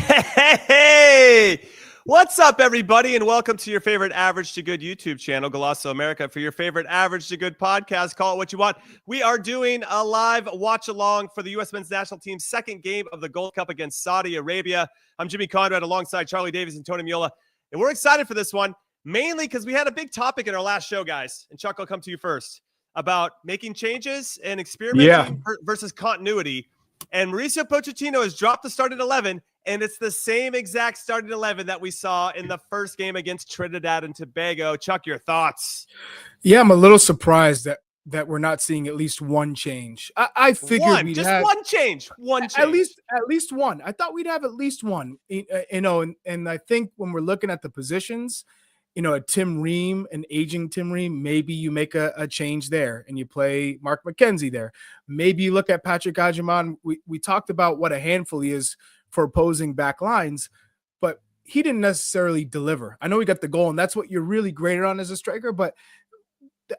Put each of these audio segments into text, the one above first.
Hey, what's up, everybody, and welcome to your favorite Average to Good YouTube channel, Golasso America. For your favorite Average to Good podcast, call it what you want. We are doing a live watch-along for the U.S. men's national team's second game of the Gold Cup against Saudi Arabia. I'm Jimmy Conrad alongside Charlie Davies and Tony Miola, and we're excited for this one, mainly because we had a big topic in our last show, guys, and Chuck, I'll come to you first, about making changes and experimenting versus continuity. And Mauricio Pochettino has dropped the starting 11, and it's the same exact starting 11 that we saw in the first game against Trinidad and Tobago. Chuck, your thoughts? Yeah, I'm a little surprised that we're not seeing at least one change. I figured we'd have one change. At least one. I thought we'd have at least one. And I think when we're looking at the positions, a Tim Ream, an aging Tim Ream, maybe you make a change there and you play Mark McKenzie there. Maybe you look at Patrick Agyemang. We talked about what a handful he is for opposing back lines, but he didn't necessarily deliver. I know he got the goal, and that's what you're really graded on as a striker, but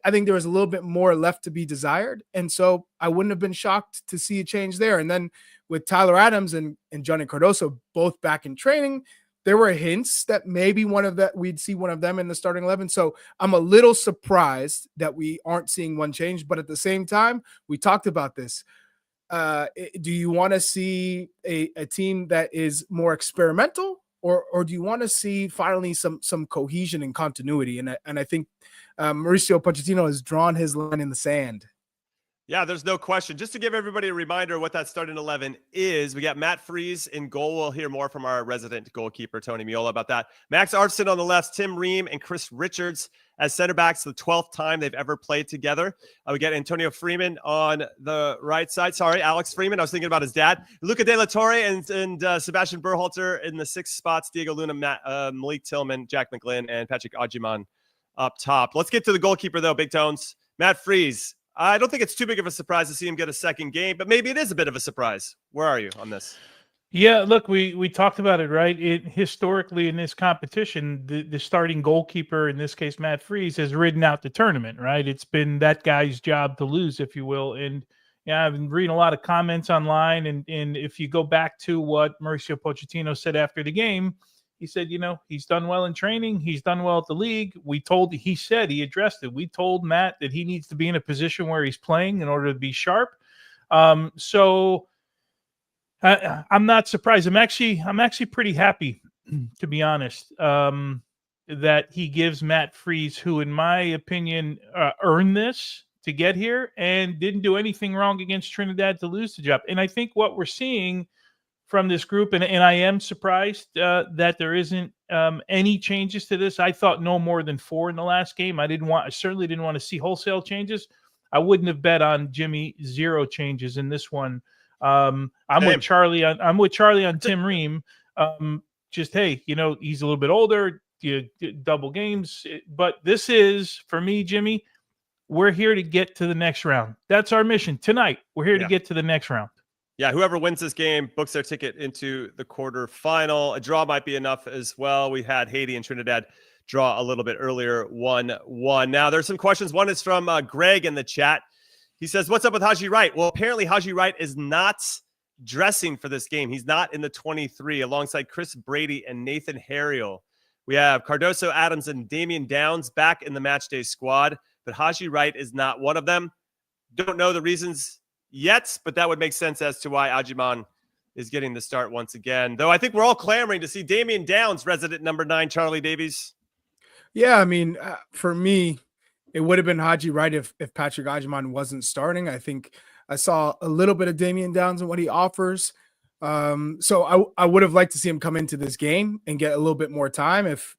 I think there was a little bit more left to be desired. And so I wouldn't have been shocked to see a change there. And then with Tyler Adams and Johnny Cardoso both back in training, there were hints that maybe we'd see one of them in the starting 11. So I'm a little surprised that we aren't seeing one change. But at the same time, we talked about this. Do you want to see a team that is more experimental, or do you want to see finally some cohesion and continuity? And I think Mauricio Pochettino has drawn his line in the sand. Yeah, there's no question. Just to give everybody a reminder of what that starting 11 is, we got Matt Freese in goal. We'll hear more from our resident goalkeeper, Tony Miola, about that. Max Arfson on the left, Tim Ream and Chris Richards as center backs, the 12th time they've ever played together. We got Antonio Freeman on the right side. Sorry, Alex Freeman. I was thinking about his dad. Luca De La Torre and Sebastian Berhalter in the 6 spots. Diego Luna, Malik Tillman, Jack McGlynn, and Patrick Agyemang up top. Let's get to the goalkeeper, though, Big Tones. Matt Freese. I don't think it's too big of a surprise to see him get a second game, but maybe it is a bit of a surprise. Where are you on this? Yeah, look, we talked about it, right? Historically in this competition, the starting goalkeeper, in this case Matt Freese, has ridden out the tournament, right? It's been that guy's job to lose, if you will. And yeah, I've been reading a lot of comments online, and if you go back to what Mauricio Pochettino said after the game, he said, he's done well in training. He's done well at the league. He addressed it. We told Matt that he needs to be in a position where he's playing in order to be sharp. So I'm not surprised. I'm actually pretty happy, to be honest, that he gives Matt Freese, who in my opinion earned this to get here and didn't do anything wrong against Trinidad to lose the job. And I think what we're seeing from this group, and I am surprised that there isn't any changes to this. I thought no more than 4 in the last game. I certainly didn't want to see wholesale changes. I wouldn't have bet on Jimmy 0 changes in this one. I'm with Charlie on Tim Ream. Just hey, he's a little bit older. Double games, but this is for me, Jimmy. We're here to get to the next round. That's our mission tonight. We're here to get to the next round. Yeah, whoever wins this game books their ticket into the quarterfinal. A draw might be enough as well. We had Haiti and Trinidad draw a little bit earlier, 1-1. Now, there's some questions. One is from Greg in the chat. He says, what's up with Haji Wright? Well, apparently Haji Wright is not dressing for this game. He's not in the 23 alongside Chris Brady and Nathan Harriel. We have Cardoso, Adams, and Damian Downs back in the matchday squad, but Haji Wright is not one of them. Don't know the reasons yet, but that would make sense as to why Agyemang is getting the start once again. Though I think we're all clamoring to see Damian Downs, resident number 9, Charlie Davies. Yeah, I mean, for me, it would have been Haji Wright if Patrick Agyemang wasn't starting. I think I saw a little bit of Damian Downs and what he offers. So I would have liked to see him come into this game and get a little bit more time if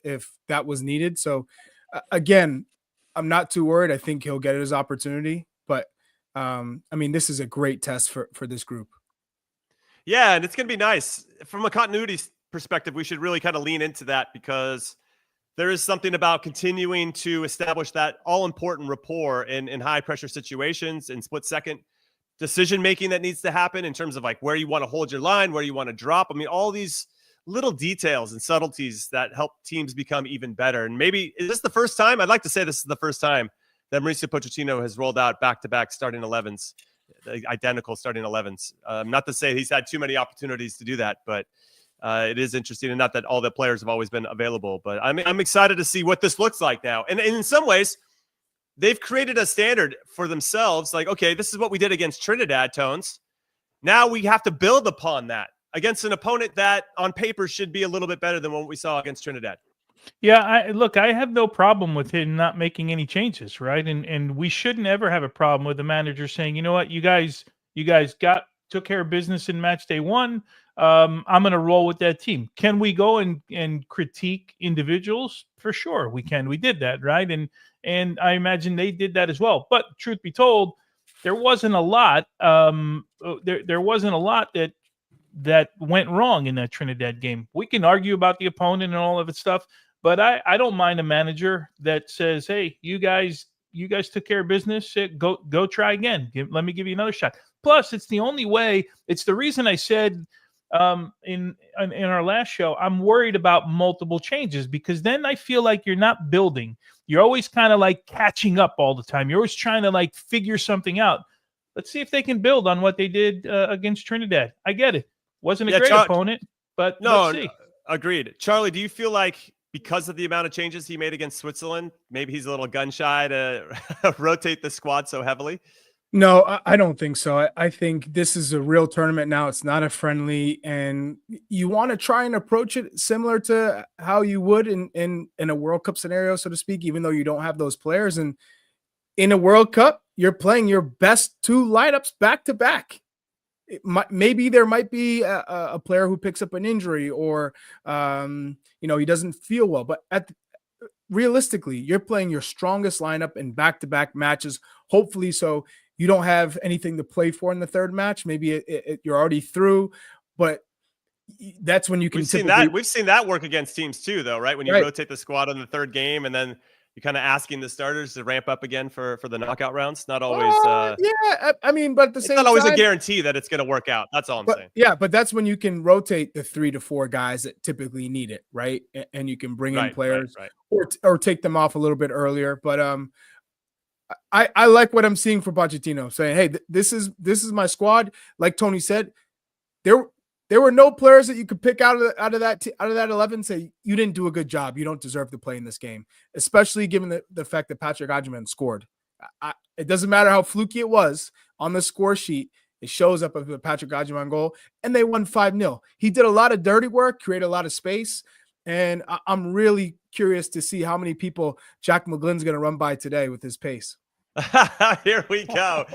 that was needed. So again, I'm not too worried. I think he'll get his opportunity, but I mean, this is a great test for this group. Yeah, and it's going to be nice. From a continuity perspective, we should really kind of lean into that because there is something about continuing to establish that all-important rapport in high-pressure situations and split-second decision-making that needs to happen in terms of like where you want to hold your line, where you want to drop. I mean, all these little details and subtleties that help teams become even better. And maybe, is this the first time? I'd like to say this is the first time that Mauricio Pochettino has rolled out back-to-back starting 11s, identical starting 11s. Not to say he's had too many opportunities to do that, but It is interesting, and not that all the players have always been available, but I'm excited to see what this looks like now. And in some ways, they've created a standard for themselves. Like, okay, this is what we did against Trinidad, Tones. Now we have to build upon that against an opponent that on paper should be a little bit better than what we saw against Trinidad. Yeah, I have no problem with him not making any changes, right? And we shouldn't ever have a problem with the manager saying, you know what, you guys took care of business in match day 1. I'm going to roll with that team. Can we go and critique individuals? For sure, we can. We did that, right? And I imagine they did that as well. But truth be told, there wasn't a lot. There wasn't a lot that went wrong in that Trinidad game. We can argue about the opponent and all of its stuff, but I don't mind a manager that says, "Hey, you guys took care of business. Go try again. Let me give you another shot." Plus, it's the only way. It's the reason I said in our last show, I'm worried about multiple changes, because then I feel like you're not building. You're always kind of like catching up all the time. You're always trying to like figure something out. Let's see if they can build on what they did against Trinidad. I get it. Wasn't a great opponent, but let's see. Agreed. Charlie, do you feel like because of the amount of changes he made against Switzerland, maybe he's a little gun shy to rotate the squad so heavily? No, I don't think so. I think this is a real tournament now. It's not a friendly, and you want to try and approach it similar to how you would in a World Cup scenario, so to speak, even though you don't have those players. And in a World Cup, you're playing your best 2 lineups back to back. Maybe there might be a player who picks up an injury, or he doesn't feel well. But realistically, you're playing your strongest lineup in back-to-back matches, hopefully, so you don't have anything to play for in the third match. Maybe you're already through, but that's when you can. We've seen that work against teams too, though, right? When you rotate the squad in the third game, and then you're kind of asking the starters to ramp up again for the knockout rounds. Not always. I mean, but at the same time, it's not always a guarantee that it's going to work out. That's all I'm saying. Yeah, but that's when you can rotate the 3 to 4 guys that typically need it, right? And you can bring in players or take them off a little bit earlier. But I like what I'm seeing for Pochettino, saying, "Hey, this is my squad." Like Tony said, there were no players that you could pick out of that 11 and say you didn't do a good job. You don't deserve to play in this game, especially given the fact that Patrick Adjaman scored. It doesn't matter how fluky it was on the score sheet. It shows up as a Patrick Adjaman goal, and they won 5-0. He did a lot of dirty work, created a lot of space, and I'm really curious to see how many people Jack McGlynn's going to run by today with his pace. Here we go.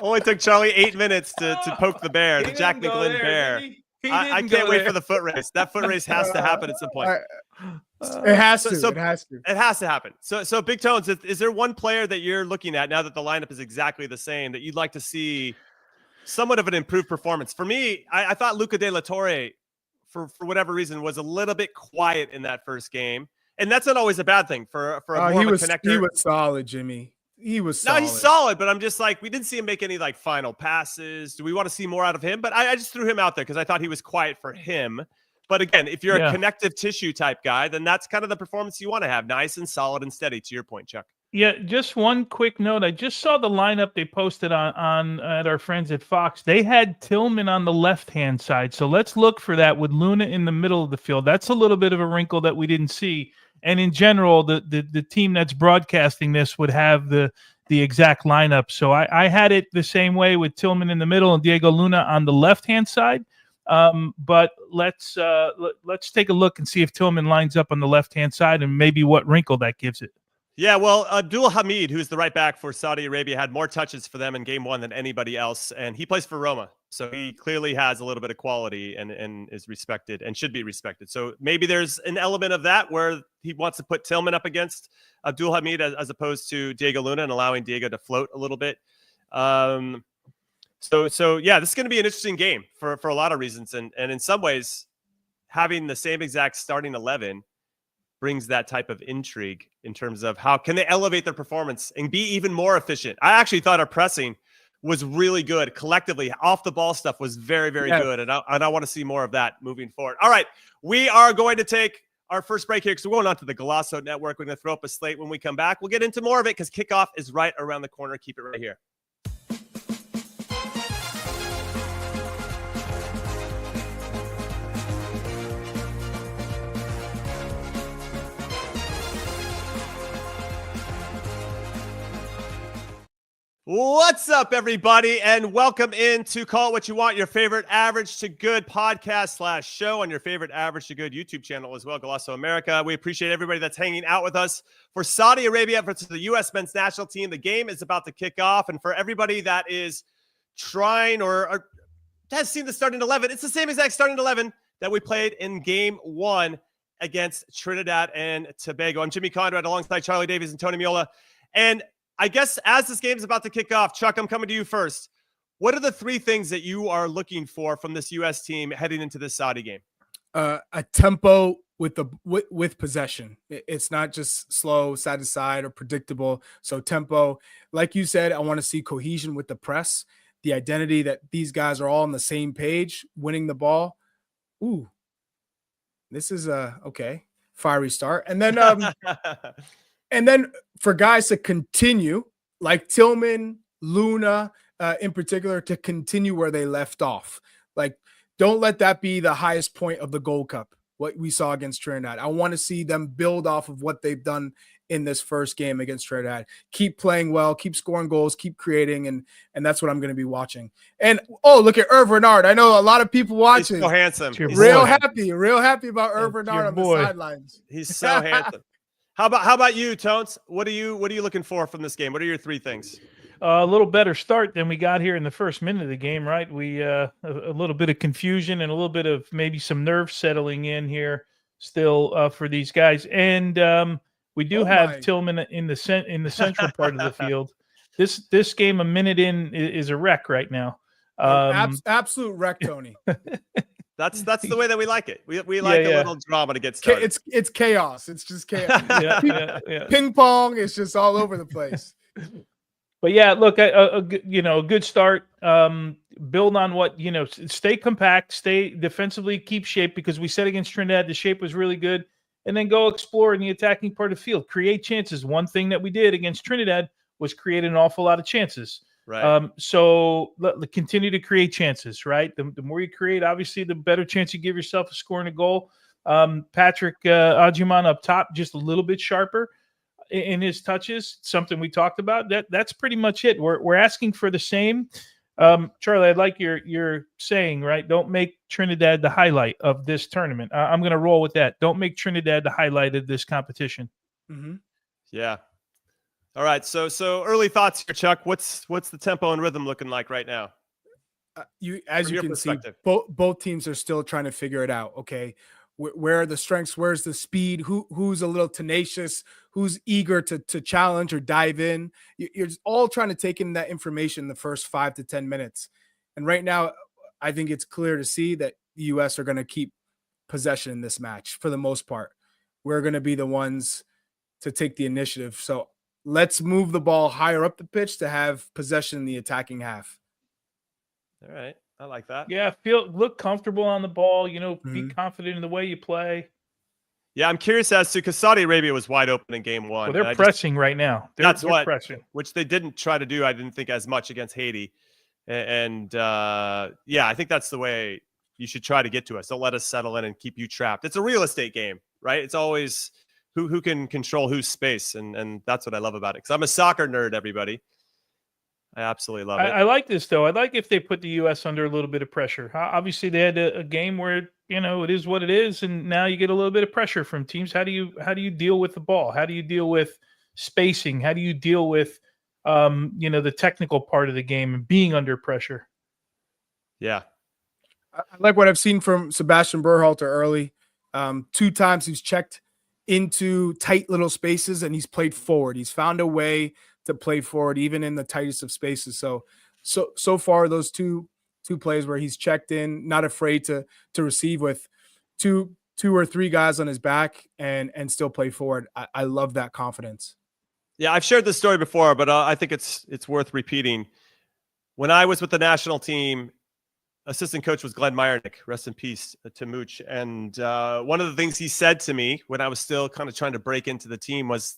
Only took Charlie 8 minutes to poke the bear, the Jack McGlynn bear. I can't wait for the foot race. That foot race has to happen at some point. It has to. It has to happen. So Big Tones, is there one player that you're looking at now that the lineup is exactly the same that you'd like to see somewhat of an improved performance? For me, I thought Luca De La Torre, for whatever reason, was a little bit quiet in that first game. And that's not always a bad thing for a more of a connector. He was solid, Jimmy. He was solid. No, he's solid, but I'm just like, we didn't see him make any like final passes. Do we want to see more out of him? But I just threw him out there because I thought he was quiet for him. But again, if you're a connective tissue type guy, then that's kind of the performance you want to have. Nice and solid and steady, to your point, Chuck. Yeah, just one quick note. I just saw the lineup they posted on at our friends at Fox. They had Tillman on the left-hand side. So let's look for that with Luna in the middle of the field. That's a little bit of a wrinkle that we didn't see. And in general, the team that's broadcasting this would have the exact lineup. So I had it the same way with Tillman in the middle and Diego Luna on the left-hand side. But let's take a look and see if Tillman lines up on the left-hand side and maybe what wrinkle that gives it. Yeah, well, Abdul Hamid, who's the right back for Saudi Arabia, had more touches for them in game 1 than anybody else, and he plays for Roma. So he clearly has a little bit of quality and is respected and should be respected. So maybe there's an element of that where he wants to put Tillman up against Abdul Hamid as opposed to Diego Luna and allowing Diego to float a little bit. So yeah, this is going to be an interesting game for a lot of reasons. And in some ways, having the same exact starting 11 brings that type of intrigue in terms of how can they elevate their performance and be even more efficient. I actually thought our pressing was really good collectively. Off the ball stuff was very, very good. And I want to see more of that moving forward. All right, we are going to take our first break here because we're going on to the Golasso Network. We're going to throw up a slate when we come back. We'll get into more of it because kickoff is right around the corner. Keep it right here. What's up, everybody, and welcome into Call It What You Want, your favorite Average to Good podcast / show on your favorite Average to Good YouTube channel as well, Golasso America. We appreciate everybody that's hanging out with us for Saudi Arabia versus the U.S. men's national team. The game is about to kick off, and for everybody that is trying or has seen the starting 11, it's the same exact starting 11 that we played in game 1 against Trinidad and Tobago. I'm Jimmy Conrad alongside Charlie Davies and Tony Miola, and I guess as this game is about to kick off, Chuck, I'm coming to you first. What are the 3 things that you are looking for from this U.S. team heading into this Saudi game? A tempo with possession. It's not just slow, side to side, or predictable. So tempo, like you said, I want to see cohesion with the press, the identity that these guys are all on the same page, winning the ball. Ooh, this is okay. Fiery start, and then And then for guys to continue, like Tillman, Luna, in particular, to continue where they left off. Like, don't let that be the highest point of the Gold Cup, what we saw against Trinidad. I want to see them build off of what they've done in this first game against Trinidad. Keep playing well, keep scoring goals, keep creating, and that's what I'm going to be watching. And, oh, look at Irv Renard. I know a lot of people watching. He's so handsome. He's real happy about Irv Renard on the sidelines. He's so handsome. How about you, Tones? What are you looking for from this game? What are your 3 things? A little better start than we got here in the first minute of the game, right? We a little bit of confusion and a little bit of maybe some nerves settling in here still for these guys. And we do have Tillman in the central part of the field. This game a minute in is a wreck right now. Absolute wreck, Tony. That's the way that we like it. We like a little drama to get started. It's chaos. It's just chaos. Ping pong is just all over the place. But yeah, look, a good start. Build on what stay compact, stay defensively, keep shape, because we said against Trinidad the shape was really good, and then go explore in the attacking part of the field, create chances. One thing that we did against Trinidad was create an awful lot of chances. Right. So continue to create chances, right? The more you create, obviously, the better chance you give yourself of scoring a goal. Patrick Agyemang up top, just a little bit sharper in his touches, something we talked about. That's pretty much it. We're asking for the same. Charlie, I'd like your saying, right? Don't make Trinidad the highlight of this tournament. I'm going to roll with that. Don't make Trinidad the highlight of this competition. Mm-hmm. Yeah. All right, so early thoughts here, Chuck. What's the tempo and rhythm looking like right now? As you can see, both teams are still trying to figure it out. Okay, where are the strengths? Where's the speed? Who's a little tenacious? Who's eager to challenge or dive in? You're all trying to take in that information in the first 5 to 10 minutes. And right now, I think it's clear to see that the U.S. are going to keep possession in this match for the most part. We're going to be the ones to take the initiative. So let's move the ball higher up the pitch to have possession in the attacking half. All right. I like that. Yeah, look comfortable on the ball, be confident in the way you play. Yeah, I'm curious as to, because Saudi Arabia was wide open in game 1. Well, they're pressing right now. They're pressing. Which they didn't try to do, I didn't think, as much against Haiti. And I think that's the way you should try to get to us. Don't let us settle in and keep you trapped. It's a real estate game, right? It's always who can control whose space, and that's what I love about it. Because I'm a soccer nerd, everybody. I absolutely love it. I like this, though. I like if they put the U.S. under a little bit of pressure. Obviously, they had a game where it is what it is, and now you get a little bit of pressure from teams. How do you deal with the ball? How do you deal with spacing? How do you deal with the technical part of the game and being under pressure? Yeah, I like what I've seen from Sebastian Berhalter early. 2 times he's checked into tight little spaces and he's played forward. He's found a way to play forward even in the tightest of spaces. So far those two plays where he's checked in, not afraid to receive with two or 3 guys on his back and still play forward. I love that confidence. Yeah, I've shared this story before, but I think it's worth repeating. When I was with the national team, assistant coach was Glenn Meyernick, rest in peace to Mooch. And one of the things he said to me when I was still kind of trying to break into the team was,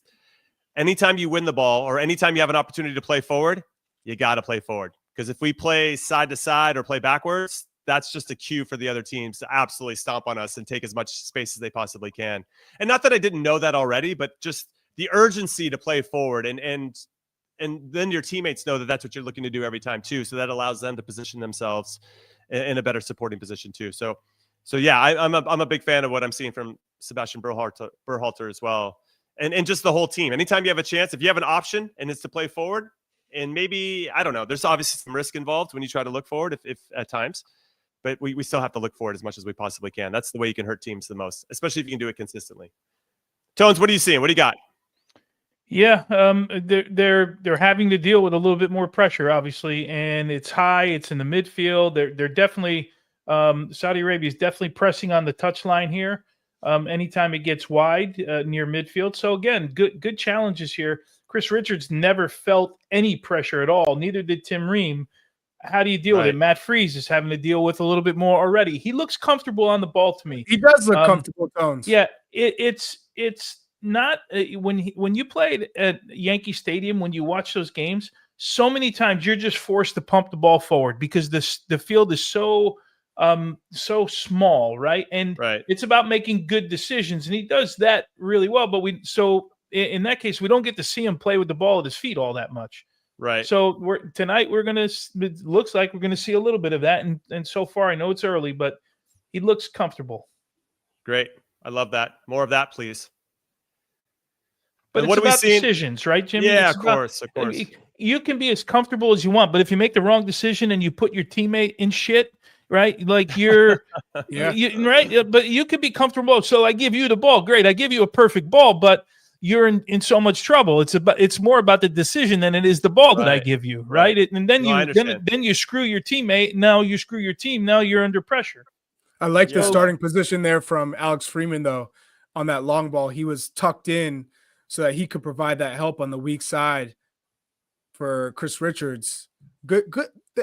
anytime you win the ball or anytime you have an opportunity to play forward, you got to play forward. Because if we play side to side or play backwards, that's just a cue for the other teams to absolutely stomp on us and take as much space as they possibly can. And not that I didn't know that already, but just the urgency to play forward and and then your teammates know that that's what you're looking to do every time too. So that allows them to position themselves in a better supporting position too. So yeah, I'm a big fan of what I'm seeing from Sebastian Berhalter as well, and just the whole team. Anytime you have a chance, if you have an option and it's to play forward, and maybe, I don't know, there's obviously some risk involved when you try to look forward if at times, but we still have to look forward as much as we possibly can. That's the way you can hurt teams the most, especially if you can do it consistently. Tones, what are you seeing? What do you got? Yeah, they're having to deal with a little bit more pressure, obviously, and it's high. It's in the midfield. They're definitely Saudi Arabia is definitely pressing on the touchline here. Anytime it gets wide near midfield. So again, good challenges here. Chris Richards never felt any pressure at all. Neither did Tim Ream. How do you deal with it? Matt Freese is having to deal with a little bit more already. He looks comfortable on the ball to me. He does look comfortable, Tones. Yeah, it's not when you played at Yankee Stadium, when you watch those games, so many times you're just forced to pump the ball forward because the field is so small, right? And it's about making good decisions, and he does that really well. But in that case, we don't get to see him play with the ball at his feet all that much. Right. So tonight it looks like we're gonna see a little bit of that, and so far I know it's early, but he looks comfortable. Great, I love that. More of that, please. But and it's about decisions, right, Jimmy? Yeah, of course. You can be as comfortable as you want, but if you make the wrong decision and you put your teammate in shit, right? Like you're, right? But you could be comfortable. So I give you the ball, great. I give you a perfect ball, but you're in so much trouble. It's more about the decision than it is the ball that I give you, right? And then then you screw your teammate. Now you screw your team. Now you're under pressure. I like the starting position there from Alex Freeman though. On that long ball, he was tucked in so that he could provide that help on the weak side for Chris Richards. Good.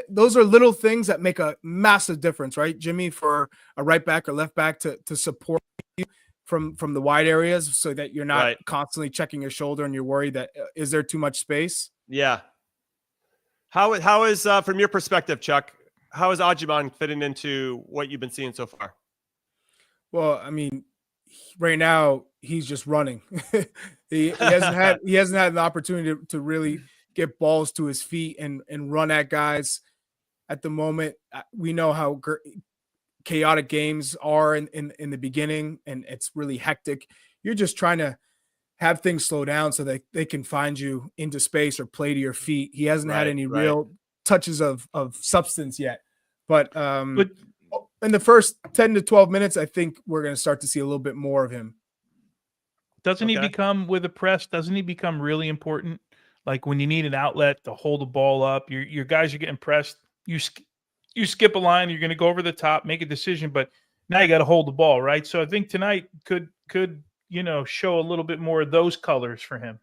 Those are little things that make a massive difference, right, Jimmy, for a right back or left back to support you from the wide areas so that you're not constantly checking your shoulder and you're worried that is there too much space? Yeah. How is from your perspective, Chuck, how is Ajiman fitting into what you've been seeing so far? Well, I mean, right now he's just running. he hasn't had an opportunity to really get balls to his feet and run at guys. At the moment, we know how chaotic games are in the beginning, and it's really hectic. You're just trying to have things slow down so that they can find you into space or play to your feet. He hasn't had any real touches of substance yet, but in the first 10 to 12 minutes, I think we're going to start to see a little bit more of him. Doesn't he become, with a press, doesn't he become really important? Like when you need an outlet to hold the ball up, your guys are getting pressed. You skip a line, you're going to go over the top, make a decision, but now you got to hold the ball, right? So I think tonight could show a little bit more of those colors for him.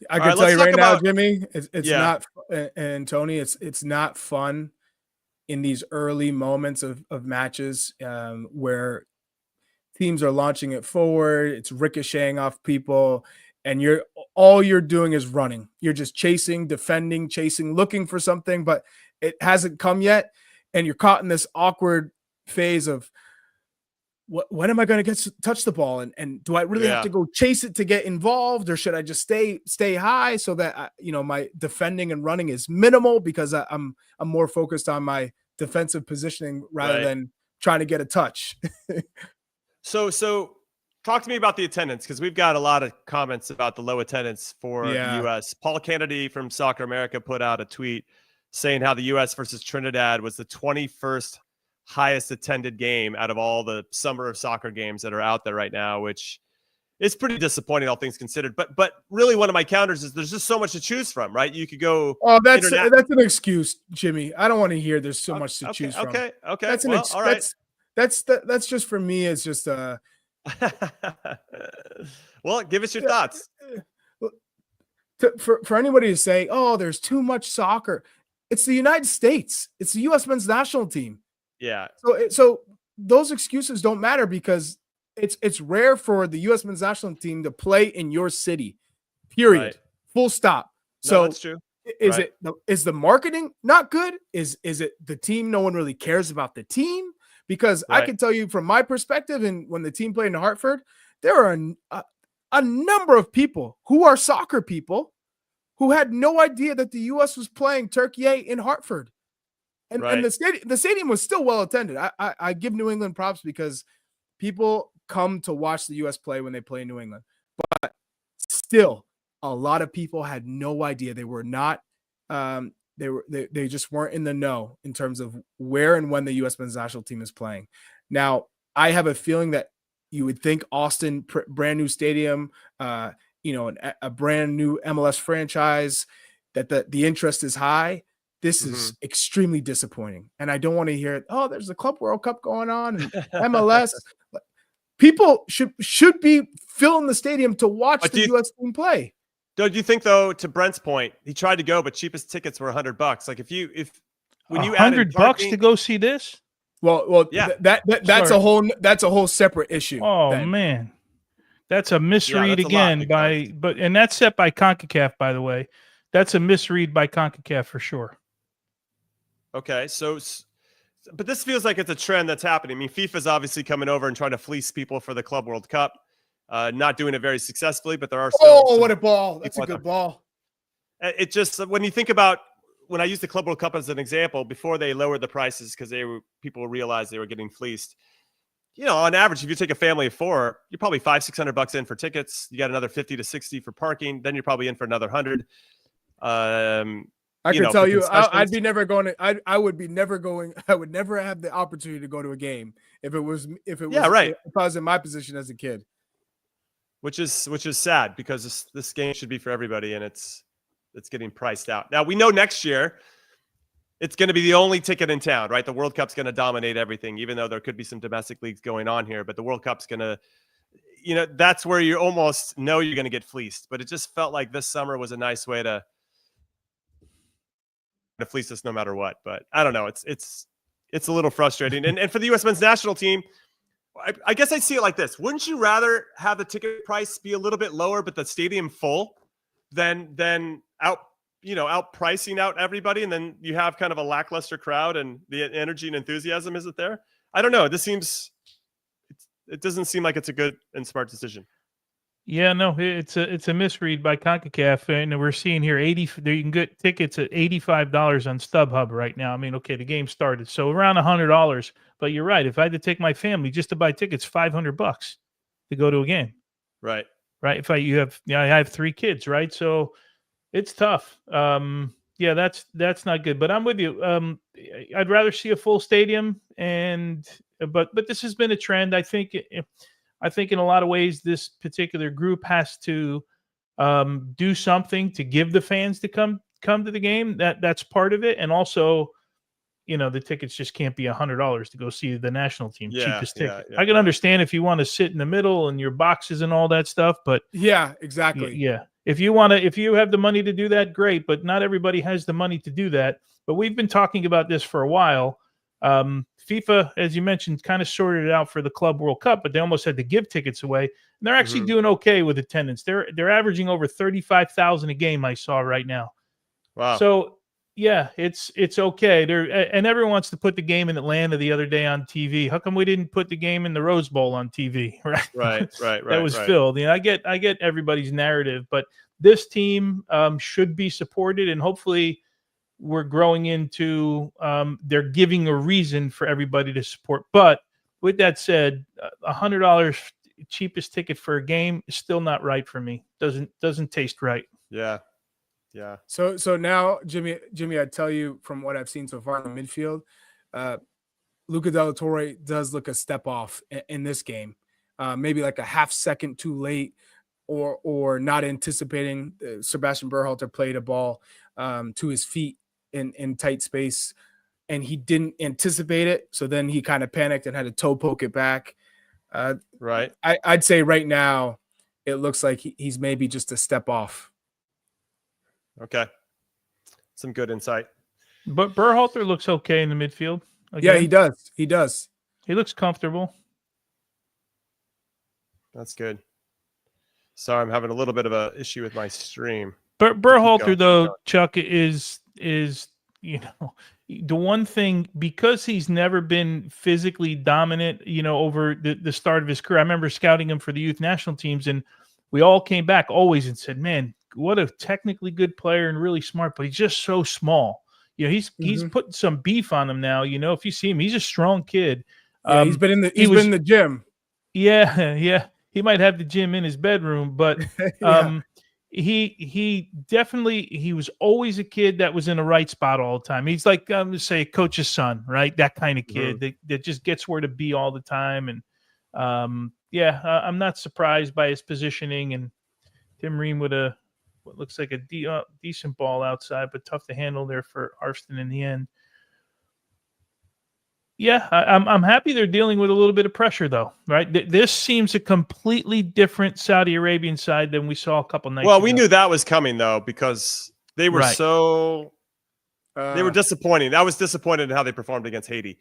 I can tell you right now, Jimmy, it's not, and Tony, it's not fun in these early moments of matches where teams are launching it forward, it's ricocheting off people, and all you're doing is running. You're just chasing, defending, looking for something, but it hasn't come yet, and you're caught in this awkward phase of when am I going to touch the ball, and do I really have to go chase it to get involved, or should I just stay high so that my defending and running is minimal because I'm more focused on my defensive positioning rather than trying to get a touch. So talk to me about the attendance, because we've got a lot of comments about the low attendance for the U.S. Paul Kennedy from Soccer America put out a tweet saying how the U.S. versus Trinidad was the 21st highest attended game out of all the summer of soccer games that are out there right now, which is pretty disappointing, all things considered. But really, one of my counters is there's just so much to choose from, right? You could go. Oh, that's an excuse, Jimmy. I don't want to hear there's so much to choose from. Okay. That's an all right. That's just for me. It's just well, give us your thoughts. For anybody to say, "Oh, there's too much soccer," it's the United States. It's the U.S. men's national team. Yeah. So those excuses don't matter because it's rare for the U.S. men's national team to play in your city. Period. Right. Full stop. So that's true. Is the marketing not good? Is it the team? No one really cares about the team. Because I can tell you from my perspective, and when the team played in Hartford, there are a number of people who are soccer people who had no idea that the U.S. was playing Turkey in Hartford. And, Right. and the stadium was still well attended. I give New England props because people come to watch the U.S. play when they play in New England. But still, a lot of people had no idea. They were not they just weren't in the know in terms of where and when the U.S. men's national team is playing. Now, I have a feeling that you would think Austin, brand new stadium, a brand new MLS franchise, that the interest is high. This is extremely disappointing. And I don't want to hear, oh, there's a Club World Cup going on and MLS. People should be filling the stadium to watch the U.S. team play. Do you think, though, to Brent's point, he tried to go, but cheapest tickets were $100. Like when you added $100 to go see this? Well, yeah, that's a whole separate issue. Oh then. Man, that's a misread again and that's set by Concacaf, by the way. That's a misread by Concacaf for sure. Okay, but this feels like it's a trend that's happening. I mean, FIFA's obviously coming over and trying to fleece people for the Club World Cup. Not doing it very successfully, but there are still. Oh, what a ball! That's a good ball. It just, when you think about, when I use the Club World Cup as an example, before they lowered the prices because people realized they were getting fleeced. On average, if you take a family of 4, you're probably $500-$600 in for tickets. You got another 50 to 60 for parking. Then you're probably in for another 100. I can tell you, I'd be never going to. I would be never going. I would never have the opportunity to go to a game if it was If I was in my position as a kid. Which is sad, because this game should be for everybody, and it's getting priced out. Now, we know next year it's going to be the only ticket in town, right? The World Cup's going to dominate everything, even though there could be some domestic leagues going on here. But the World Cup's going to, that's where you almost know you're going to get fleeced. But it just felt like this summer was a nice way to fleece us no matter what. But I don't know. It's a little frustrating. And for the U.S. men's national team, I guess I see it like this. Wouldn't you rather have the ticket price be a little bit lower, but the stadium full, than outpricing out everybody, and then you have kind of a lackluster crowd and the energy and enthusiasm isn't there? I don't know. It doesn't seem like it's a good and smart decision. Yeah, no, it's a misread by Concacaf, and we're seeing here you can get tickets at $85 on StubHub right now. I mean, okay, the game started, so around $100. But you're right. If I had to take my family just to buy tickets, $500 to go to a game. Right. If I have 3 kids, right? So it's tough. Yeah, that's not good. But I'm with you. I'd rather see a full stadium, but this has been a trend. I think in a lot of ways, this particular group has to do something to give the fans to come to the game. That's part of it. And also, the tickets just can't be $100 to go see the national team. Cheapest ticket. I can understand if you want to sit in the middle and your boxes and all that stuff, but yeah, exactly. Yeah. If you have the money to do that, great. But not everybody has the money to do that. But we've been talking about this for a while. FIFA, as you mentioned, kind of sorted it out for the Club World Cup, but they almost had to give tickets away. And they're actually doing okay with attendance. They're averaging over 35,000 a game, I saw right now. Wow. So yeah, it's okay. And everyone wants to put the game in Atlanta the other day on TV. How come we didn't put the game in the Rose Bowl on TV? Right. That was filled. I get everybody's narrative, but this team should be supported, and hopefully we're growing into they're giving a reason for everybody to support. But with that said, $100 cheapest ticket for a game is still not right for me. Doesn't taste right. Yeah. So now, Jimmy, I tell you from what I've seen so far in the midfield, Luca de la Torre does look a step off in this game. Maybe like a half second too late, or not anticipating. Sebastian Berhalter played a ball to his feet in tight space, and he didn't anticipate it. So then he kind of panicked and had to toe poke it back. Right. I'd say right now it looks like he's maybe just a step off. Okay. Some good insight. But Berhalter looks okay in the midfield. Again. Yeah, he does. He looks comfortable. That's good. Sorry, I'm having a little bit of an issue with my stream. But Berhalter, though, Chuck, is the one thing, because he's never been physically dominant, over the start of his career. I remember scouting him for the youth national teams, and we all came back always and said, man, what a technically good player and really smart, but he's just so small. You know, he's putting some beef on him now. You know, if you see him, he's a strong kid. Yeah, he's been in the gym. Yeah, yeah. He might have the gym in his bedroom, but Yeah. he definitely, he was always a kid that was in the right spot all the time. He's like, say, coach's son, right? That kind of kid that just gets where to be all the time. And I'm not surprised by his positioning. And Tim Ream with what looks like a decent ball outside, but tough to handle there for Arston in the end. Yeah, I'm happy they're dealing with a little bit of pressure, though, right? This seems a completely different Saudi Arabian side than we saw a couple nights ago. Well, we knew that was coming, though, because they were they were disappointing. I was disappointed in how they performed against Haiti.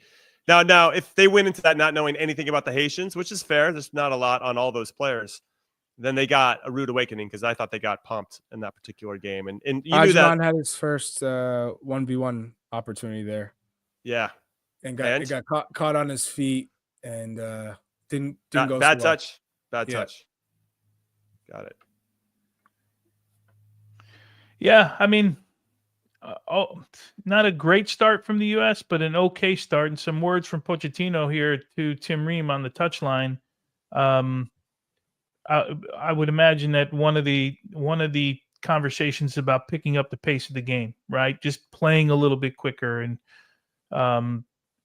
Now, if they went into that not knowing anything about the Haitians, which is fair, there's not a lot on all those players, then they got a rude awakening because I thought they got pumped in that particular game. And you knew that had his first 1v1 opportunity there. Yeah. And got caught on his feet and didn't go bad so well. touch. Bad touch. Got it. Yeah, I mean, not a great start from the U.S., but an okay start. And some words from Pochettino here to Tim Ream on the touchline. I would imagine that one of the conversations about picking up the pace of the game, right? Just playing a little bit quicker and.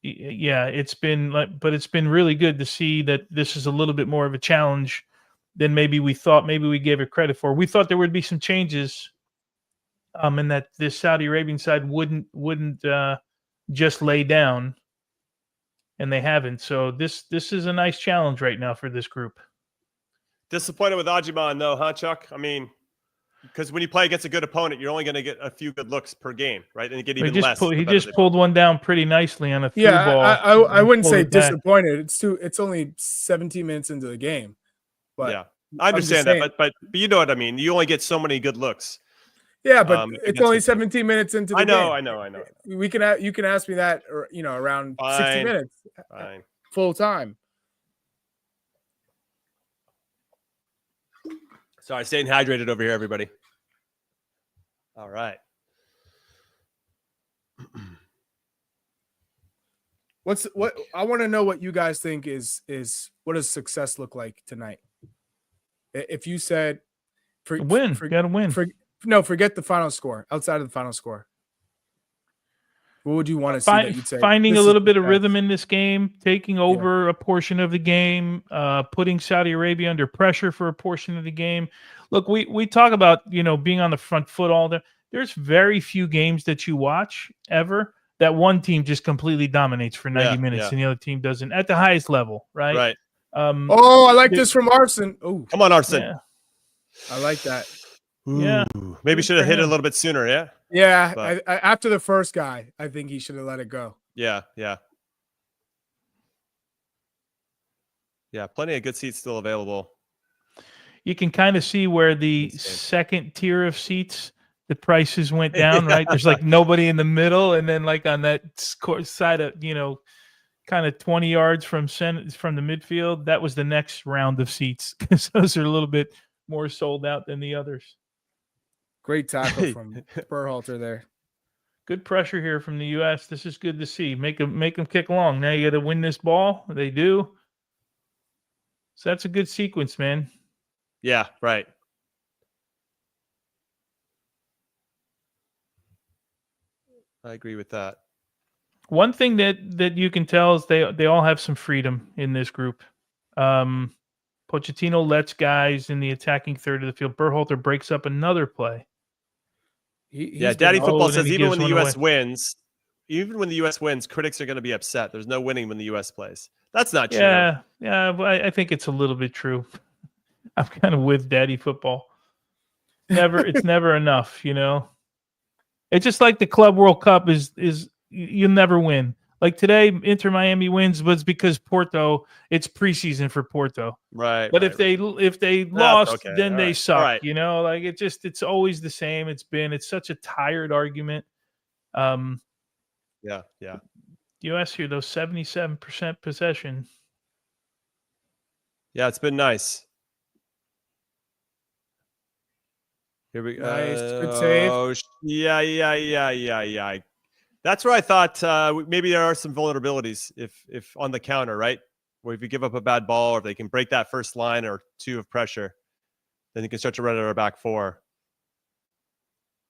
It's been really good to see that this is a little bit more of a challenge than maybe we thought. Maybe we gave it credit for. We thought there would be some changes, and that this Saudi Arabian side wouldn't just lay down, and they haven't. So this is a nice challenge right now for this group. Disappointed with Ajiman, though, huh, Chuck? I mean, because when you play against a good opponent, you're only going to get a few good looks per game, right? And you get even less. He just pulled one down pretty nicely on a through ball. I wouldn't say disappointed. It's only 17 minutes into the game. But yeah, I understand that, but you know what I mean. You only get so many good looks. Yeah, but it's only 17 minutes into the game. I know. You can ask me that, around 60 minutes, full time. Sorry, staying hydrated over here, everybody. All right. What I want to know what you guys think is what does success look like tonight? If you said win, gotta win. Forget the final score. Outside of the final score, what would you want to see? That you'd say finding a little bit of rhythm in this game, taking over a portion of the game, putting Saudi Arabia under pressure for a portion of the game. Look, we talk about being on the front foot all day. There's very few games that you watch ever that one team just completely dominates for 90 minutes and the other team doesn't at the highest level, right? Right. I like this from Arsene. Oh, come on, Arsene. Yeah. I like that. Ooh, yeah, maybe should have hit it a little bit sooner. Yeah. Yeah. I, after the first guy, I think he should have let it go. Yeah. Plenty of good seats still available. You can kind of see where the second tier of seats, the prices went down, right? There's like nobody in the middle, and then like on that side of kind of 20 yards from the midfield, that was the next round of seats because those are a little bit more sold out than the others. Great tackle from Berhalter there. Good pressure here from the U.S. This is good to see. Make them kick along. Now you got to win this ball. They do. So that's a good sequence, man. Yeah, right. I agree with that. One thing that you can tell is they all have some freedom in this group. Pochettino lets guys in the attacking third of the field. Berhalter breaks up another play. Daddy Football says even when the U.S. wins, critics are going to be upset. There's no winning when the U.S. plays. That's not true. Yeah, I think it's a little bit true. I'm kind of with Daddy Football. It's never enough, It's just like the Club World Cup is you'll never win. Like today, Inter Miami wins was because Porto. It's preseason for Porto, right? But if they lost, then they suck. Right. Like it's always the same. It's such a tired argument. Yeah. U.S. here though, 77% possession. Yeah, it's been nice. Here we go. Nice. Good save. Yeah. That's where I thought maybe there are some vulnerabilities if on the counter, right? Where if you give up a bad ball or if they can break that first line or two of pressure, then you can start to run at our back four.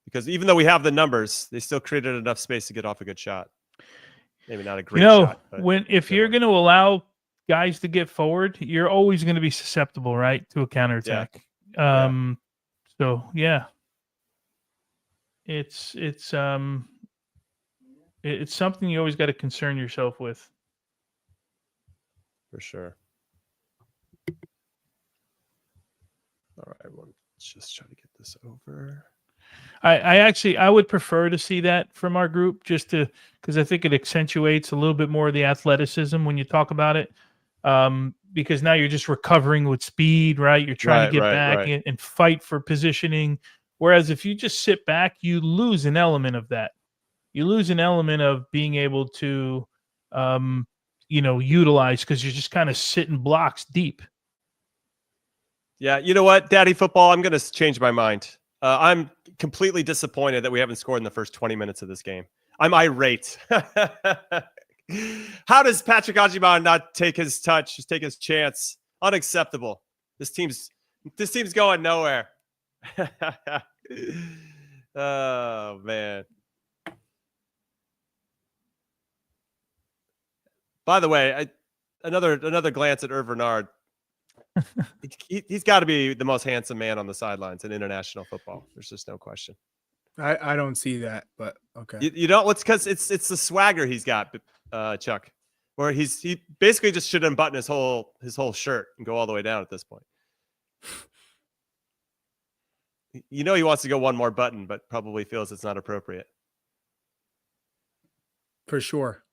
Because even though we have the numbers, they still created enough space to get off a good shot. Maybe not a great shot. But if you're going to allow guys to get forward, you're always going to be susceptible, right, to a counterattack. So yeah, it's something you always got to concern yourself with. For sure. All right, well, let's just try to get this over. I would prefer to see that from our group because I think it accentuates a little bit more of the athleticism when you talk about it. Because now you're just recovering with speed, right? You're trying to get back and fight for positioning. Whereas if you just sit back, you lose an element of that. You lose an element of being able to, utilize because you're just kind of sitting blocks deep. Yeah, you know what, Daddy Football, I'm going to change my mind. I'm completely disappointed that we haven't scored in the first 20 minutes of this game. I'm irate. How does Patrick Ajimon not take his touch, just take his chance? Unacceptable. This team's going nowhere. Oh, man. By the way, another glance at Hervé Renard. He's got to be the most handsome man on the sidelines in international football. There's just no question. I don't see that, but okay. You know, it's because it's the swagger he's got, Chuck, where he basically just should unbutton his whole shirt and go all the way down at this point. You know he wants to go one more button, but probably feels it's not appropriate. For sure.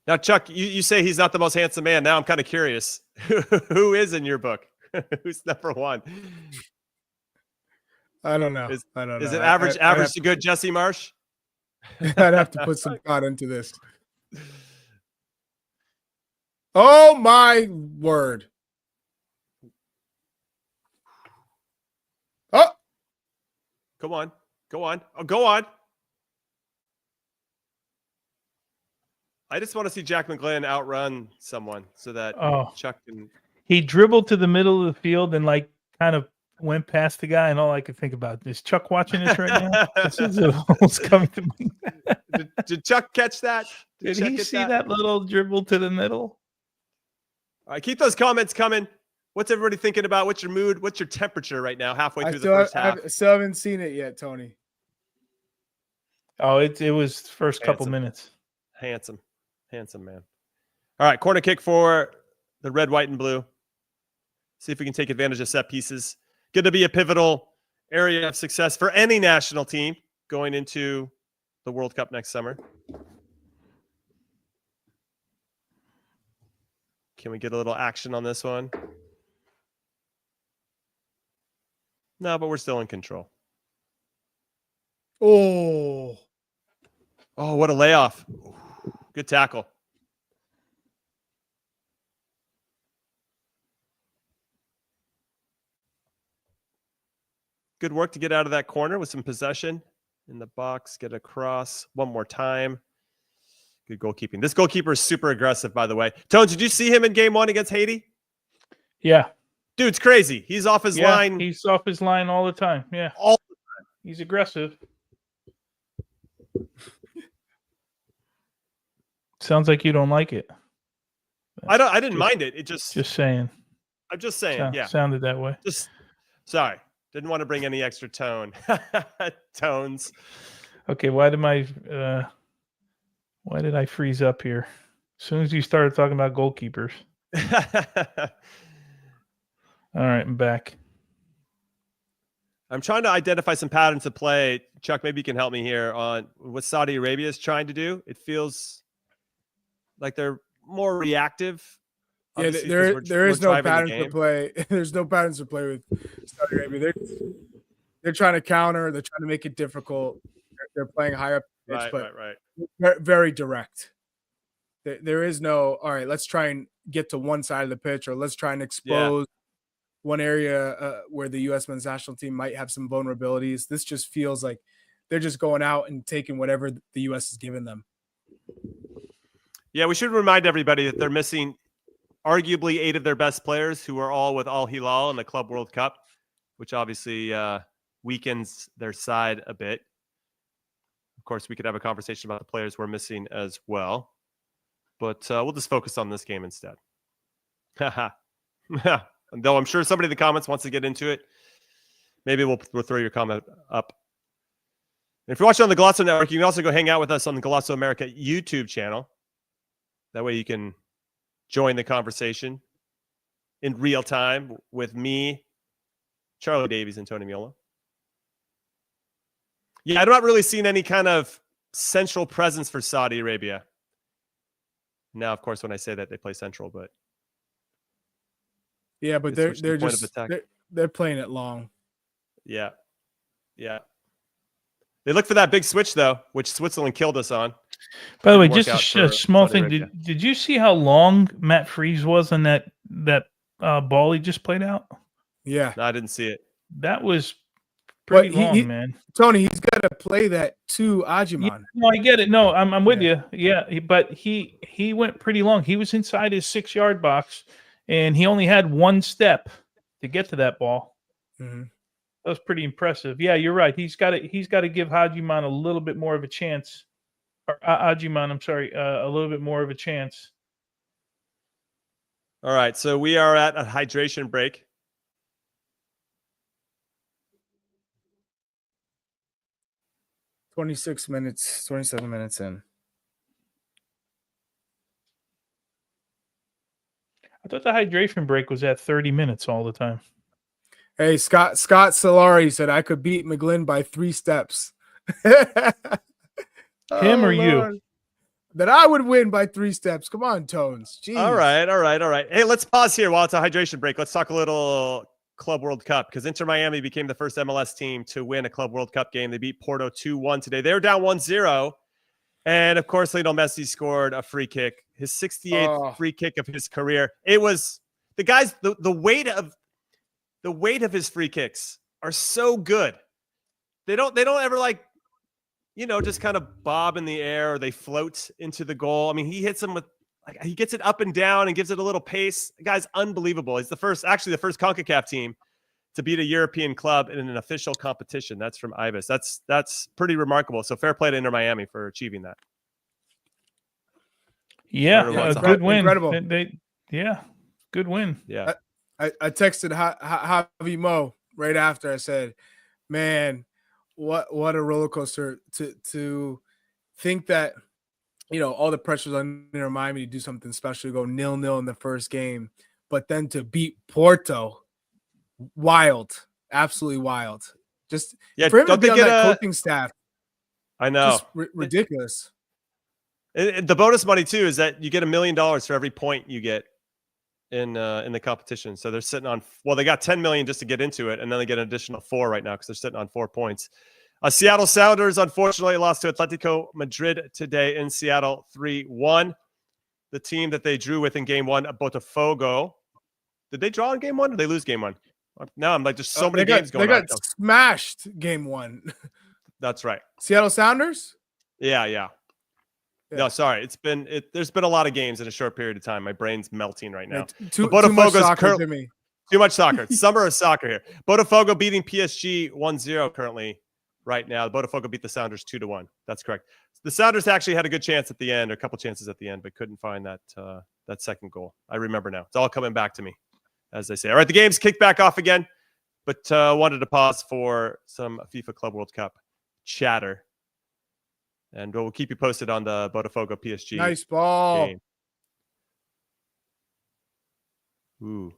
Now, Chuck, you say he's not the most handsome man. Now I'm kind of curious. Who is in your book? Who's number one? I don't know. I don't know. Is it average to good Jesse Marsh? I'd have to put some thought into this. Oh, my word. Oh. Go on. Oh, go on. I just want to see Jack McGlynn outrun someone so that Chuck can. He dribbled to the middle of the field and kind of went past the guy, and all I could think about is Chuck watching this right now. This is almost coming to me. Did Chuck catch that? Did he see that little dribble to the middle? All right, keep those comments coming. What's everybody thinking about? What's your mood? What's your temperature right now? Halfway through the first half. I still haven't seen it yet, Tony. Oh, it was the first couple minutes. Handsome man. All right, corner kick for the red, white, and blue. See if we can take advantage of set pieces. Going to be a pivotal area of success for any national team going into the World Cup next summer. Can we get a little action on this one? No, but we're still in control. Oh, what a layoff. Good tackle. Good work to get out of that corner with some possession in the box. Get across one more time. Good goalkeeping. This goalkeeper is super aggressive, by the way. Tones, did you see him in game 1 against Haiti? Yeah. Dude's crazy. He's off his line. He's off his line all the time. Yeah. All the time. He's aggressive. Sounds like you don't like it. I didn't mind it. It just saying. I'm just saying. Yeah. Sounded that way. Just sorry. Didn't want to bring any extra tone. Tones. Okay, why did I freeze up here? As soon as you started talking about goalkeepers. All right, I'm back. I'm trying to identify some patterns of play. Chuck, maybe you can help me here on what Saudi Arabia is trying to do. It feels like they're more reactive. Yeah, there is no patterns to play. There's no patterns to play with Saudi Arabia. They're trying to counter. They're trying to make it difficult. They're playing high up pitch, but very direct. There is no, all right, let's try and get to one side of the pitch, or let's try and expose one area where the U.S. men's national team might have some vulnerabilities. This just feels like they're just going out and taking whatever the U.S. has given them. Yeah, we should remind everybody that they're missing arguably 8 of their best players, who are all with Al Hilal in the Club World Cup, which obviously weakens their side a bit. Of course, we could have a conversation about the players we're missing as well, but we'll just focus on this game instead. Though I'm sure somebody in the comments wants to get into it. Maybe we'll throw your comment up. And if you're watching on the Golazo Network, you can also go hang out with us on the Golazo America YouTube channel. That way you can join the conversation in real time with me, Charlie Davies, and Tony Miola. Yeah, I'm not really seeing any kind of central presence for Saudi Arabia. Now, of course, when I say that, they play central, but yeah, but they're just they're playing it long. Yeah. They look for that big switch though, which Switzerland killed us on. By the way, just a small thing. Did you see how long Matt Freese was on that ball he just played out? Yeah, no, I didn't see it. That was pretty long, man. Tony, he's got to play that to Ajiman. Yeah, no, I get it. No, I'm with you. Yeah, but he went pretty long. He was inside his 6-yard box, and he only had one step to get to that ball. Mm-hmm. That was pretty impressive. Yeah, you're right. He's got to give Hajiman a little bit more of a chance. Or Ajiman, I'm sorry, a little bit more of a chance. All right, so we are at a hydration break. $26 minutes, 27 minutes in. I thought the hydration break was at 30 minutes all the time. Hey, Scott Solari said I could beat McGlynn by 3 steps. Him or you? That I would win by 3 steps. Come on, Tones. Jeez. All right. Hey, let's pause here while it's a hydration break. Let's talk a little Club World Cup, because Inter Miami became the first MLS team to win a Club World Cup game. They beat Porto 2-1 today. They were down 1-0. And, of course, Lionel Messi scored a free kick, his 68th free kick of his career. It was – the guys – the weight of his free kicks are so good. They don't ever just kind of bob in the air, or they float into the goal. I mean, he hits them with he gets it up and down and gives it a little pace. The guy's unbelievable. He's the first Concacaf team to beat a European club in an official competition. That's from Ibis. That's pretty remarkable. So fair play to Inter Miami for achieving that. Yeah, a good win. Incredible. Good win. Yeah. I texted Javi Mo right after. I said, man, what a roller coaster to think that, all the pressures on Inter Miami to do something special, go 0-0 in the first game, but then to beat Porto, wild, absolutely wild. Just for him to be on that coaching staff, I know, just ridiculous. The bonus money too is that you get $1 million for every point you get in the competition. So they're sitting on, they got 10 million just to get into it, and then they get an additional 4 right now because they're sitting on 4 points. Seattle Sounders unfortunately lost to Atletico Madrid today in Seattle 3-1. The team that they drew with in game 1, Botafogo. Did they draw in game 1 or did they lose game 1? Now I'm like, there's so many games going on. They got smashed game 1. That's right. Seattle Sounders? Yeah. No, sorry. There's been a lot of games in a short period of time. My brain's melting right now. Too much soccer to me. Too much soccer. Summer of soccer here. Botafogo beating PSG 1-0 currently right now. Botafogo beat the Sounders 2-1. That's correct. The Sounders actually had a good chance at the end, or a couple chances at the end, but couldn't find that second goal. I remember now. It's all coming back to me, as they say. All right, the game's kicked back off again, but wanted to pause for some FIFA Club World Cup chatter. And we'll keep you posted on the Botafogo PSG. Nice ball. Game. Ooh.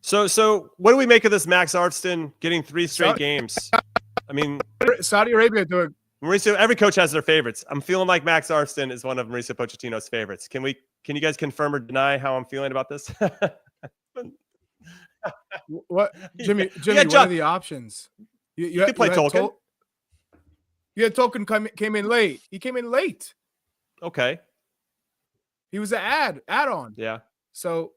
So what do we make of this Max Arfston getting 3 straight games? I mean, Saudi Arabia doing. Mauricio, every coach has their favorites. I'm feeling like Max Arfston is one of Mauricio Pochettino's favorites. Can you guys confirm or deny how I'm feeling about this? What, Jimmy? What are the options? You could play Tolkien. You had Tolkien came in late. He came in late. Okay. He was an add-on. Yeah. So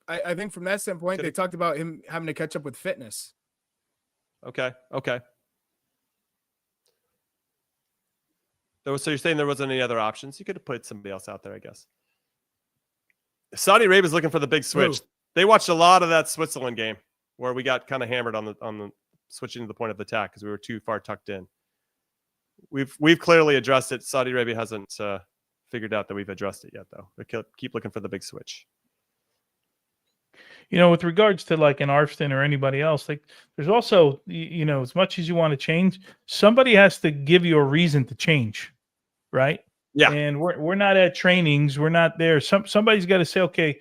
I think from that standpoint, they talked about him having to catch up with fitness. Okay. So you're saying there wasn't any other options? You could have put somebody else out there, I guess. Saudi Arabia's looking for the big switch. Ooh. They watched a lot of that Switzerland game where we got kind of hammered on the switching to the point of attack because we were too far tucked in. We've clearly addressed it. Saudi Arabia hasn't figured out that we've addressed it yet, though. We keep looking for the big switch. With regards to like an Arfston or anybody else, like there's also, as much as you want to change, somebody has to give you a reason to change, right? Yeah. And we're not at trainings. We're not there. Somebody's got to say, okay,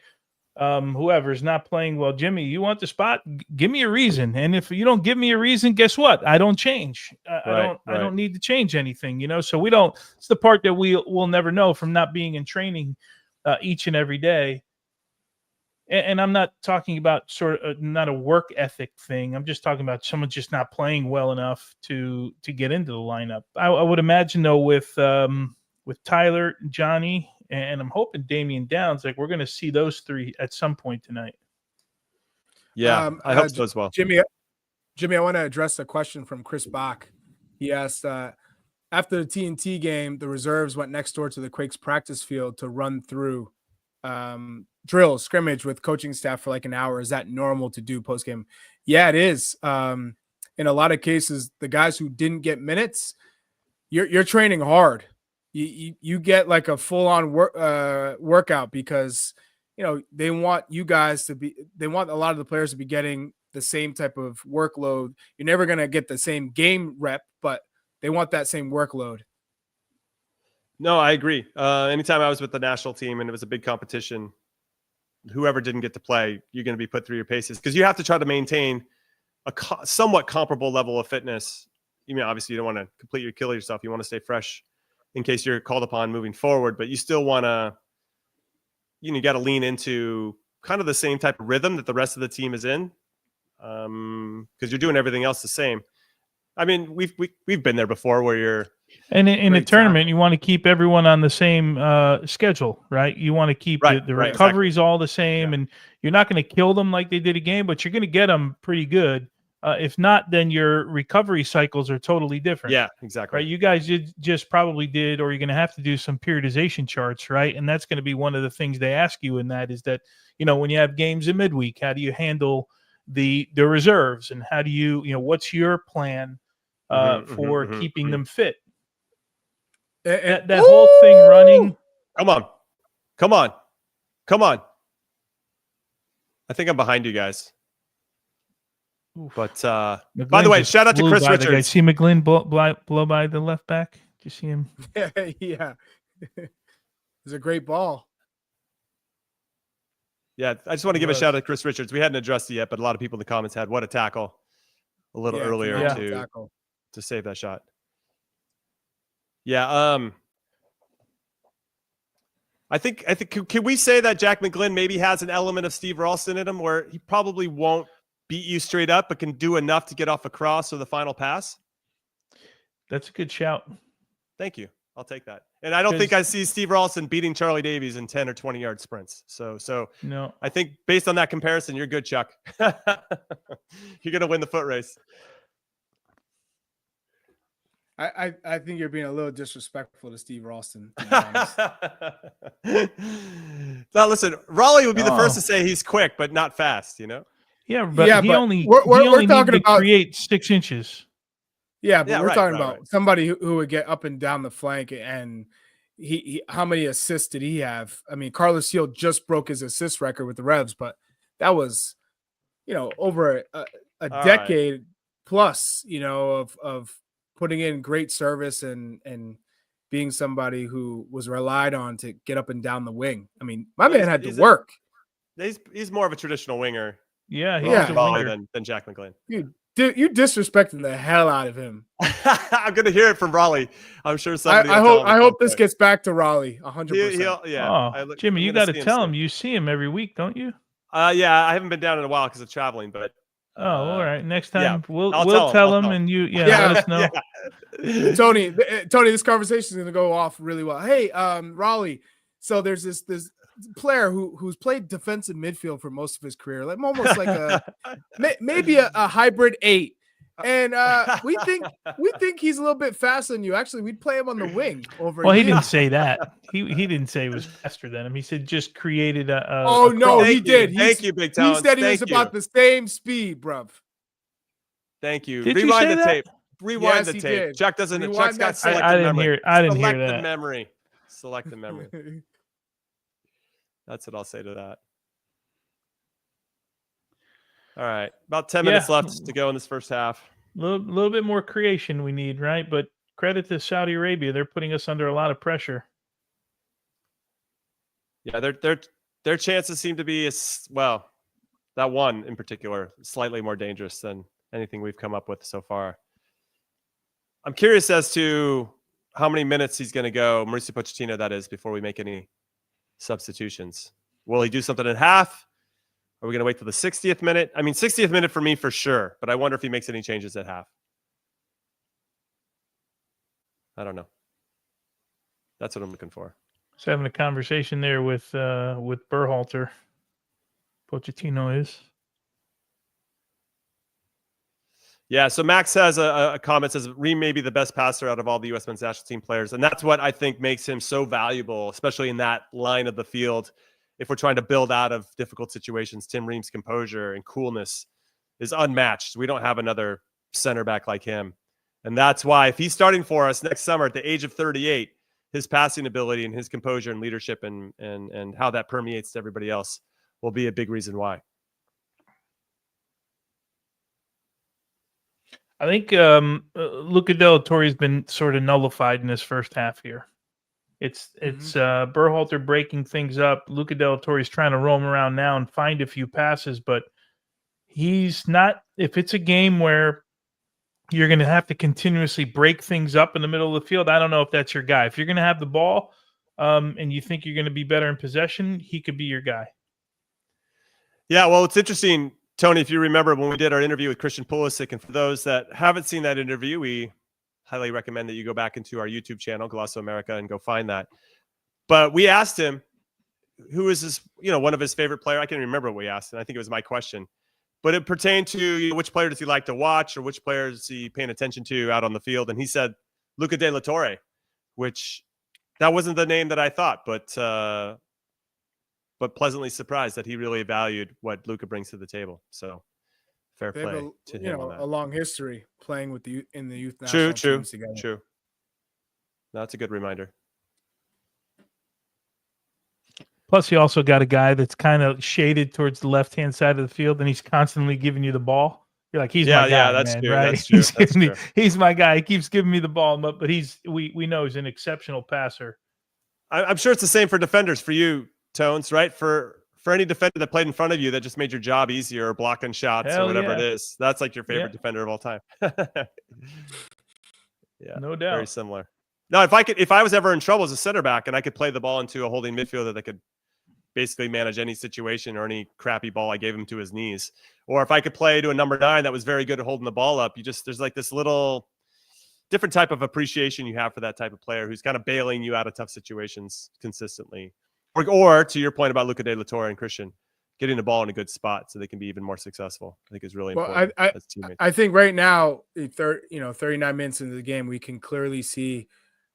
whoever's not playing well, Jimmy, you want the spot? Give me a reason. And if you don't give me a reason, guess what? I don't change. I don't need to change anything, So it's the part that we'll never know from not being in training each and every day. And I'm not talking about sort of not a work ethic thing. I'm just talking about someone just not playing well enough to get into the lineup. I would imagine though with Tyler, Johnny, and I'm hoping Damian Downs, like we're going to see those three at some point tonight. Yeah, I hope so as well. Jimmy, I want to address a question from Chris Bach. He asked, after the TNT game, the reserves went next door to the Quakes practice field to run through drill scrimmage with coaching staff for like an hour. Is that normal to do post game? Yeah, it is. In a lot of cases, the guys who didn't get minutes, you're training hard. You get like a full-on workout because they want you guys to be. They want a lot of the players to be getting the same type of workload. You're never gonna get the same game rep, but they want that same workload. No, I agree. Anytime I was with the national team and it was a big competition, whoever didn't get to play, you're going to be put through your paces because you have to try to maintain a somewhat comparable level of fitness. Obviously, you don't want to kill yourself. You want to stay fresh in case you're called upon moving forward, but you still want to, you got to lean into kind of the same type of rhythm that the rest of the team is in because you're doing everything else the same. I mean, we've been there before where you're. And in a tournament, you want to keep everyone on the same schedule, right? You want to keep the recoveries all the same, and you're not going to kill them like they did a game, but you're going to get them pretty good. If not, then your recovery cycles are totally different. Yeah, exactly. Right? You guys just probably did, or you're going to have to do some periodization charts, right? And that's going to be one of the things they ask you in that is that, when you have games in midweek, how do you handle the reserves, and how do you, what's your plan for keeping them fit? That whole thing running. Come on. I think I'm behind you guys. Oof. But by the way, shout out to Chris Richards. See McGlynn blow by the left back. Did you see him? Yeah. It was a great ball. Yeah, I just want to give a shout out to Chris Richards. We hadn't addressed it yet, but a lot of people in the comments had what a tackle a little earlier to save that shot. Yeah, I think can we say that Jack McGlynn maybe has an element of Steve Ralston in him where he probably won't beat you straight up, but can do enough to get off a cross or the final pass? That's a good shout. Thank you. I'll take that. And I don't think I see Steve Ralston beating Charlie Davies in 10 or 20 yard sprints. So no, I think based on that comparison, you're good, Chuck. You're going to win the foot race. I think you're being a little disrespectful to Steve Ralston. To be honest. Now, listen, Raleigh would be the first to say he's quick, but not fast, Yeah, but he only talking about create 6 inches. Yeah, but we're talking about somebody who would get up and down the flank, and he how many assists did he have? I mean, Carlos Seal just broke his assist record with the Revs, but that was, over a decade plus, of putting in great service and being somebody who was relied on to get up and down the wing. I mean, my man had to work. He's more of a traditional winger. Yeah, he's a winger than Jack McGlynn. Dude, you disrespecting the hell out of him. I'm gonna hear it from Raleigh. I'm sure somebody. I hope this gets back to Raleigh 100%. Yeah. Jimmy, you got to tell him. You see him every week, don't you? Yeah, I haven't been down in a while because of traveling, but. All right. Next time we'll tell him, and you let us know. Yeah. Tony, this conversation is gonna go off really well. Hey, Raleigh. So there's this player who's played defensive midfield for most of his career, like almost like maybe a hybrid 8. And we think he's a little bit faster than you. Actually, we'd play him on the wing over. Well, he didn't say that. He didn't say he was faster than him. He said just created a. No, he did. Thank you, Big Talents. He said he was about the same speed, bruv. Thank you. Did Rewind you say the that? tape. Rewind the tape. Did. Chuck doesn't. Rewind Chuck's got that selective I didn't memory. hear. I didn't hear Selective that. memory. Selective memory. That's what I'll say to that. All right, about 10 minutes left to go in this first half. Little bit more creation we need, right? But credit to Saudi Arabia, they're putting us under a lot of pressure. Yeah, their chances seem to be that one in particular slightly more dangerous than anything we've come up with so far. I'm curious as to how many minutes he's going to go, Mauricio Pochettino, that is, before we make any substitutions. Will he do something at half? Are we going to wait till the 60th minute? I mean, 60th minute for me for sure, but I wonder if he makes any changes at half. I don't know. That's what I'm looking for. Just having a conversation there with Berhalter. Pochettino is. Yeah, so Max has a comment, says Reem may be the best passer out of all the U.S. men's national team players, and that's what I think makes him so valuable, especially in that line of the field. If we're trying to build out of difficult situations, Tim Ream's composure and coolness is unmatched. We don't have another center back like him. And that's why if he's starting for us next summer at the age of 38, his passing ability and his composure and leadership and how that permeates to everybody else will be a big reason why. I think Luca Del Torre has been sort of nullified in this first half here. It's Berhalter breaking things up. Luca Del Torre is trying to roam around now and find a few passes, but he's not. If it's a game where you're going to have to continuously break things up in the middle of the field, I don't know if that's your guy. If you're going to have the ball and you think you're going to be better in possession, he could be your guy. Yeah, well, it's interesting, Tony, if you remember when we did our interview with Christian Pulisic, and for those that haven't seen that interview, we highly recommend that you go back into our YouTube channel, Golazo America, and go find that. But we asked him, who is his, one of his favorite player? I can't remember what we asked, and I think it was my question. But it pertained to which player does he like to watch, or which player is he paying attention to out on the field? And he said Luca de la Torre, which that wasn't the name that I thought, but pleasantly surprised that he really valued what Luca brings to the table. So fair play to him on that. A long history playing with in the youth national teams together. True. That's a good reminder. Plus, you also got a guy that's kind of shaded towards the left-hand side of the field, and he's constantly giving you the ball. You're like, he's my guy, yeah, that's man, true. right? That's true. He's my guy. He keeps giving me the ball, but we know he's an exceptional passer. I'm sure it's the same for defenders for you, Tones, right? For any defender that played in front of you that just made your job easier, or blocking shots or whatever it is. That's like your favorite defender of all time. Yeah, no doubt. Very similar. No, if I was ever in trouble as a center back and I could play the ball into a holding midfielder that could basically manage any situation or any crappy ball I gave him to his knees, or if I could play to a number 9 that was very good at holding the ball up, there's like this little different type of appreciation you have for that type of player who's kind of bailing you out of tough situations consistently. Or to your point about Luca de la Torre and Christian, getting the ball in a good spot so they can be even more successful, I think is really important as teammates. I think right now, 39 minutes into the game, we can clearly see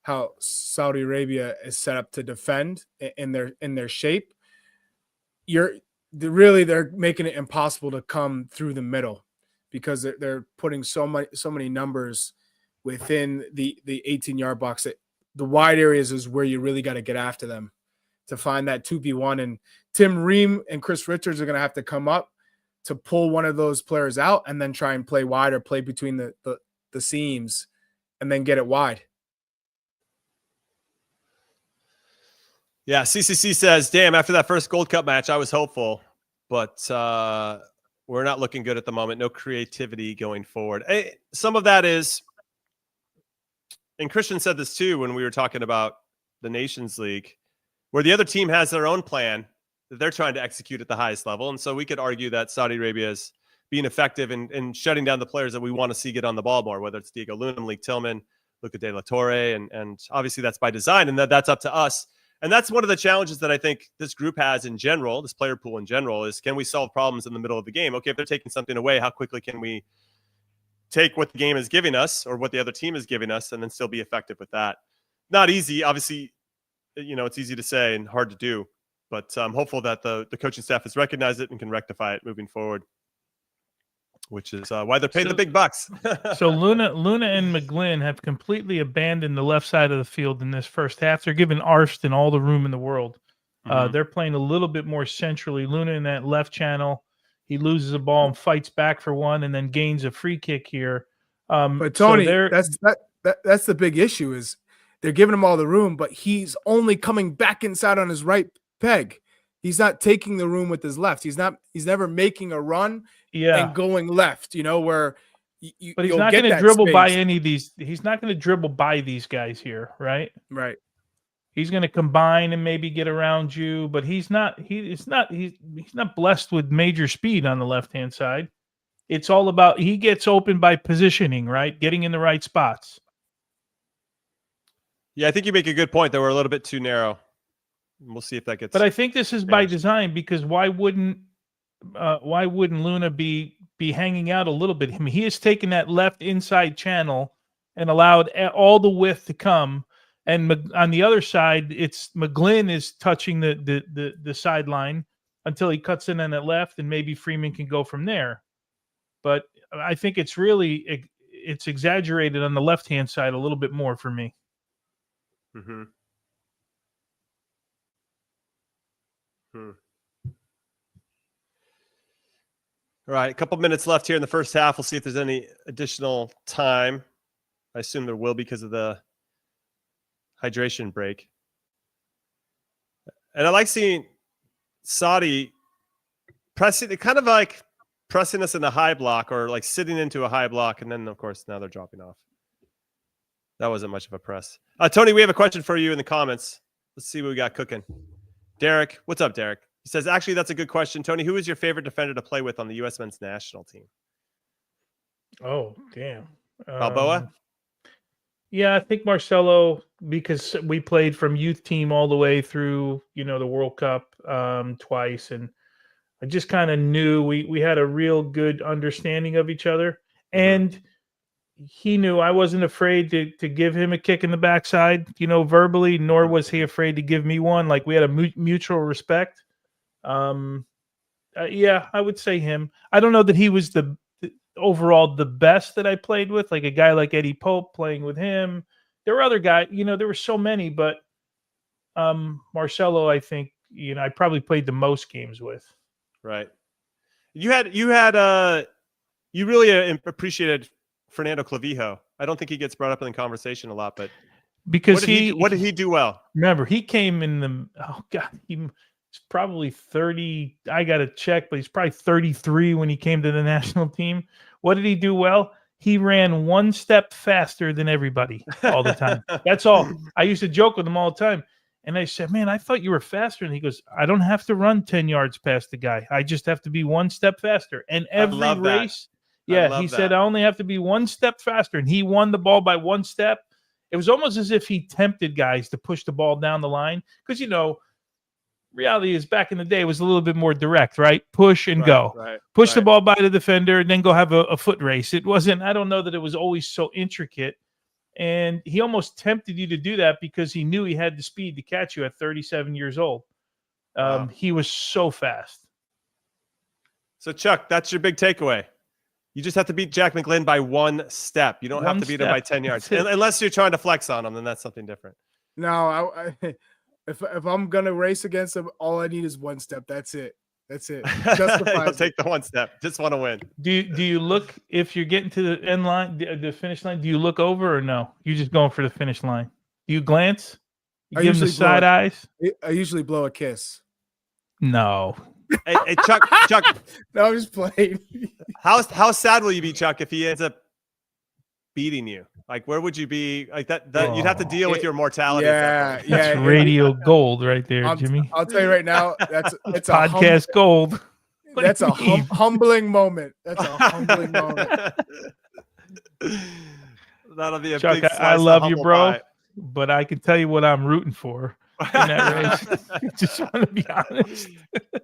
how Saudi Arabia is set up to defend in their shape. They're making it impossible to come through the middle because they're putting so many numbers within the 18-yard box. That the wide areas is where you really got to get after them to find that 2v1. And Tim Ream and Chris Richards are going to have to come up to pull one of those players out and then try and play wide or play between the seams and then get it wide. Yeah, CCC says, damn, after that first Gold Cup match, I was hopeful, but we're not looking good at the moment. No creativity going forward. Some of that is, and Christian said this too when we were talking about the Nations League, where the other team has their own plan that they're trying to execute at the highest level. And so we could argue that Saudi Arabia is being effective in shutting down the players that we want to see get on the ball more, whether it's Diego Luna, Malik Tillman, Luca de la Torre, and obviously that's by design, and that's up to us And that's one of the challenges that I think this group has in general, this player pool in general, is can we solve problems in the middle of the game? Okay, if they're taking something away, how quickly can we take what the game is giving us or what the other team is giving us and then still be effective with that? Not easy. Obviously, it's easy to say and hard to do, but I'm hopeful that the coaching staff has recognized it and can rectify it moving forward, which is why they're paid the big bucks. So Luna and McGlynn have completely abandoned the left side of the field in this first half. They're giving Arston all the room in the world. They're playing a little bit more centrally. Luna in that left channel, he loses a ball and fights back for one, and then gains a free kick here. But Tony, that's the big issue is they're giving him all the room, but he's only coming back inside on his right peg. He's not taking the room with his left. He's never making a run and going left, where but he's not going to dribble by any of these. He's not going to dribble by these guys here, right? Right. He's going to combine and maybe get around you, but he's not blessed with major speed on the left-hand side. It's all about he gets open by positioning, right? Getting in the right spots. Yeah, I think you make a good point that we're a little bit too narrow. We'll see if that gets. But I think this is by design, because why wouldn't Luna be hanging out a little bit? I mean, he has taken that left inside channel and allowed all the width to come. And on the other side, it's McGlynn is touching the sideline until he cuts in on that left, and maybe Freeman can go from there. But I think it's exaggerated on the left-hand side a little bit more for me. Mm-hmm. All right, a couple minutes left here in the first half. We'll see if there's any additional time. I assume there will because of the hydration break. And I like seeing Saudi pressing us in a high block, or like sitting into a high block, and then of course now they're dropping off. That wasn't much of a press. Tony, we have a question for you in the comments. Let's see what we got cooking. Derek, what's up, Derek? He says, actually, that's a good question. Tony, who is your favorite defender to play with on the U.S. men's national team? Oh, damn. Balboa? Yeah, I think Marcelo, because we played from youth team all the way through, the World Cup twice. And I just kind of knew we had a real good understanding of each other. And he knew I wasn't afraid to give him a kick in the backside, verbally, nor was he afraid to give me one. Like, we had a mutual respect. Yeah, I would say him. I don't know that he was overall the best that I played with, like a guy like Eddie Pope, playing with him. There were other guys, there were so many, but Marcelo, I think, I probably played the most games with. Right. You really appreciated Fernando Clavijo. I don't think he gets brought up in the conversation a lot, but because what did he do well? Remember, he came in he's probably 30. I got to check, but he's probably 33 when he came to the national team. What did he do well? He ran one step faster than everybody all the time. That's all. I used to joke with him all the time. And I said, man, I thought you were faster. And he goes, I don't have to run 10 yards past the guy. I just have to be one step faster. And every race, he said, I only have to be one step faster. And he won the ball by one step. It was almost as if he tempted guys to push the ball down the line. Because, reality is back in the day it was a little bit more direct, right? Push and go. Push the ball by the defender and then go have a foot race. It wasn't, I don't know that it was always so intricate. And he almost tempted you to do that because he knew he had the speed to catch you at 37 years old. Wow. He was so fast. So, Chuck, that's your big takeaway. You just have to beat Jack McGlynn by one step. You don't have to beat him by 10 yards. Unless you're trying to flex on him, then that's something different. No, if I'm going to race against him, all I need is one step. That's it. I'll take the one step. Just want to win. Do you look, if you're getting to the end line, the finish line, do you look over or no? You're just going for the finish line. Do you glance? You give him the side eyes? I usually blow a kiss. No. Hey, Chuck. No, I'm just playing. How sad will you be, Chuck, if he ends up beating you? Like, where would you be? Like that you'd have to deal with your mortality. That's radio gold right there, Jimmy. I'll tell you right now, that's podcast gold. That's a humbling moment. That's a humbling moment. That'll be a Chuck, big slice I love you, bro. pie. But I can tell you what I'm rooting for. in that race. Just want to be honest.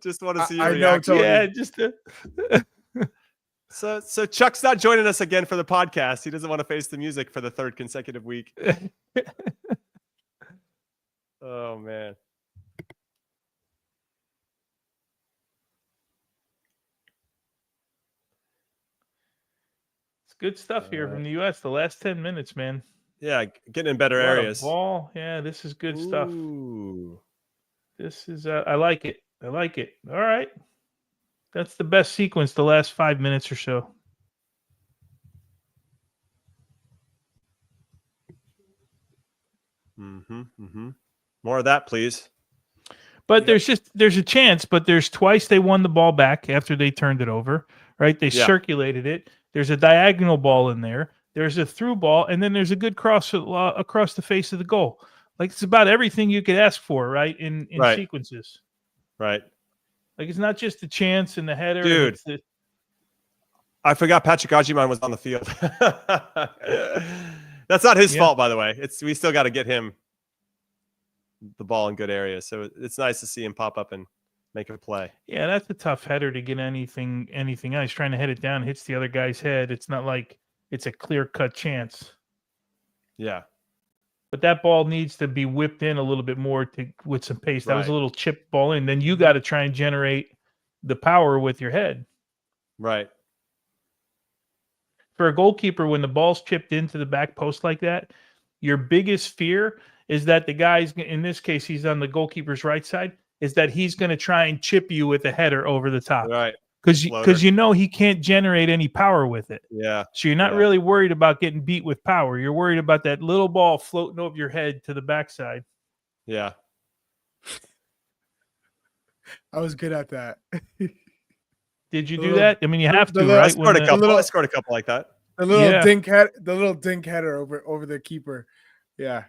Just want to see your I know, reaction. Tony. Yeah, just to... So Chuck's not joining us again for the podcast. He doesn't want to face the music for the third consecutive week. Oh man. It's good stuff here from the U.S. The last 10 minutes, man. Yeah, getting in better What a areas. ball. Yeah, this is good stuff. Ooh. This is I like it. I like it. All right. That's the best sequence the last 5 minutes or so. More of that, please. But there's a chance, but there's twice they won the ball back after they turned it over, right? They circulated it. There's a diagonal ball in there. There's a through ball, and then there's a good cross across the face of the goal. Like, it's about everything you could ask for, right? In sequences. Right. Like, it's not just the chance and the header. Dude. I forgot Patrick Ajiman was on the field. That's not his fault, by the way. We still got to get him the ball in good areas. So it's nice to see him pop up and make a play. Yeah, that's a tough header to get anything out. He's trying to head it down, hits the other guy's head. It's not like it's a clear-cut chance. Yeah. But that ball needs to be whipped in a little bit more with some pace. That was a little chip ball in. Then you got to try and generate the power with your head. Right. For a goalkeeper, when the ball's chipped into the back post like that, your biggest fear is that the guy's, in this case, he's on the goalkeeper's right side, is that he's going to try and chip you with a header over the top. Right. Because you know he can't generate any power with it. Yeah. So you're not really worried about getting beat with power. You're worried about that little ball floating over your head to the backside. Yeah. I was good at that. Did you do that? I mean, you have to, right? I scored a couple like that. The little dink header over the keeper. Yeah.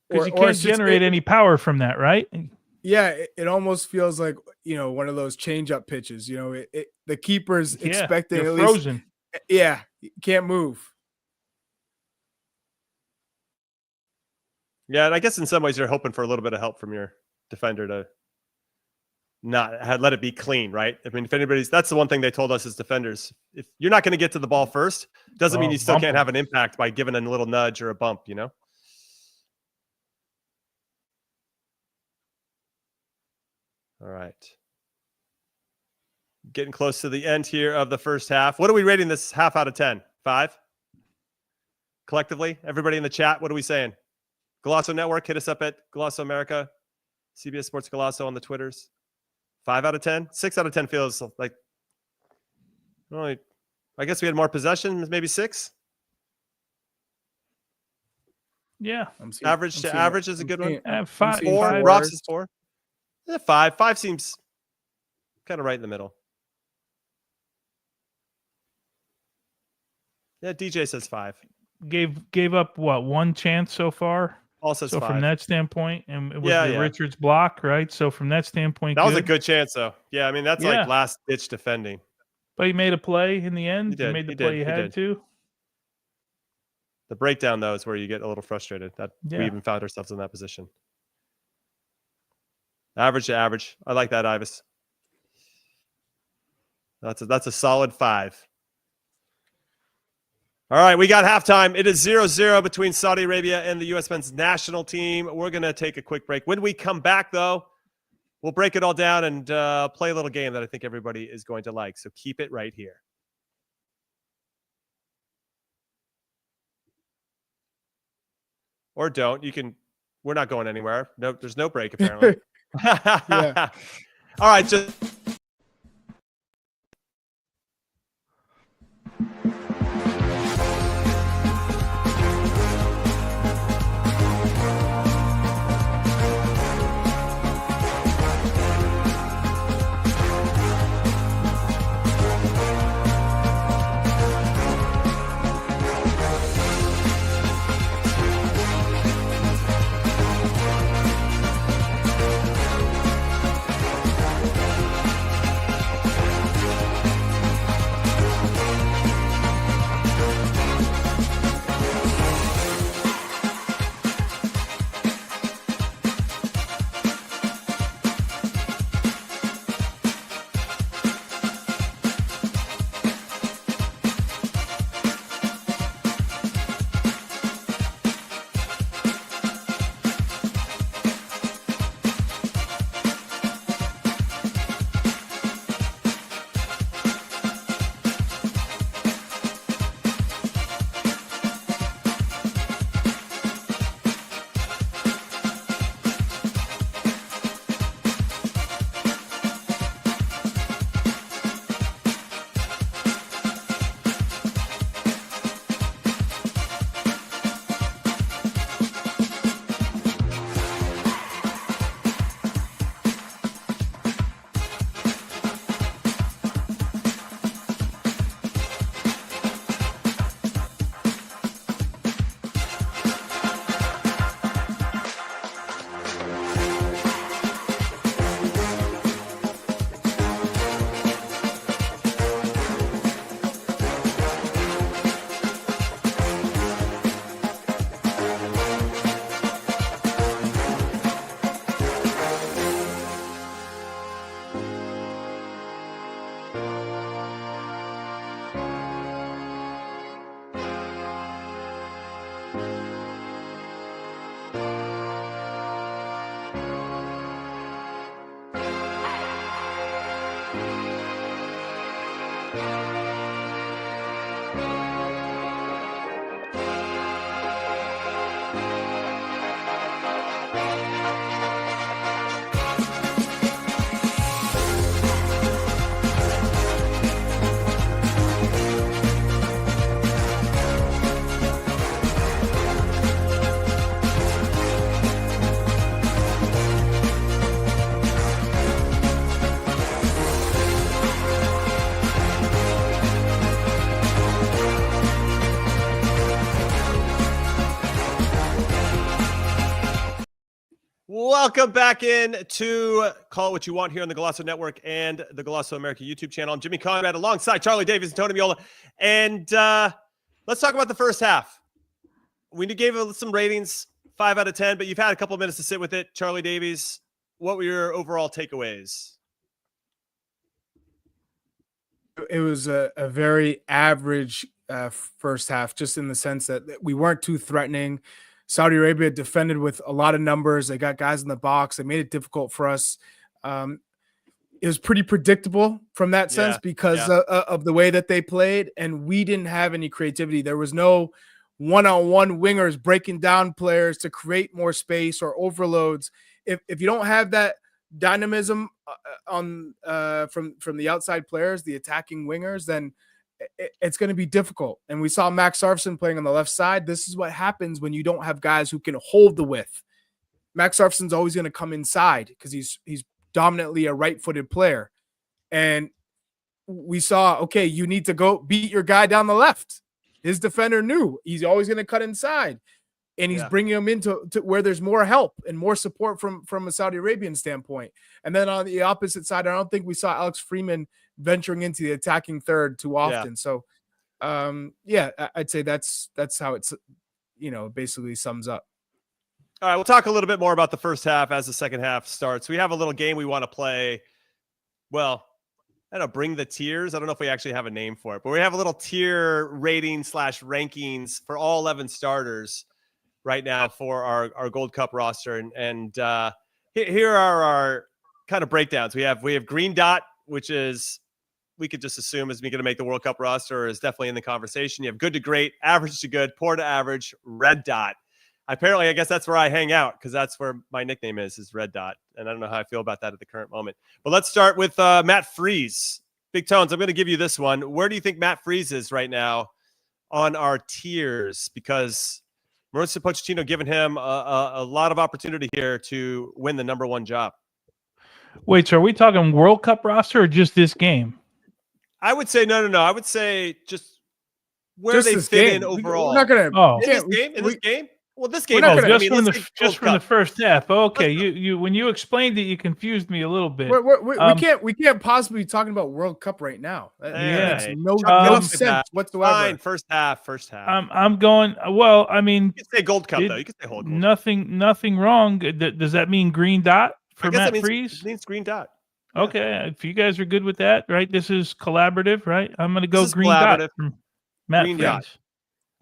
Because you can't generate any power from that, right? Yeah, it almost feels like, one of those change-up pitches. The keeper's expecting you're at least frozen. Yeah, can't move. Yeah, and I guess in some ways you're hoping for a little bit of help from your defender to not let it be clean, right? I mean, that's the one thing they told us as defenders. If you're not going to get to the ball first, doesn't mean you still can't have an impact by giving a little nudge or a bump, All right. Getting close to the end here of the first half. What are we rating this half out of 10? 5? Collectively, everybody in the chat, what are we saying? Golasso Network, hit us up at Golasso America, CBS Sports Golasso on the Twitters. 5 out of 10? 6 out of 10 feels like, I guess we had more possession, maybe 6? Yeah. Average is a good one. 5. 4. Rocks is 4. 5. 5 seems kind of right in the middle. Yeah, DJ says 5. Gave up what, 1 chance so far? All says 5. From that standpoint, and it was Richards block, right? So from that standpoint, that was a good chance, though. Yeah, I mean that's like last ditch defending. But he made a play in the end. He made the play he had to. The breakdown, though, is where you get a little frustrated that we even found ourselves in that position. Average to average. I like that, Ivis. That's a solid 5. All right, we got halftime. It is 0-0 between Saudi Arabia and the U.S. men's national team. We're going to take a quick break. When we come back, though, we'll break it all down and play a little game that I think everybody is going to like. So keep it right here. Or don't. We're not going anywhere. No, there's no break, apparently. Yeah. All right, just Welcome back in to Call It What You Want here on the Golasso Network and the Golasso America YouTube channel. I'm Jimmy Conrad alongside Charlie Davies and Tony Miola. And let's talk about the first half. We gave it some ratings, 5 out of 10, but you've had a couple of minutes to sit with it. Charlie Davies, what were your overall takeaways? It was a very average first half, just in the sense that we weren't too threatening. Saudi Arabia defended with a lot of numbers. They got guys in the box. They made it difficult for us. It was pretty predictable from that sense because of the way that they played, and we didn't have any creativity. There was no one-on-one wingers breaking down players to create more space or overloads. If you don't have that dynamism from the outside players, the attacking wingers, then it's going to be difficult. And we saw Max Sarfson playing on the left side. This is what happens when you don't have guys who can hold the width. Max Sarfson's always going to come inside because he's dominantly a right-footed player. And we saw, okay, you need to go beat your guy down the left. His defender knew he's always going to cut inside. And he's bringing him into where there's more help and more support from a Saudi Arabian standpoint. And then on the opposite side, I don't think we saw Alex Freeman venturing into the attacking third too often. So, I'd say that's how it's, basically sums up. All right, we'll talk a little bit more about the first half as the second half starts. We have a little game we want to play. Well, I don't know, bring the tiers. I don't know if we actually have a name for it, but we have a little tier rating / rankings for all 11 starters right now for our Gold Cup roster. And here are our kind of breakdowns. We have Green Dot, which is, we could just assume is going to make the World Cup roster, or is definitely in the conversation. You have good to great, average to good, poor to average, Red Dot. Apparently, I guess that's where I hang out because that's where my nickname is Red Dot. And I don't know how I feel about that at the current moment. But let's start with Matt Freese. Big Tones, I'm going to give you this one. Where do you think Matt Freese is right now on our tiers? Because Mauricio Pochettino giving him a lot of opportunity here to win the #1 job. Wait, so are we talking World Cup roster or just this game? I would say no. I would say just where they fit in overall. We're not going to this game. Well, this game. Just from the first half. Okay, you when you explained it, you confused me a little bit. We can't possibly be talking about World Cup right now. That makes no sense whatsoever. Fine, first half. I'm going. Well, I mean, you can say Gold Cup though. You can say whole Gold. Nothing wrong. Does that mean Green Dot for Matt Freese? It means Green Dot. Okay, if you guys are good with that, right? This is collaborative, right? I'm going to go Green Dot from Matt Freese. Dot.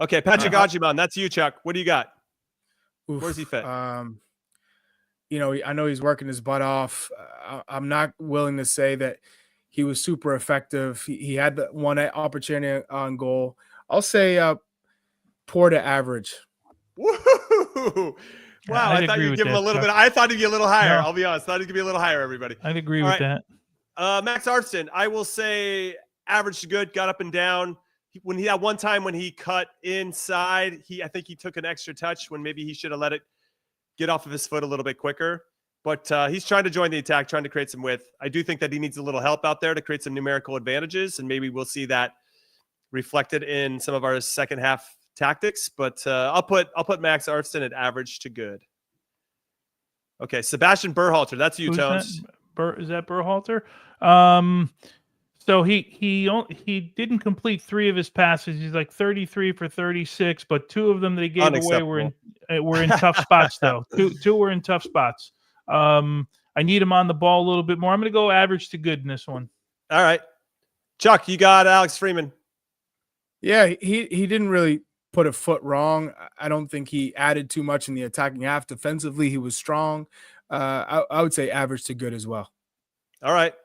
Okay, Patrick Ajiman, that's you, Chuck. What do you got? Where's he fit? I know he's working his butt off. I'm not willing to say that he was super effective. He had the one opportunity on goal. I'll say poor to average. Woo! Wow, I thought you'd give him a little bit. I thought he'd be a little higher. No. I'll be honest. I thought he'd be a little higher, everybody. I'd agree with that. Max Arfson, I will say average to good, got up and down. When he had one time when he cut inside, I think he took an extra touch when maybe he should have let it get off of his foot a little bit quicker. But he's trying to join the attack, trying to create some width. I do think that he needs a little help out there to create some numerical advantages, and maybe we'll see that reflected in some of our second half tactics. But I'll put Max Arfson at average to good. Okay, Sebastian Berhalter, that's you, Tones. Is that Berhalter? So he didn't complete 3 of his passes. He's like 33 for 36, but 2 of them that he gave away were in tough spots though. Two were in tough spots. I need him on the ball a little bit more. I'm going to go average to good in this one. All right, Chuck, you got Alex Freeman. Yeah, he didn't really put a foot wrong. I don't think he added too much in the attacking half. Defensively, he was strong. I would say average to good as well. All right.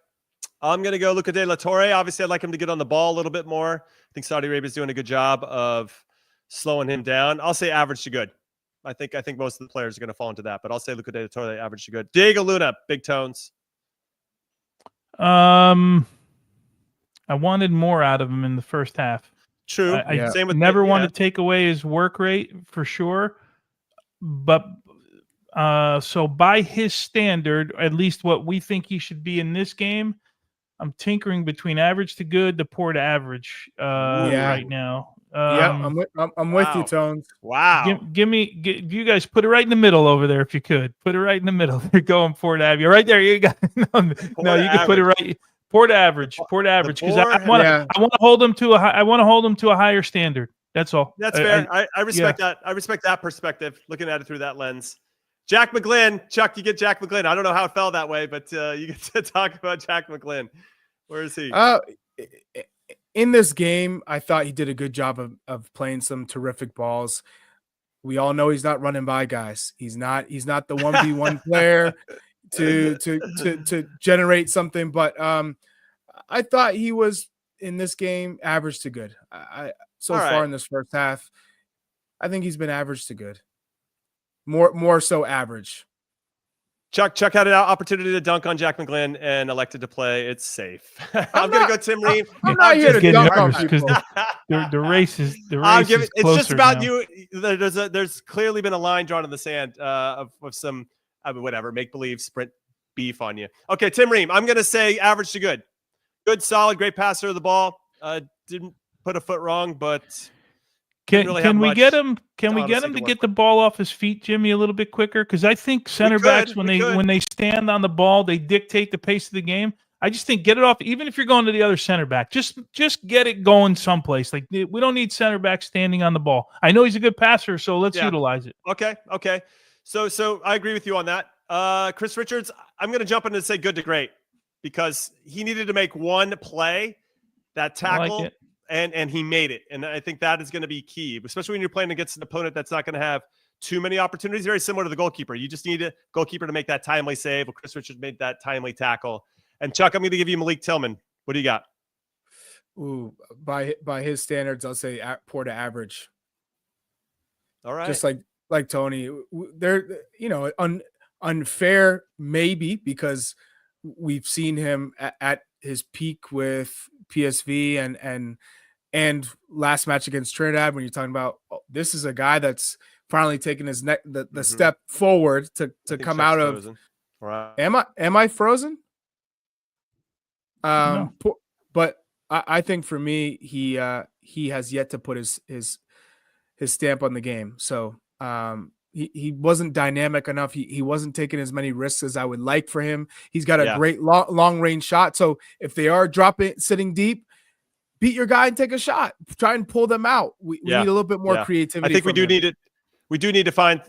I'm going to go Luca De La Torre. Obviously, I'd like him to get on the ball a little bit more. I think Saudi Arabia is doing a good job of slowing him down. I'll say average to good. I think most of the players are going to fall into that, but I'll say Luca De La Torre, average to good. Diego Luna, Big Tones. I wanted more out of him in the first half. True. I never want to take away his work rate for sure, but so by his standard, at least what we think he should be in this game, I'm tinkering between average to good to poor to average right now. I'm with you, Tones. Wow. You guys put it right in the middle over there if you could. Put it right in the middle. They're going Port Ave. You're right there. You got no. You can put it right. Port average because I want to hold them to a higher standard. That's all. That's fair. I respect that. I respect that perspective. Looking at it through that lens. Jack McGlynn, Chuck, you get Jack McGlynn. I don't know how it fell that way, but you get to talk about Jack McGlynn. Where is he? In this game, I thought he did a good job of playing some terrific balls. We all know he's not running by guys. He's not the 1v1 player to generate something. But I thought he was in this game average to good. Far in this first half, I think he's been average to good. More so average. Chuck had an opportunity to dunk on Jack McGlynn and elected to play. It's safe. I'm going to go Tim Ream. I'm not here to dunk on because the race is it's just about now. You. There's clearly been a line drawn in the sand of some whatever make-believe sprint beef on you. Okay, Tim Ream. I'm going to say average to good. Good, solid, great passer of the ball. Didn't put a foot wrong, but can we get him to get the ball off his feet, Jimmy, a little bit quicker? Because I think center backs when they stand on the ball, they dictate the pace of the game. I just think get it off, even if you're going to the other center back. Just get it going someplace. Like we don't need center back standing on the ball. I know he's a good passer, so let's utilize it. Okay. So I agree with you on that. Chris Richards, I'm going to jump in and say good to great because he needed to make one play, that tackle. And he made it. And I think that is going to be key, especially when you're playing against an opponent that's not going to have too many opportunities. Very similar to the goalkeeper. You just need a goalkeeper to make that timely save. Well, Chris Richards made that timely tackle. And Chuck, I'm going to give you Malik Tillman. What do you got? Ooh, by his standards, I'll say poor to average. All right. Just like Tony, they're unfair maybe because we've seen him at his peak with PSV and last match against Trinidad when you're talking about this is a guy that's finally taken his the step forward to come out of. Right. Am I frozen? No. But I think for me he has yet to put his stamp on the game. So he wasn't dynamic enough. He wasn't taking as many risks as I would like for him. He's got a great long range shot. So if they are sitting deep, beat your guy and take a shot. Try and pull them out. We need a little bit more creativity. I think we do need it. We do need to find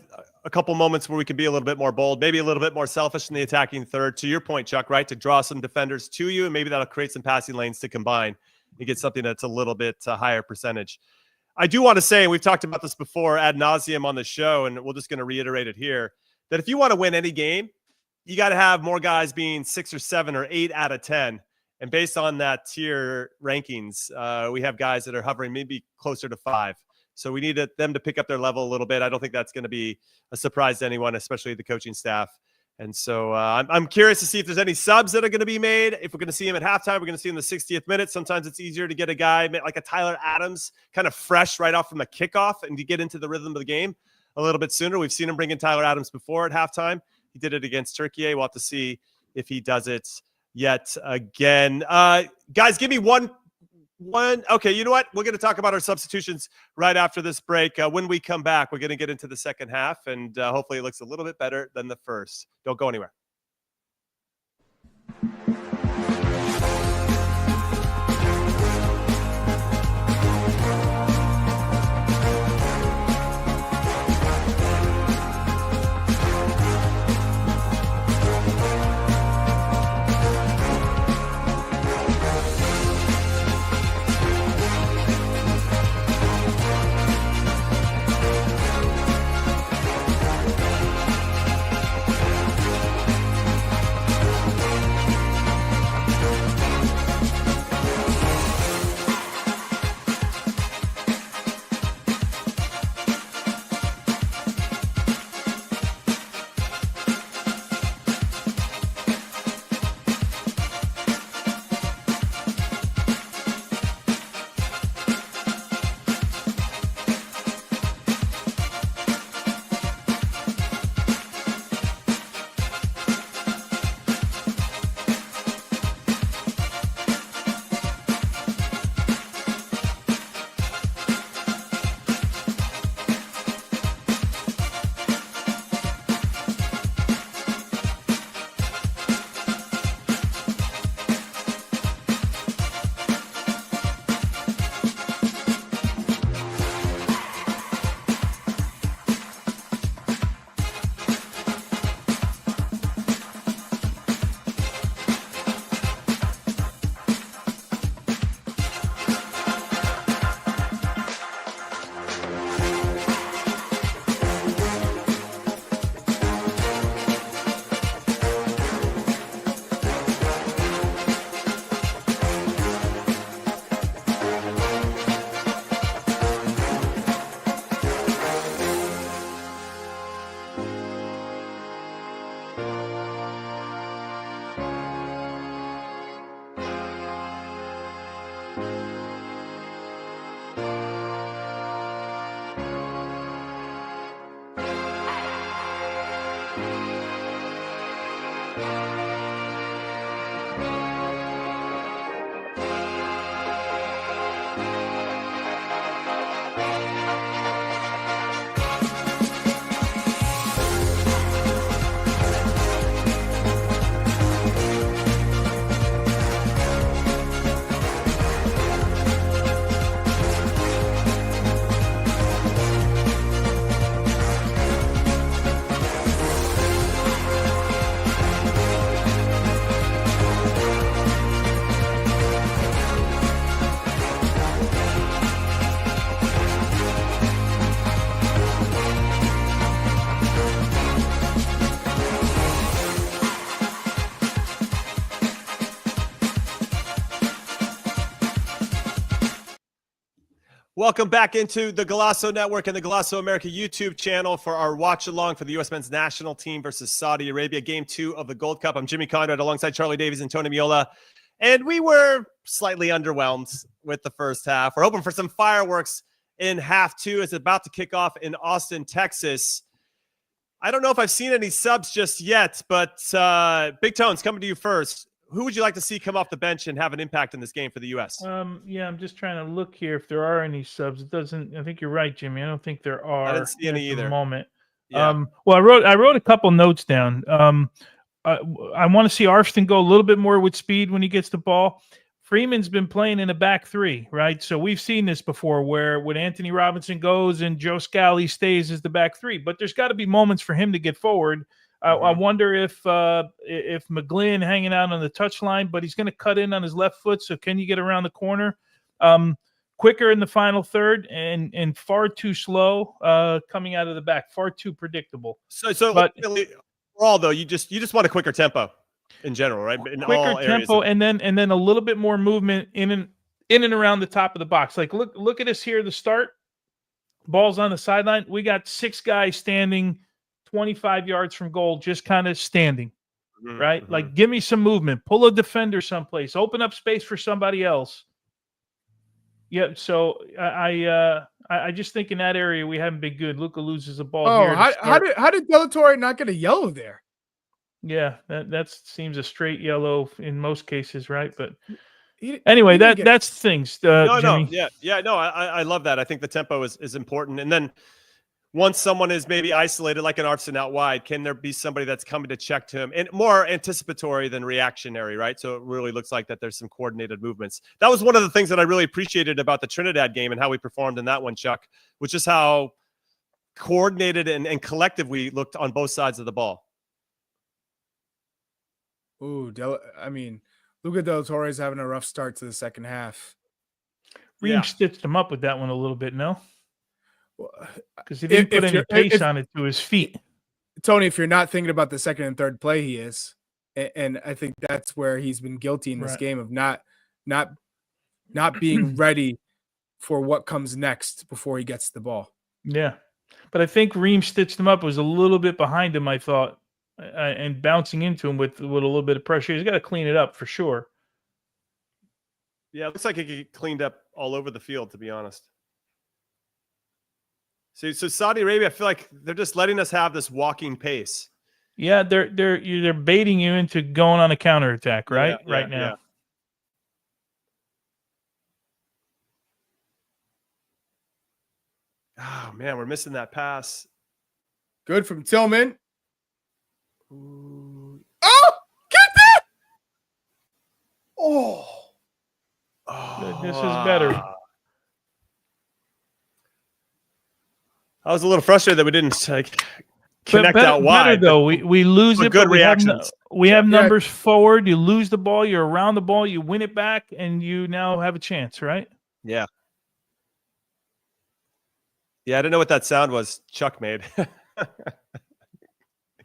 a couple moments where we can be a little bit more bold, maybe a little bit more selfish in the attacking third. To your point, Chuck, right? To draw some defenders to you, and maybe that'll create some passing lanes to combine and get something that's a little bit higher percentage. I do want to say, and we've talked about this before ad nauseum on the show, and we're just going to reiterate it here, that if you want to win any game, you got to have more guys being 6 or 7 or 8 out of 10. And based on that tier rankings, we have guys that are hovering maybe closer to 5. So we need them to pick up their level a little bit. I don't think that's going to be a surprise to anyone, especially the coaching staff. And so I'm curious to see if there's any subs that are going to be made. If we're going to see him at halftime, we're going to see him in the 60th minute. Sometimes it's easier to get a guy like a Tyler Adams kind of fresh right off from the kickoff and to get into the rhythm of the game a little bit sooner. We've seen him bring in Tyler Adams before at halftime. He did it against Turkey. We'll have to see if he does it yet again. Guys, give me one. Okay, you know what? We're going to talk about our substitutions right after this break. When we come back, we're going to get into the second half, and hopefully it looks a little bit better than the first. Don't go anywhere. Welcome back into the Golasso Network and the Golasso America YouTube channel for our watch along for the U.S. men's national team versus Saudi Arabia, Game 2 of the Gold Cup. I'm Jimmy Conrad alongside Charlie Davies and Tony Miola. And we were slightly underwhelmed with the first half. We're hoping for some fireworks in half 2. It's about to kick off in Austin, Texas. I don't know if I've seen any subs just yet, but Big Tones, coming to you first. Who would you like to see come off the bench and have an impact in this game for the U.S.? Yeah, I'm just trying to look here if there are any subs. It doesn't. I think you're right, Jimmy. I don't think there are. I didn't see any at the either. moment. Yeah. Well, I wrote a couple notes down. I want to see Arfston go a little bit more with speed when he gets the ball. Freeman's been playing in a back three, right? So we've seen this before where when Anthony Robinson goes and Joe Scally stays as the back three. But there's got to be moments for him to get forward. I wonder if McGlynn hanging out on the touchline, but he's going to cut in on his left foot. So can you get around the corner? Quicker in the final third and far too slow coming out of the back, far too predictable. But overall, though, you just want a quicker tempo in general, right? In quicker all areas tempo, and then a little bit more movement in and around the top of the box. Like look at us here. The start, ball's on the sideline. We got 6 guys standing 25 yards from goal, just kind of standing, right? Like, give me some movement, pull a defender someplace, open up space for somebody else. Yeah, so I just think in that area we haven't been good. Luka loses the ball here. How did De La Torre not get a yellow there? Yeah, that seems a straight yellow in most cases, right? But anyway, that's things. Jimmy. I love that. I think the tempo is important, and then once someone is maybe isolated, like an Arfston out wide, can there be somebody that's coming to check to him and more anticipatory than reactionary, right? So it really looks like that there's some coordinated movements. That was one of the things that I really appreciated about the Trinidad game and how we performed in that one, Chuck, which is how coordinated and collective we looked on both sides of the ball. Ooh, Luka De La Torre is having a rough start to the second half. Ream stitched him up with that one a little bit, no? Because he didn't put any pace on it to his feet. Tony, if you're not thinking about the second and third play, he is. And I think that's where he's been guilty in this game of not being ready for what comes next before he gets the ball. Yeah. But I think Ream stitched him up, was a little bit behind him, I thought, and bouncing into him with a little bit of pressure. He's got to clean it up for sure. Yeah, it looks like he get cleaned up all over the field, to be honest. So Saudi Arabia, I feel like they're just letting us have this walking pace. Yeah, they're baiting you into going on a counterattack, right? Right now. Yeah. Oh man, we're missing that pass. Good from Tillman. Ooh. Oh, get that! This is better. I was a little frustrated that we didn't connect out wide. Though we lose it, good but reactions. We have numbers forward. You lose the ball, you're around the ball, you win it back, and you now have a chance, right? Yeah. Yeah, I didn't know what that sound was Chuck made.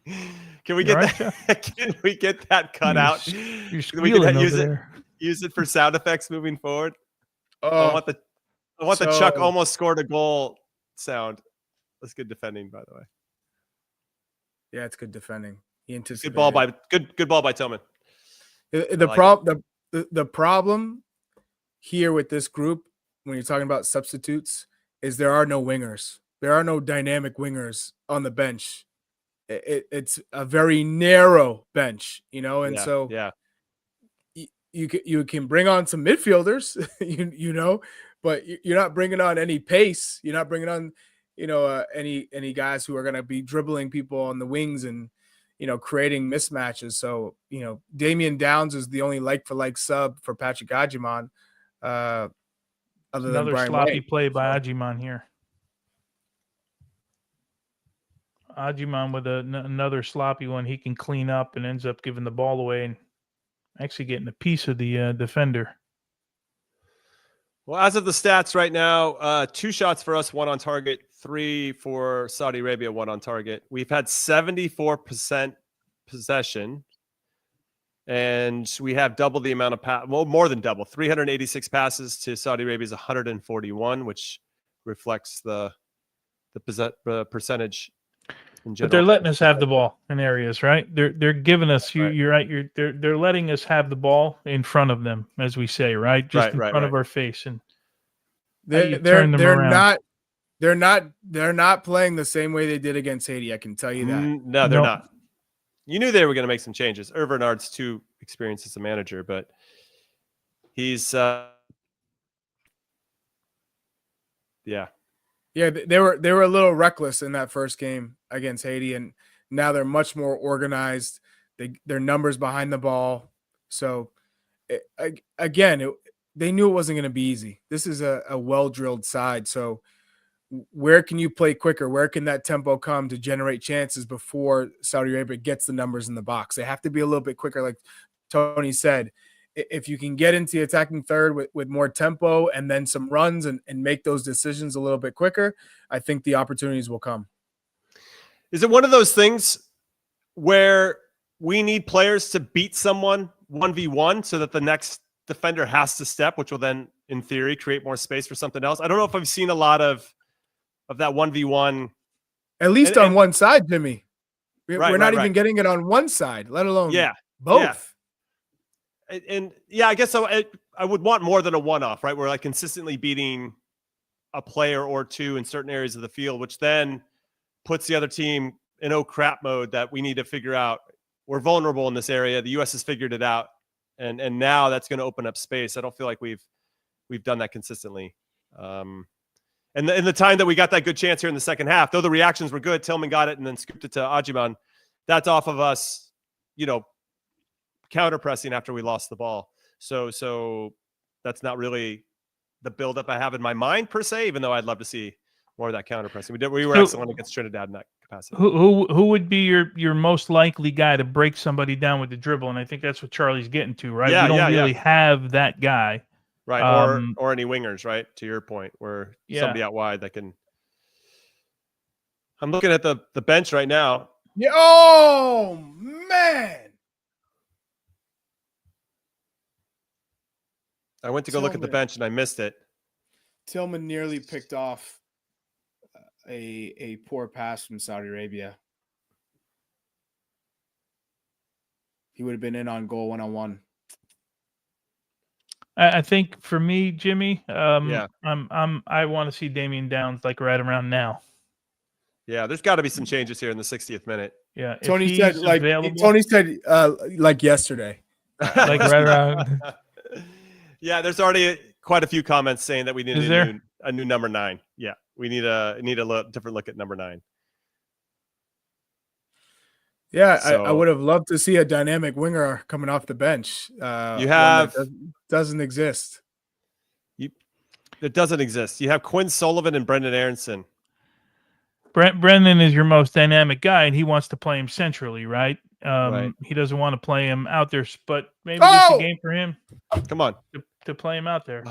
Can we get that? Can we get that cut out? You're Can we get that, there. use it for sound effects moving forward? Oh, I want the Chuck almost scored a goal sound. That's good defending, by the way. Yeah, it's good defending. He anticipated. Good ball by Tillman. The problem here with this group, when you're talking about substitutes, is there are no wingers. There are no dynamic wingers on the bench. It's a very narrow bench, and you can bring on some midfielders, but you're not bringing on any pace. You're not bringing on any guys who are going to be dribbling people on the wings and creating mismatches. So Damian Downs is the only like-for-like sub for Patrick Agyemang. Other Another than Brian sloppy White. play by Agyemang here. Agyemang with another sloppy one. He can clean up and ends up giving the ball away and actually getting a piece of the defender. Well, as of the stats right now, 2 shots for us, 1 on target, 3 for Saudi Arabia, 1 on target. We've had 74% possession. And we have double the amount of more than double, 386 passes to Saudi Arabia's 141, which reflects the percentage in general. But they're letting us have the ball in areas, right? They're giving us you're right. They're letting us have the ball in front of them, as we say, right? Just in front of our face, and they're not playing the same way they did against Haiti. I can tell you that. No, they're not. You knew they were going to make some changes. Bernard's too experienced as a manager, but he's yeah, they were a little reckless in that first game against Haiti, and now they're much more organized. Their numbers behind the ball. So they knew it wasn't going to be easy. This is a well-drilled side. So where can you play quicker? Where can that tempo come to generate chances before Saudi Arabia gets the numbers in the box? They have to be a little bit quicker, like Tony said. If you can get into the attacking third with more tempo and then some runs and make those decisions a little bit quicker, I think the opportunities will come. Is it one of those things where we need players to beat someone 1v1 so that the next defender has to step, which will then, in theory, create more space for something else? I don't know if I've seen a lot of that 1v1. At least on one side, Jimmy. We're not even right. getting it on one side, let alone Yeah. both. And I guess I would want more than a one-off, right? We're like consistently beating a player or two in certain areas of the field, which then puts the other team in oh crap mode that we need to figure out. We're vulnerable in this area. The U.S. has figured it out, and now that's going to open up space. I don't feel like we've done that consistently. And in the time that we got that good chance here in the second half, though the reactions were good, Tillman got it and then scooped it to Ajiman. That's off of us, counter pressing after we lost the ball. So that's not really the buildup I have in my mind per se, even though I'd love to see more of that counter pressing. We were excellent against Trinidad in that capacity. Who would be your most likely guy to break somebody down with the dribble? And I think that's what Charlie's getting to, right? Yeah, we don't really have that guy. Right, or any wingers, right? To your point, where somebody out wide that can. I'm looking at the bench right now. Yeah. Oh man! I went to go look at the bench and I missed it. Tillman nearly picked off a poor pass from Saudi Arabia. He would have been in on goal 1-on-1. I think for me, Jimmy, I want to see Damian Downs like right around now. Yeah, there's got to be some changes here in the 60th minute. Yeah, Tony said like yesterday, like right around. Yeah, there's already quite a few comments saying that we need a new number 9. Yeah, we need a different look at number 9. Yeah, so, I would have loved to see a dynamic winger coming off the bench. Doesn't exist. It doesn't exist. You have Quinn Sullivan and Brendan Aronson. Brendan is your most dynamic guy, and he wants to play him centrally, right? Right. He doesn't want to play him out there, but maybe it's a game for him. Come on, to play him out there.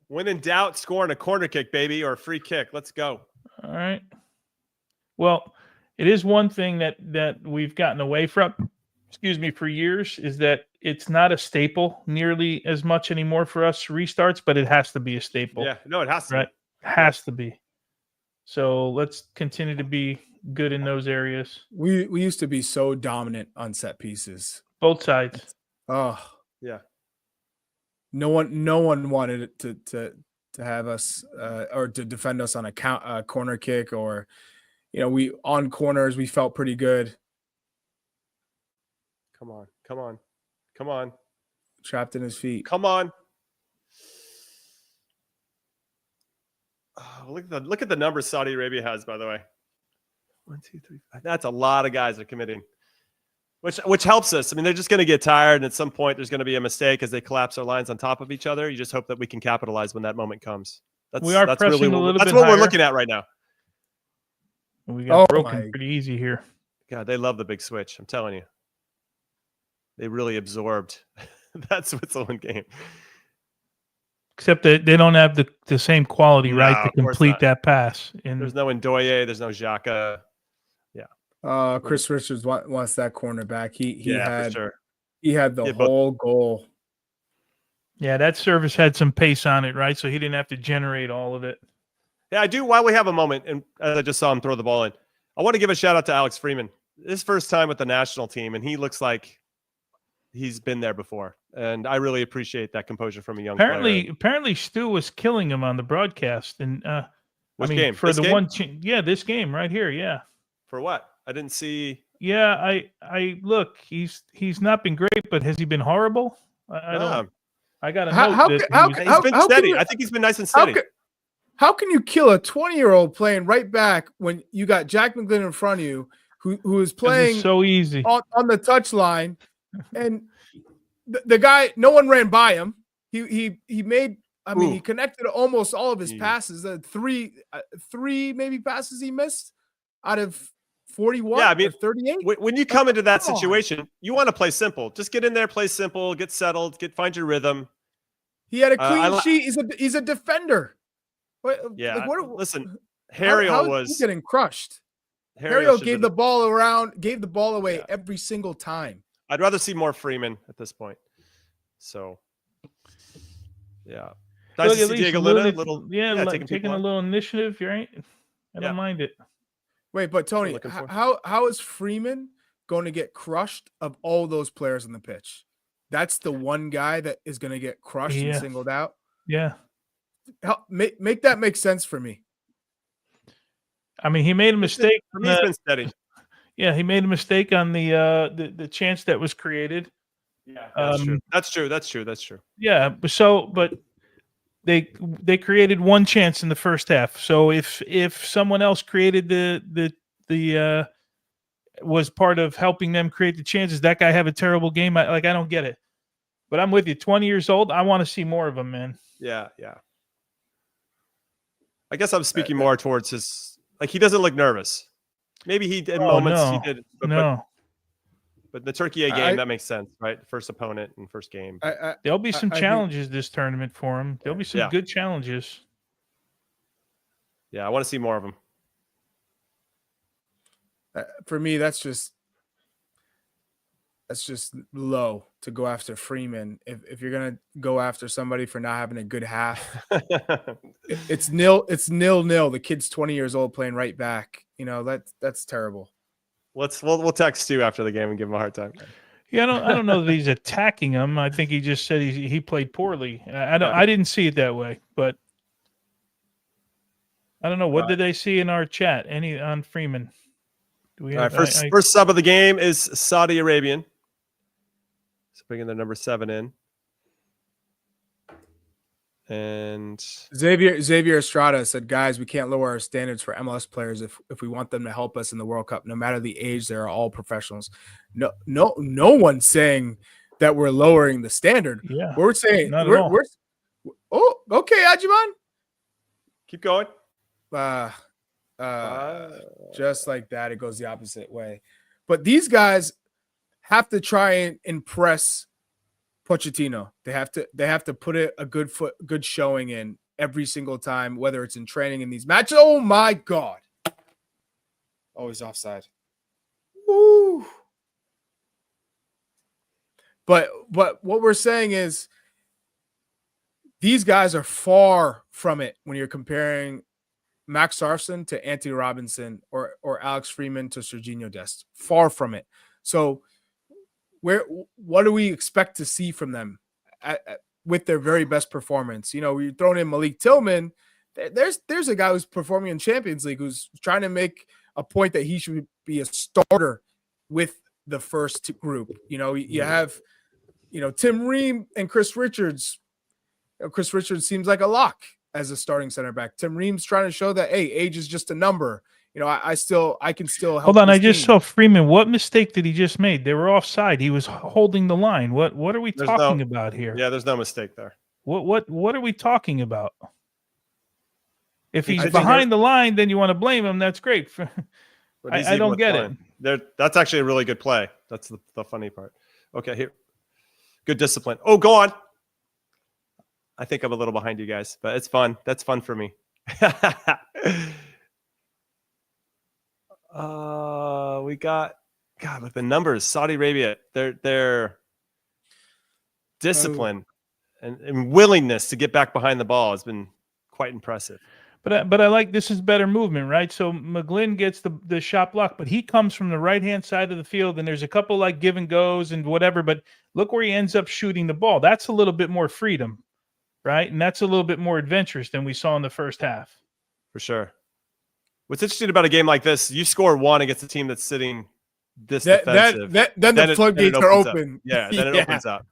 When in doubt, scoring a corner kick, baby, or a free kick. Let's go. All right. Well, it is one thing that we've gotten away from, for years, is that it's not a staple nearly as much anymore for us restarts, but it has to be a staple. Yeah, no, it has to. Right? Has to be. So let's continue to be good in those areas. We used to be so dominant on set pieces. Both sides. Oh yeah. No one wanted it to have us or to defend us on a corner kick, or we on corners we felt pretty good. Come on. Trapped in his feet. Come on. Oh, look at the numbers Saudi Arabia has, by the way. 1, 2, 3, 5. That's a lot of guys are committing, which helps us. I mean, they're just going to get tired, and at some point there's going to be a mistake as they collapse our lines on top of each other. You just hope that we can capitalize when that moment comes. That's really what we're looking at right now. We got broken pretty easy here. God, they love the big switch. I'm telling you. They really absorbed that Switzerland game. Except that they don't have the same quality, right, to complete that pass. There's no Ndoye, there's no Xhaka. Yeah. Chris Richards wants that corner back. For sure. He had the whole goal. Yeah, that service had some pace on it, right? So he didn't have to generate all of it. Yeah, I do. While we have a moment, and as I just saw him throw the ball in, I want to give a shout out to Alex Freeman. His first time with the national team, and he looks like he's been there before. And I really appreciate that composure from a young player. Apparently, Stu was killing him on the broadcast. And which game? For this game? This game right here. Yeah. For what? I didn't see. Yeah, I look. He's not been great, but has he been horrible? I don't. I got to know. He's been steady. I think he's been nice and steady. How can you kill a 20-year-old playing right back when you got Jack McGlynn in front of you, who is playing so easy on the touch line, and the guy, no one ran by him. He made. I mean, he connected almost all of his passes. Three maybe passes he missed out of 41. Yeah, I mean, 38. When you come into that situation, you want to play simple. Just get in there, play simple, get settled, find your rhythm. He had a clean sheet. He's a defender. Yeah, listen, Harriel was getting crushed. Harriel gave the ball away every single time. I'd rather see more Freeman at this point. So, yeah. Nice to see Diego Luna, taking a little initiative, right? I don't mind it. Wait, but Tony, how is Freeman going to get crushed of all those players on the pitch? That's the one guy that is going to get crushed and singled out. Yeah. Make that make sense for me. I mean, he made a mistake. He's been steady. Yeah, he made a mistake on the chance that was created. Yeah, that's true. That's true. Yeah, but they created one chance in the first half. So if someone else created the was part of helping them create the chances, that guy have a terrible game. I don't get it. But I'm with you. 20 years old. I want to see more of him, man. Yeah. I guess I'm speaking more towards his, like, he doesn't look nervous. Maybe he did moments he did. But the Turkey game, that makes sense, right? First opponent and first game. There'll be some challenges this tournament for him. There'll be some good challenges. Yeah, I want to see more of him. For me, that's just low to go after Freeman. If you're gonna go after somebody for not having a good half, it's 0-0. The kid's 20 years old playing right back. That's terrible. We'll text Stu after the game and give him a hard time. Yeah, I don't know that he's attacking him. I think he just said he played poorly. I didn't see it that way, but I don't know. What did they see in our chat? Any on Freeman? Do we have, first sub of the game is Saudi Arabian. So bringing their number 7 in. And Xavier Estrada said, guys, we can't lower our standards for MLS players if we want them to help us in the World Cup. No matter the age, they are all professionals. No one's saying that we're lowering the standard. Yeah, we're saying we're okay, Ajiman. Keep going. Just like that, it goes the opposite way. But these guys have to try and impress Pochettino. They have to put a good showing in every single time, whether it's in training in these matches. Oh my God. Always offside. Woo. But what we're saying is these guys are far from it when you're comparing Max Sarfson to Anthony Robinson or Alex Freeman to Serginho Dest. Far from it. So what do we expect to see from them with their very best performance? We're throwing in Malik Tillman. There's a guy who's performing in Champions League who's trying to make a point that he should be a starter with the first group. You have, Tim Ream and Chris Richards. Chris Richards seems like a lock as a starting center back. Tim Ream's trying to show that, hey, age is just a number. I can still help. Hold on, I just saw Freeman. What mistake did he just make? They were offside. He was holding the line. What are we talking about here? Yeah, there's no mistake there. What are we talking about? If he's behind the line, then you want to blame him. That's great. I don't get it. That's actually a really good play. That's the funny part. Okay, here. Good discipline. Oh, go on. I think I'm a little behind you guys, but it's fun. That's fun for me. We got God with the numbers. Saudi Arabia, their discipline and willingness to get back behind the ball has been quite impressive. But I like this is better movement, right? So McGlynn gets the shot block, but he comes from the right-hand side of the field, and there's a couple like give and goes and whatever, but look where he ends up shooting the ball. That's a little bit more freedom, right? And that's a little bit more adventurous than we saw in the first half. For sure. What's interesting about a game like this, you score one against a team that's sitting this defensive. Then the floodgates are open. Yeah, then it opens up.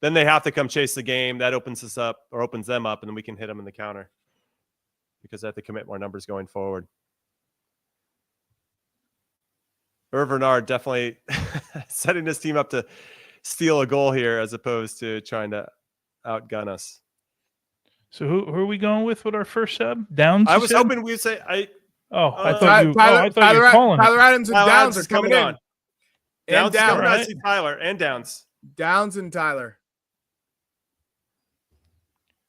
Then they have to come chase the game. That opens us up or opens them up, and then we can hit them in the counter because they have to commit more numbers going forward. Bernard definitely setting this team up to steal a goal here as opposed to trying to outgun us. So who are we going with our first sub? Downs? I was hoping we would say I thought you were calling Tyler Adams and Downs are coming in. On. And Downs. I see Tyler and Downs. Downs and Tyler.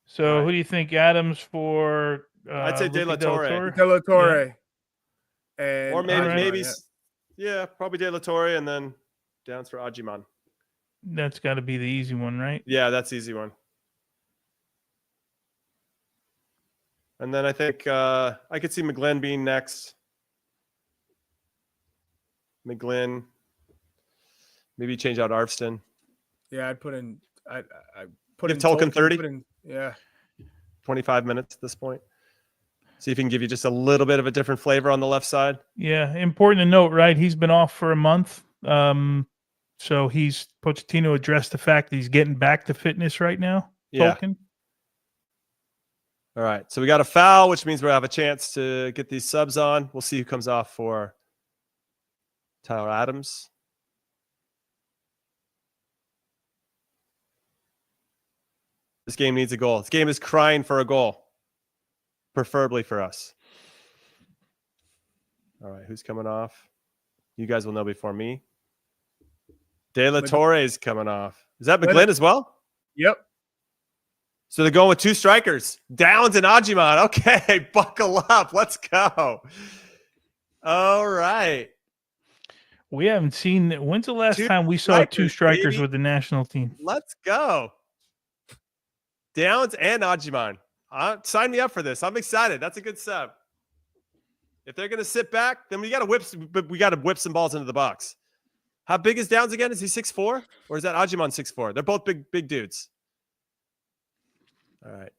So who do you think? Adams for I'd say De La Torre. De La Torre. Yeah. And or maybe probably De La Torre and then Downs for Ajiman. That's got to be the easy one, right? Yeah, that's the easy one. And then I think I could see McGlynn being next. McGlynn. Maybe change out Arvston. Yeah, I'd put in. I put in Tolkien 30. Yeah, 25 minutes at this point. See if he can give you just a little bit of a different flavor on the left side. Yeah, important to note, right? He's been off for a month. So Pochettino addressed the fact that he's getting back to fitness right now. Yeah. Tolkien. All right. So we got a foul, which means we'll have a chance to get these subs on. We'll see who comes off for Tyler Adams. This game needs a goal. This game is crying for a goal, preferably for us. All right. Who's coming off? You guys will know before me. De La Torre is coming off. Is that McGlynn as well? Yep. So they're going with two strikers, Downs and Ajiman. Okay, buckle up. Let's go. All right. We haven't seen. When's the last time we saw two strikers baby. With the national team? Let's go. Downs and Ajiman. Sign me up for this. I'm excited. That's a good sub. If they're going to sit back, then we got to whip some balls into the box. How big is Downs again? Is he 6'4", or is that Ajiman 6'4"? They're both big dudes. All right.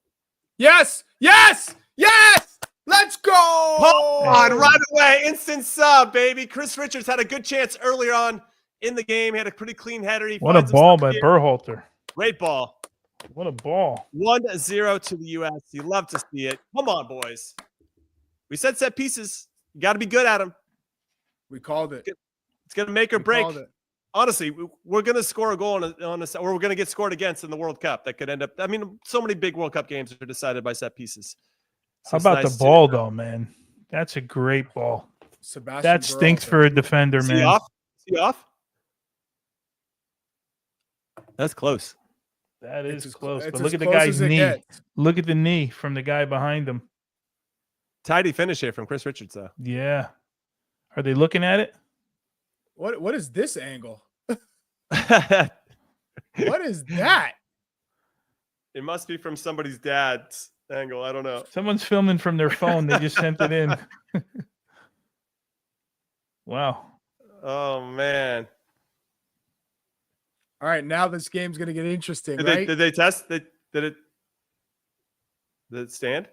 Yes. Let's go. Hold on, right away. Instant sub, baby. Chris Richards had a good chance earlier on in the game. He had a pretty clean header. What a ball by Berhalter. Great ball. What a ball. 1-0 to the U.S. You love to see it. Come on, boys. We said set pieces. You got to be good at them. We called it. It's going to make or break. Honestly, we're going to score a goal or we're going to get scored against in the World Cup. That could end up. I mean, so many big World Cup games are decided by set pieces. So how about the ball, though, man? That's a great ball. That stinks for a defender, man. Is he off? That's close. That is close. But look at the guy's knee. Look at the knee from the guy behind him. Tidy finish here from Chris Richards, though. Yeah. Are they looking at it? What is this angle? What is that? It must be from somebody's dad's angle. I don't know. Someone's filming from their phone. They just sent it in. Wow. Oh, man. All right, now this game's going to get interesting, right? Did they test? Did it stand?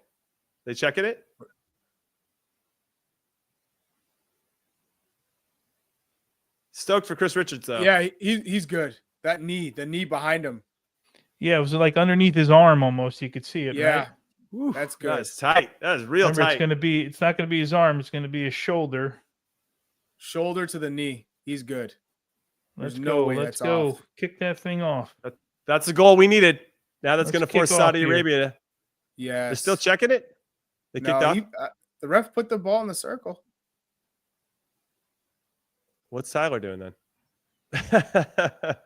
They checking it? Stoked for Chris Richards, though. Yeah, he's good. The knee behind him. Yeah, it was like underneath his arm almost. You could see it, yeah. Right? Ooh, that's good. That's tight. That is real tight. It's not going to be his arm. It's going to be his shoulder. Shoulder to the knee. He's good. Let's go. Kick that thing off. That's the goal we needed. Now that's going to force Saudi Arabia. Yeah. They're still checking it? They kicked off? The ref put the ball in the circle. What's Tyler doing then?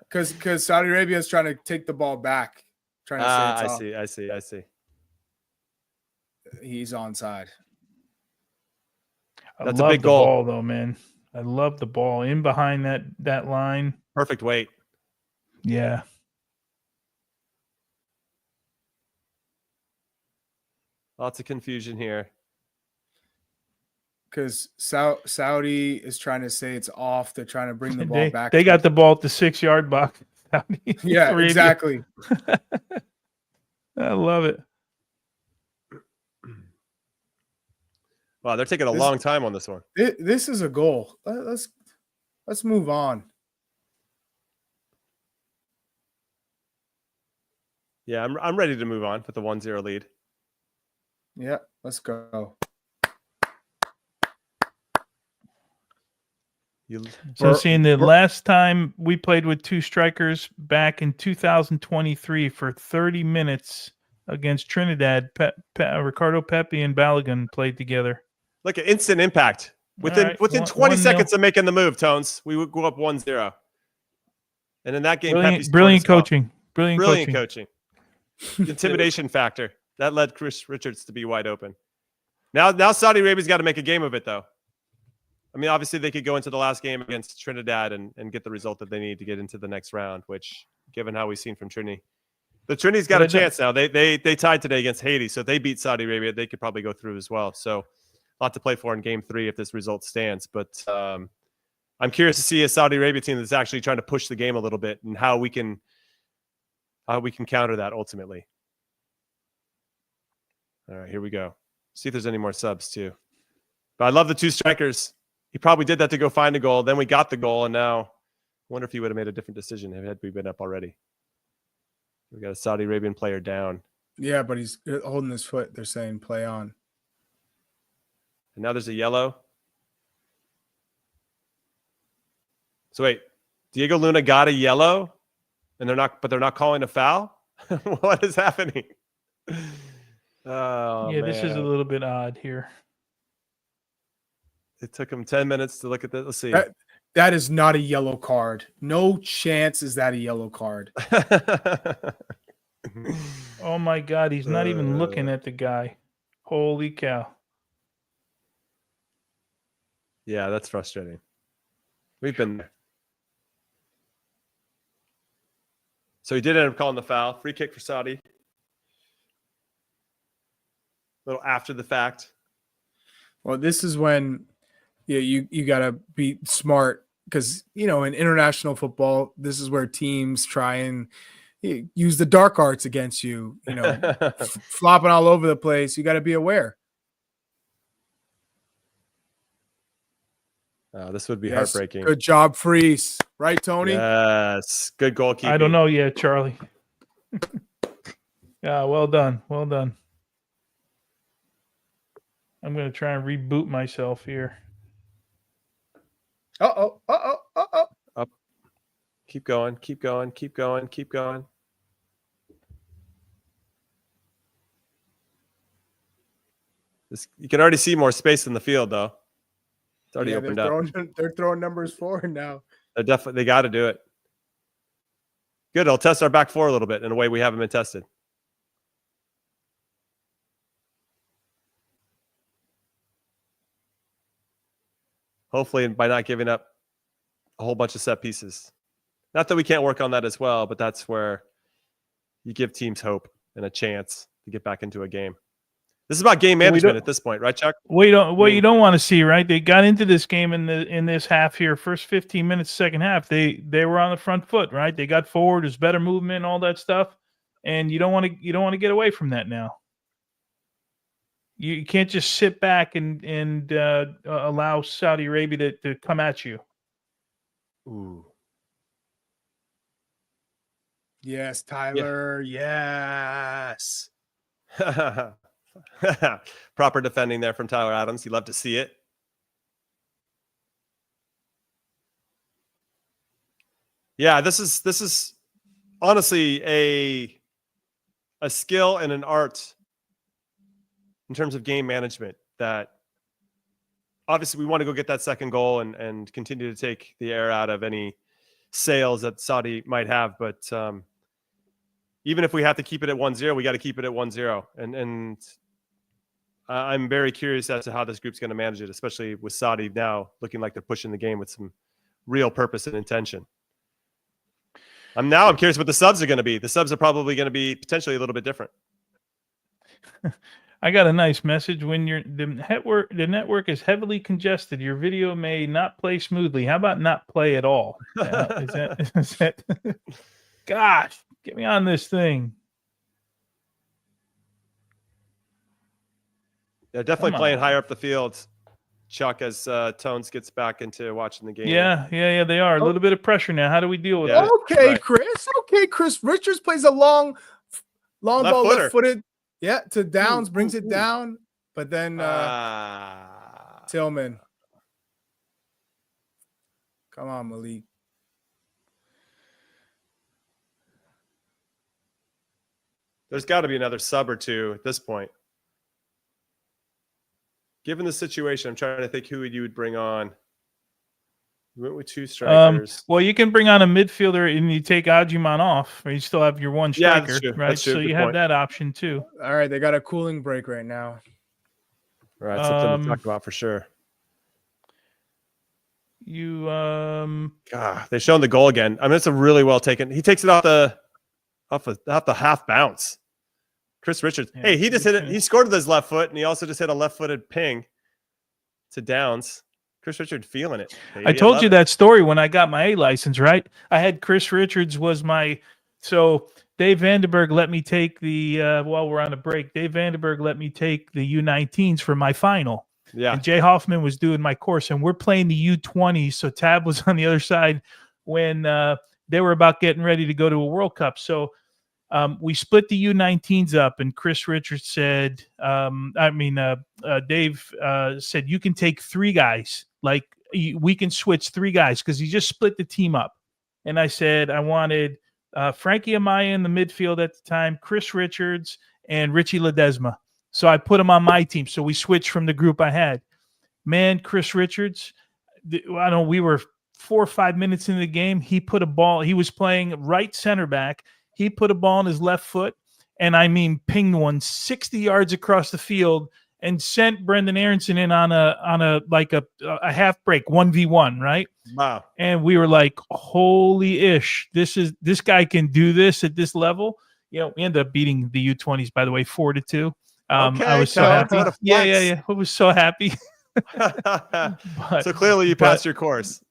Because Saudi Arabia is trying to take the ball back. Trying to say I see. He's onside. That's a big goal. Ball, though, man. I love the ball in behind that line. Perfect weight. Yeah. Lots of confusion here. Because Saudi is trying to say it's off. They're trying to bring the ball back. They got the ball at the 6-yard box. Yeah, exactly. I love it. Wow, they're taking a long time on this one. This is a goal. Let's move on. Yeah, I'm ready to move on with the 1-0 lead. Yeah, let's go. So seeing the last time we played with two strikers back in 2023 for 30 minutes against Trinidad, Ricardo Pepi and Balogun played together. Look at instant impact. Within 20 seconds of making the move, Tones, we would go up 1-0. And in that game, brilliant coaching. Brilliant coaching. Intimidation factor. That led Chris Richards to be wide open. Now Saudi Arabia's got to make a game of it, though. I mean, obviously, they could go into the last game against Trinidad and get the result that they need to get into the next round, which, given how we've seen from Trini, the Trini's got a chance now. They tied today against Haiti, so if they beat Saudi Arabia, they could probably go through as well. So a lot to play for in game 3 if this result stands. But I'm curious to see a Saudi Arabia team that's actually trying to push the game a little bit and how we can counter that ultimately. All right, here we go. See if there's any more subs too. But I love the two strikers. He probably did that to go find a goal. Then we got the goal, and now I wonder if he would have made a different decision had we been up already. We got a Saudi Arabian player down. Yeah, but he's holding his foot. They're saying play on. And now there's a yellow. So wait, Diego Luna got a yellow, and they're not calling a foul? What is happening? Oh, yeah, man. This is a little bit odd here. It took him 10 minutes to look at this. Let's see. That is not a yellow card. No chance is that a yellow card. Oh, my God. He's not even looking at the guy. Holy cow. Yeah, that's frustrating. We've been there. So he did end up calling the foul. Free kick for Saudi. A little after the fact. Well, this is when you got to be smart because, in international football, this is where teams try and use the dark arts against you, flopping all over the place. You got to be aware. This would be heartbreaking. Good job, Freeze. Right, Tony? Yes. Good goalkeeping. I don't know yet, Charlie. Yeah, well done. Well done. I'm going to try and reboot myself here. Uh-oh. Up. Keep going. Keep going. Keep going. Keep going. You can already see more space in the field, though. It's already opened up. They're throwing numbers forward now. They got to do it. Good. It'll test our back four a little bit in a way we haven't been tested. Hopefully, by not giving up a whole bunch of set pieces. Not that we can't work on that as well, but that's where you give teams hope and a chance to get back into a game. This is about game management at this point, right, Chuck? You don't want to see, right? They got into this game in this half here, first 15 minutes, second half. They were on the front foot, right? They got forward, there's better movement, all that stuff, and you don't want to get away from that now. You can't just sit back and allow Saudi Arabia to come at you. Ooh. Yes, Tyler. Yeah. Yes. Proper defending there from Tyler Adams. You love to see it. Yeah, this is honestly a skill and an art in terms of game management that obviously we want to go get that second goal and continue to take the air out of any sails that Saudi might have. But even if we have to keep it at 1-0, we got to keep it at 1-0. And I'm very curious as to how this group's going to manage it, especially with Saudi now looking like they're pushing the game with some real purpose and intention. I'm curious what the subs are going to be. The subs are probably going to be potentially a little bit different. I got a nice message. When the network is heavily congested, your video may not play smoothly. How about not play at all? Is that gosh, get me on this thing. They're definitely playing higher up the field, Chuck, as Tones gets back into watching the game. Yeah, they are. A little bit of pressure now. How do we deal with it? Okay, right. Chris. Okay, Chris Richards plays a long ball, left-footed. Yeah, to Downs, brings it down. But then Tillman. Come on, Malik. There's got to be another sub or two at this point. Given the situation, I'm trying to think who you would bring on. You went with 2 strikers. Well, you can bring on a midfielder and you take Ajiman off, or you still have your 1 striker, that's true. right? That's true. So Good you point. have that option too. All right, they got a cooling break right now. All right, something to talk about for sure. They've shown the goal again. I mean, it's a really well taken. He takes it off the half bounce. Chris Richards. Yeah, hey, he just hit it. He scored with his left foot, and he also just hit a left-footed ping to Downs. Chris Richards feeling it. Baby. I told you that story when I got my A license, right? I had Chris Richards was so Dave Vandenberg let me take while we're on a break, Dave Vandenberg let me take the U19s for my final. Yeah. And Jay Hoffman was doing my course, and we're playing the U20s. So Tab was on the other side when they were about getting ready to go to a World Cup. So we split the U19s up, and Chris Richards said, Dave said, you can take 3 guys. Like, we can switch 3 guys because he just split the team up. And I said, I wanted Frankie Amaya in the midfield at the time, Chris Richards, and Richie Ledesma. So I put him on my team. So we switched from the group I had. Man, Chris Richards, we were 4 or 5 minutes into the game. He put a ball. He was playing right center back. He put a ball on his left foot, and pinged one 60 yards across the field and sent Brendan Aronson in on a half break 1v1, right? Wow. And we were like, holy ish, this guy can do this at this level. We ended up beating the U20s, by the way, 4-2. I was so happy. Yeah. I was so happy. So clearly you passed your course.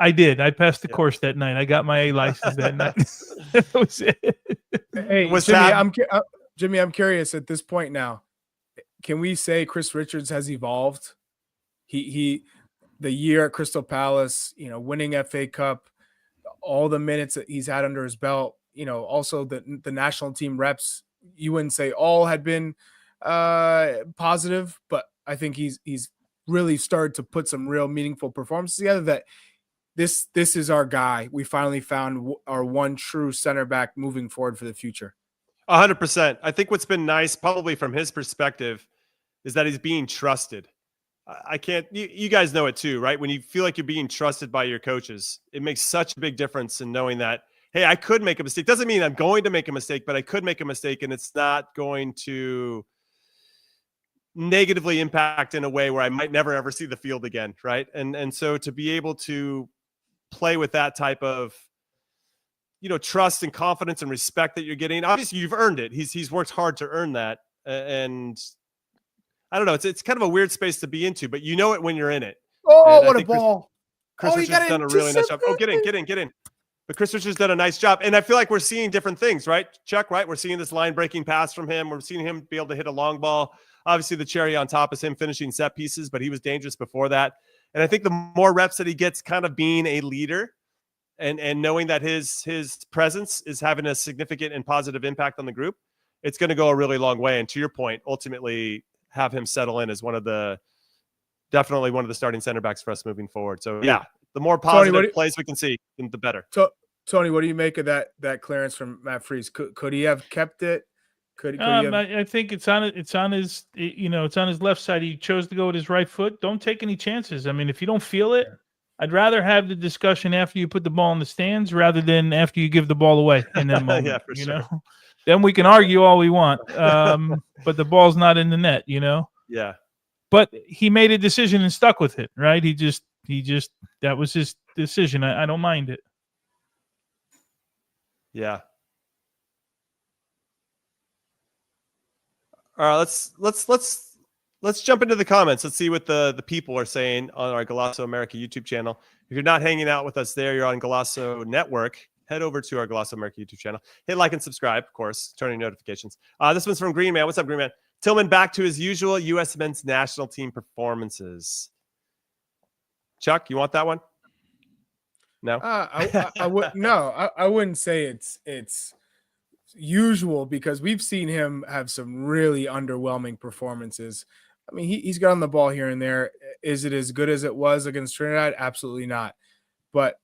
I did. I passed the course that night. I got my A license that night. That was it. Hey, Jimmy, I'm curious at this point now. Can we say Chris Richards has evolved? He the year at Crystal Palace, winning FA Cup, all the minutes that he's had under his belt, also the national team reps, you wouldn't say all had been positive, but I think he's really started to put some real meaningful performances together that this is our guy. We finally found our one true center back moving forward for the future. 100%. I think what's been nice, probably from his perspective, is that he's being trusted. You guys know it too, right? When you feel like you're being trusted by your coaches, it makes such a big difference in knowing that, hey, I could make a mistake. Doesn't mean I'm going to make a mistake, but I could make a mistake, and it's not going to negatively impact in a way where I might never ever see the field again, right? And so to be able to play with that type of trust and confidence and respect that you're getting, obviously you've earned it. He's worked hard to earn that, and I don't know, it's kind of a weird space to be into, but you know it when you're in it. Oh, what a ball! Chris Richards has done a really nice job. Oh, get in. But Chris Richards done a nice job, and I feel like we're seeing different things, right, Chuck? Right, we're seeing this line-breaking pass from him. We're seeing him be able to hit a long ball. Obviously, the cherry on top is him finishing set pieces, but he was dangerous before that. And I think the more reps that he gets, kind of being a leader, and knowing that his presence is having a significant and positive impact on the group, it's going to go a really long way. And to your point, ultimately have him settle in as definitely one of the starting center backs for us moving forward. So yeah, the more positive plays we can see, the better. So Tony, what do you make of that clearance from Matt Freese? Could he have kept it? I think it's on his left side. He chose to go with his right foot. Don't take any chances. I mean, if you don't feel it, I'd rather have the discussion after you put the ball in the stands rather than after you give the ball away in that moment. Yeah, for sure. Then we can argue all we want. But the ball's not in the net, Yeah. But he made a decision and stuck with it, right? He just that was his decision. I don't mind it. Yeah. All right, let's jump into the comments. Let's see what the people are saying on our Golasso America YouTube channel. If you're not hanging out with us there, you're on Golasso Network. Head over to our Golasso America YouTube channel. Hit like and subscribe, of course. Turn on notifications. This one's from Green Man. What's up, Green Man? Tillman back to his usual U.S. men's national team performances. Chuck, you want that one? No. I would no. I wouldn't say it's usual because we've seen him have some really underwhelming performances. I mean, he's got on the ball here and there. Is it as good as it was against Trinidad? Absolutely not. But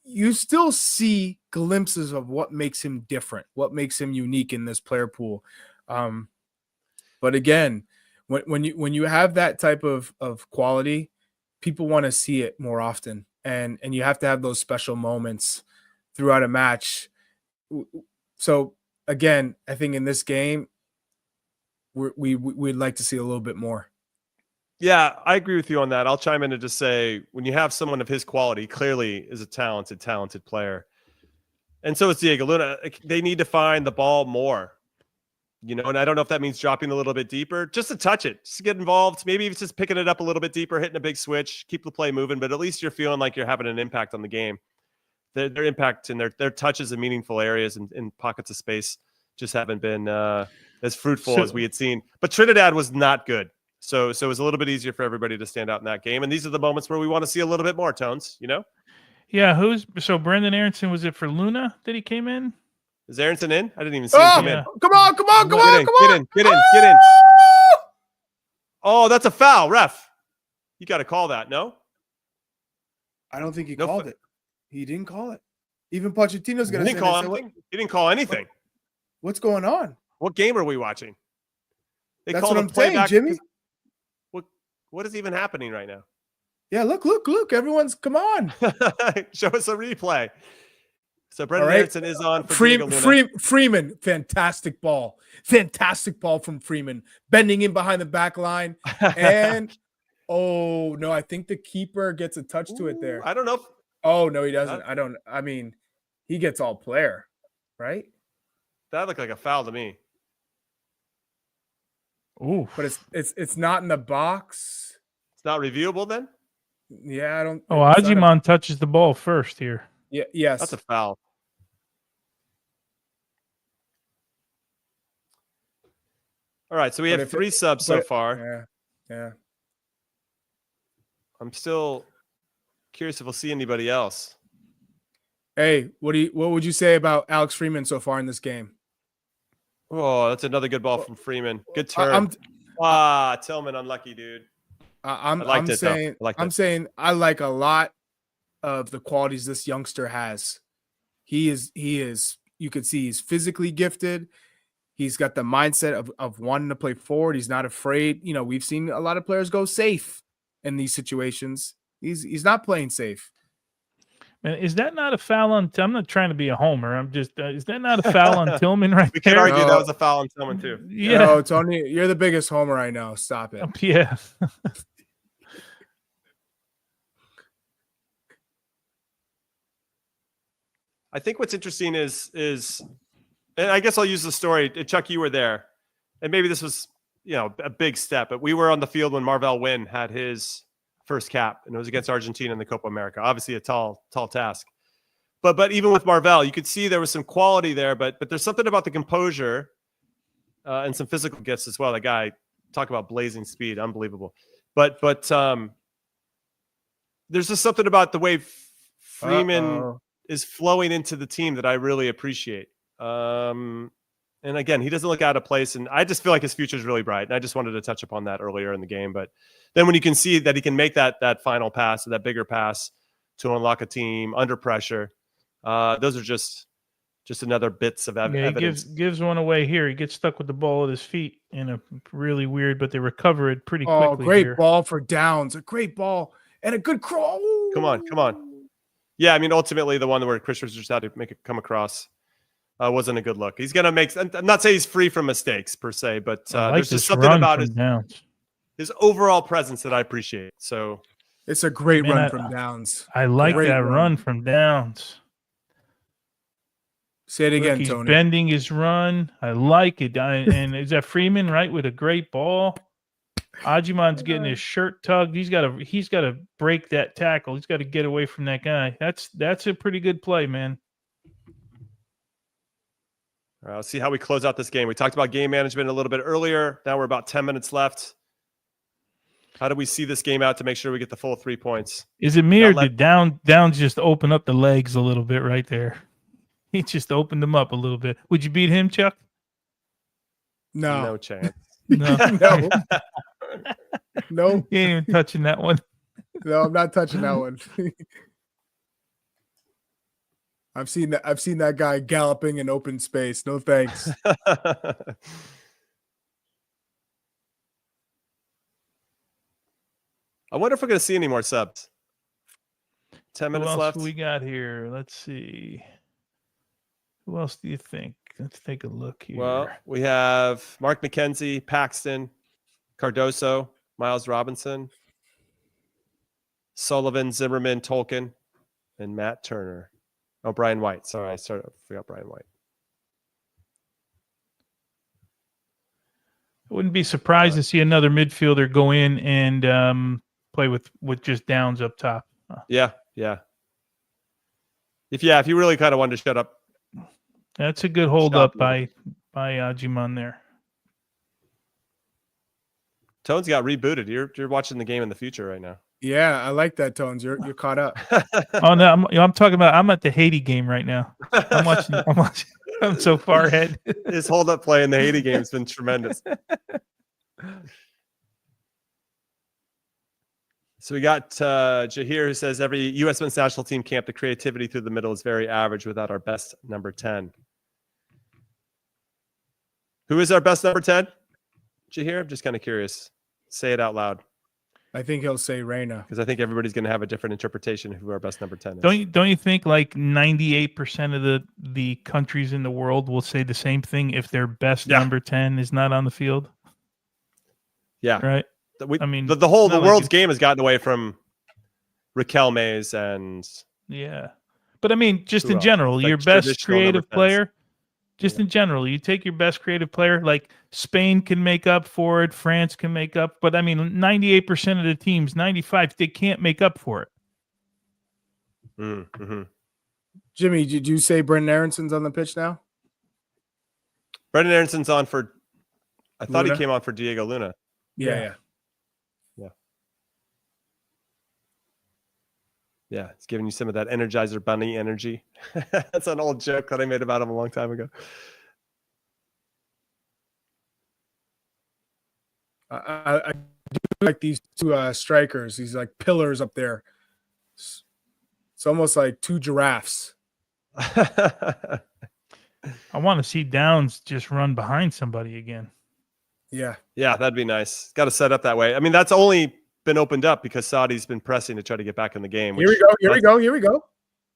you still see glimpses of what makes him different, what makes him unique in this player pool. But again, when you have that type of quality, people want to see it more often, and you have to have those special moments throughout a match. So again, I think in this game, we'd like to see a little bit more. Yeah, I agree with you on that. I'll chime in and just say, when you have someone of his quality, clearly is a talented player, and so is Diego Luna. They need to find the ball more, and I don't know if that means dropping a little bit deeper, just to touch it, just to get involved. Maybe it's just picking it up a little bit deeper, hitting a big switch, keep the play moving, but at least you're feeling like you're having an impact on the game. Their impact and their touches in meaningful areas and in pockets of space just haven't been as fruitful as we had seen. But Trinidad was not good. So it was a little bit easier for everybody to stand out in that game. And these are the moments where we want to see a little bit more, Tones, Yeah, so Brendan Aronson, was it for Luna that he came in? Is Aronson in? I didn't even see him come in. Come on. Get in. Oh, that's a foul, ref. You got to call that, no? I don't think he called it. He didn't call it. Even Pochettino's going to say anything. He didn't call anything. What's going on? What game are we watching? That's what I'm saying, Jimmy. What is even happening right now? Yeah, look. Everyone's, come on. Show us a replay. So Brendan Aronson is on for Freeman. Fantastic ball from Freeman. Bending in behind the back line. And, oh, no, I think the keeper gets a touch to it there. I don't know. Oh, no, he doesn't. I mean, he gets all player, right? That looked like a foul to me. Ooh. But it's not in the box. It's not reviewable then? Yeah, I don't. Oh, Ajimon touches the ball first here. Yeah, yes. That's a foul. All right, so we have 3 subs so far. Yeah. I'm still curious if we'll see anybody else. Hey, what would you say about Alex Freeman so far in this game? Oh, that's another good ball from Freeman. Good turn. Tillman, unlucky, dude. I'm saying I like a lot of the qualities this youngster has. He is. You could see he's physically gifted. He's got the mindset of wanting to play forward. He's not afraid. We've seen a lot of players go safe in these situations. He's not playing safe. Man, is that not a foul on? I'm not trying to be a homer. I'm just. Is that not a foul on Tillman right We there? can argue that was a foul on Tillman too. Yeah. No, Tony, you're the biggest homer I know. Stop it. Yeah. I think what's interesting is, and I guess I'll use the story. Chuck, you were there, and maybe this was, a big step, but we were on the field when Marvell Wynn had his first cap, and it was against Argentina in the Copa America. Obviously a tall task, but even with Marvell, you could see there was some quality there, but there's something about the composure and some physical gifts as well. That guy, talk about blazing speed, unbelievable. But there's just something about the way Freeman is flowing into the team that I really appreciate. And again, he doesn't look out of place, and I just feel like his future is really bright. And I just wanted to touch upon that earlier in the game. But then when you can see that he can make that final pass, or that bigger pass to unlock a team under pressure, those are just another bits of evidence. He gives one away here. He gets stuck with the ball at his feet in a really weird, but they recover it pretty quickly. Oh, great ball for Downs. A great ball and a good crawl. Come on. Yeah, I mean, ultimately, the one where Chris just had to make it come across wasn't a good look. He's going to make – I'm not saying he's free from mistakes per se, but there's just something about his – his overall presence that I appreciate. So it's a great Man, run from Downs. I like Great that run. run from Downs. Say it again, Look, he's Tony. bending his run. I like it. And is that Freeman, right, with a great ball? Ajiman's getting his shirt tugged. He's got to break that tackle. He's got to get away from that guy. That's a pretty good play, man. All right, let's see how we close out this game. We talked about game management a little bit earlier. Now we're about 10 minutes left. How do we see this game out to make sure we get the full 3 points? Is it me or did Downs just open up the legs a little bit right there? He just opened them up a little bit. Would you beat him, Chuck? No chance. No. No. No. He ain't even touching that one. No, I'm not touching that one. I've seen that guy galloping in open space. No thanks. I wonder if we're going to see any more subs. 10 minutes Who else left. we got here? Let's see. Who else do you think? Let's take a look here. Well, we have Mark McKenzie, Paxton, Cardoso, Miles Robinson, Sullivan, Zimmerman, Tolkien, and Matt Turner. Oh, Brian White. Sorry, I forgot Brian White. I wouldn't be surprised to see another midfielder go in and play with just Downs up top. Yeah. If you really kind of wanted to shut up. That's a good hold up by Ajiman there. Tones got rebooted. You're watching the game in the future right now. Yeah, I like that, Tones. You're caught up. Oh no, I'm talking about. I'm at the Haiti game right now. I'm watching. I'm so far ahead. His hold up play in the Haiti game has been tremendous. So we got Jahir, who says every U.S. men's national team camp, the creativity through the middle is very average without our best number 10. Who is our best number 10? Jahir, I'm just kind of curious. Say it out loud. I think he'll say Reyna. Because I think everybody's going to have a different interpretation of who our best number 10 is. Don't you think like 98% of the countries in the world will say the same thing if their best number 10 is not on the field? Yeah. Right. The world's game has gotten away from Raquel Mays and but I mean, just in general, like your best creative player. Just in general, you take your best creative player. Like Spain can make up for it, France can make up, but I mean, 98% of the teams, 95, they can't make up for it. Mm-hmm. Jimmy, did you say Brendan Aronson's on the pitch now? Brendan Aronson's on for. I thought he came on for Diego Luna. Yeah. Yeah, it's giving you some of that Energizer Bunny energy. That's an old joke that I made about him a long time ago. I do like these two strikers. These like pillars up there. It's almost like two giraffes. I want to see Downs just run behind somebody again. Yeah, that'd be nice. Got to set up that way. I mean, that's only been opened up because Saudi's been pressing to try to get back in the game. Here we go.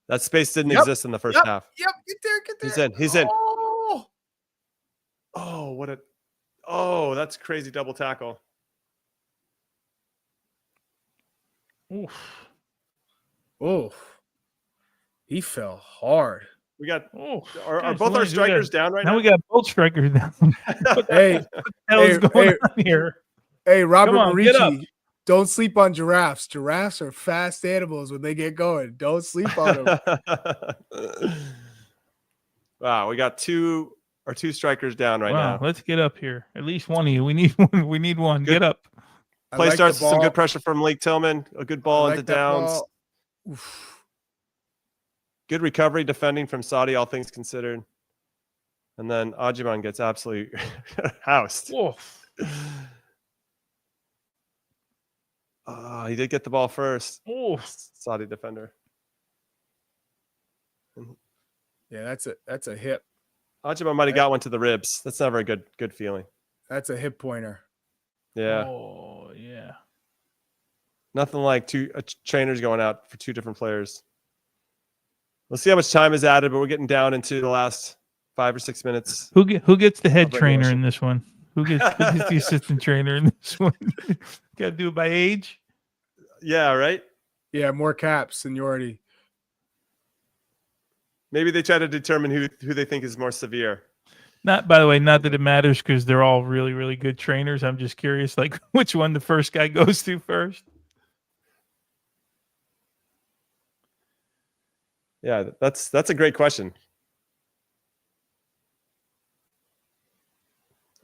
That space didn't exist in the first half. Yep, get there. He's in. Oh, that's crazy double tackle. Oof. He fell hard. We got are both our strikers down right now? Now we got both strikers down. Hey, what the hell is going on here? Hey, Robert Marici. Don't sleep on giraffes. Giraffes are fast animals when they get going. Don't sleep on them. Wow, we got two strikers down right now. Let's get up here. At least one of you. We need one. We need one. Get up. Play starts with some good pressure from Lake Tillman. A good ball into Downs. Good recovery defending from Saudi, all things considered. And then Ajiman gets absolutely housed. He did get the ball first. Saudi defender. Yeah, that's a hip. Ajiman might have got one to the ribs. That's never a good feeling. That's a hip pointer. Yeah. Oh, yeah. Nothing like two trainers going out for two different players. We'll see how much time is added, but we're getting down into the last 5 or 6 minutes. Who gets the head trainer in this one? Who gets the assistant trainer in this one? Got to do it by age. Yeah, right. Yeah, more caps, seniority. Maybe they try to determine who they think is more severe. Not, by the way, not that it matters because they're all really, really good trainers. I'm just curious, like which one the first guy goes to first. Yeah, that's a great question.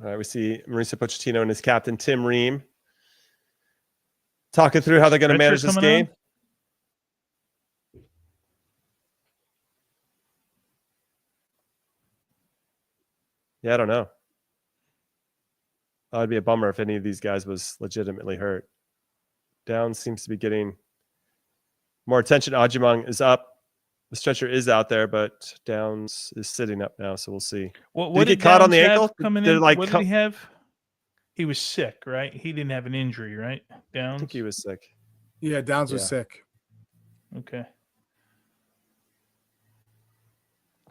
All right, we see Mauricio Pochettino and his captain Tim Ream talking through how they're going to manage this game. Yeah, I don't know. That'd be a bummer if any of these guys was legitimately hurt. Downs seems to be getting more attention. Ajimang is up. The stretcher is out there, but Downs is sitting up now, so we'll see. What did he get caught on the ankle? Coming in? Like, what did he have? He was sick, right? He didn't have an injury, right? Downs? I think he was sick. Yeah, Downs was sick. Okay.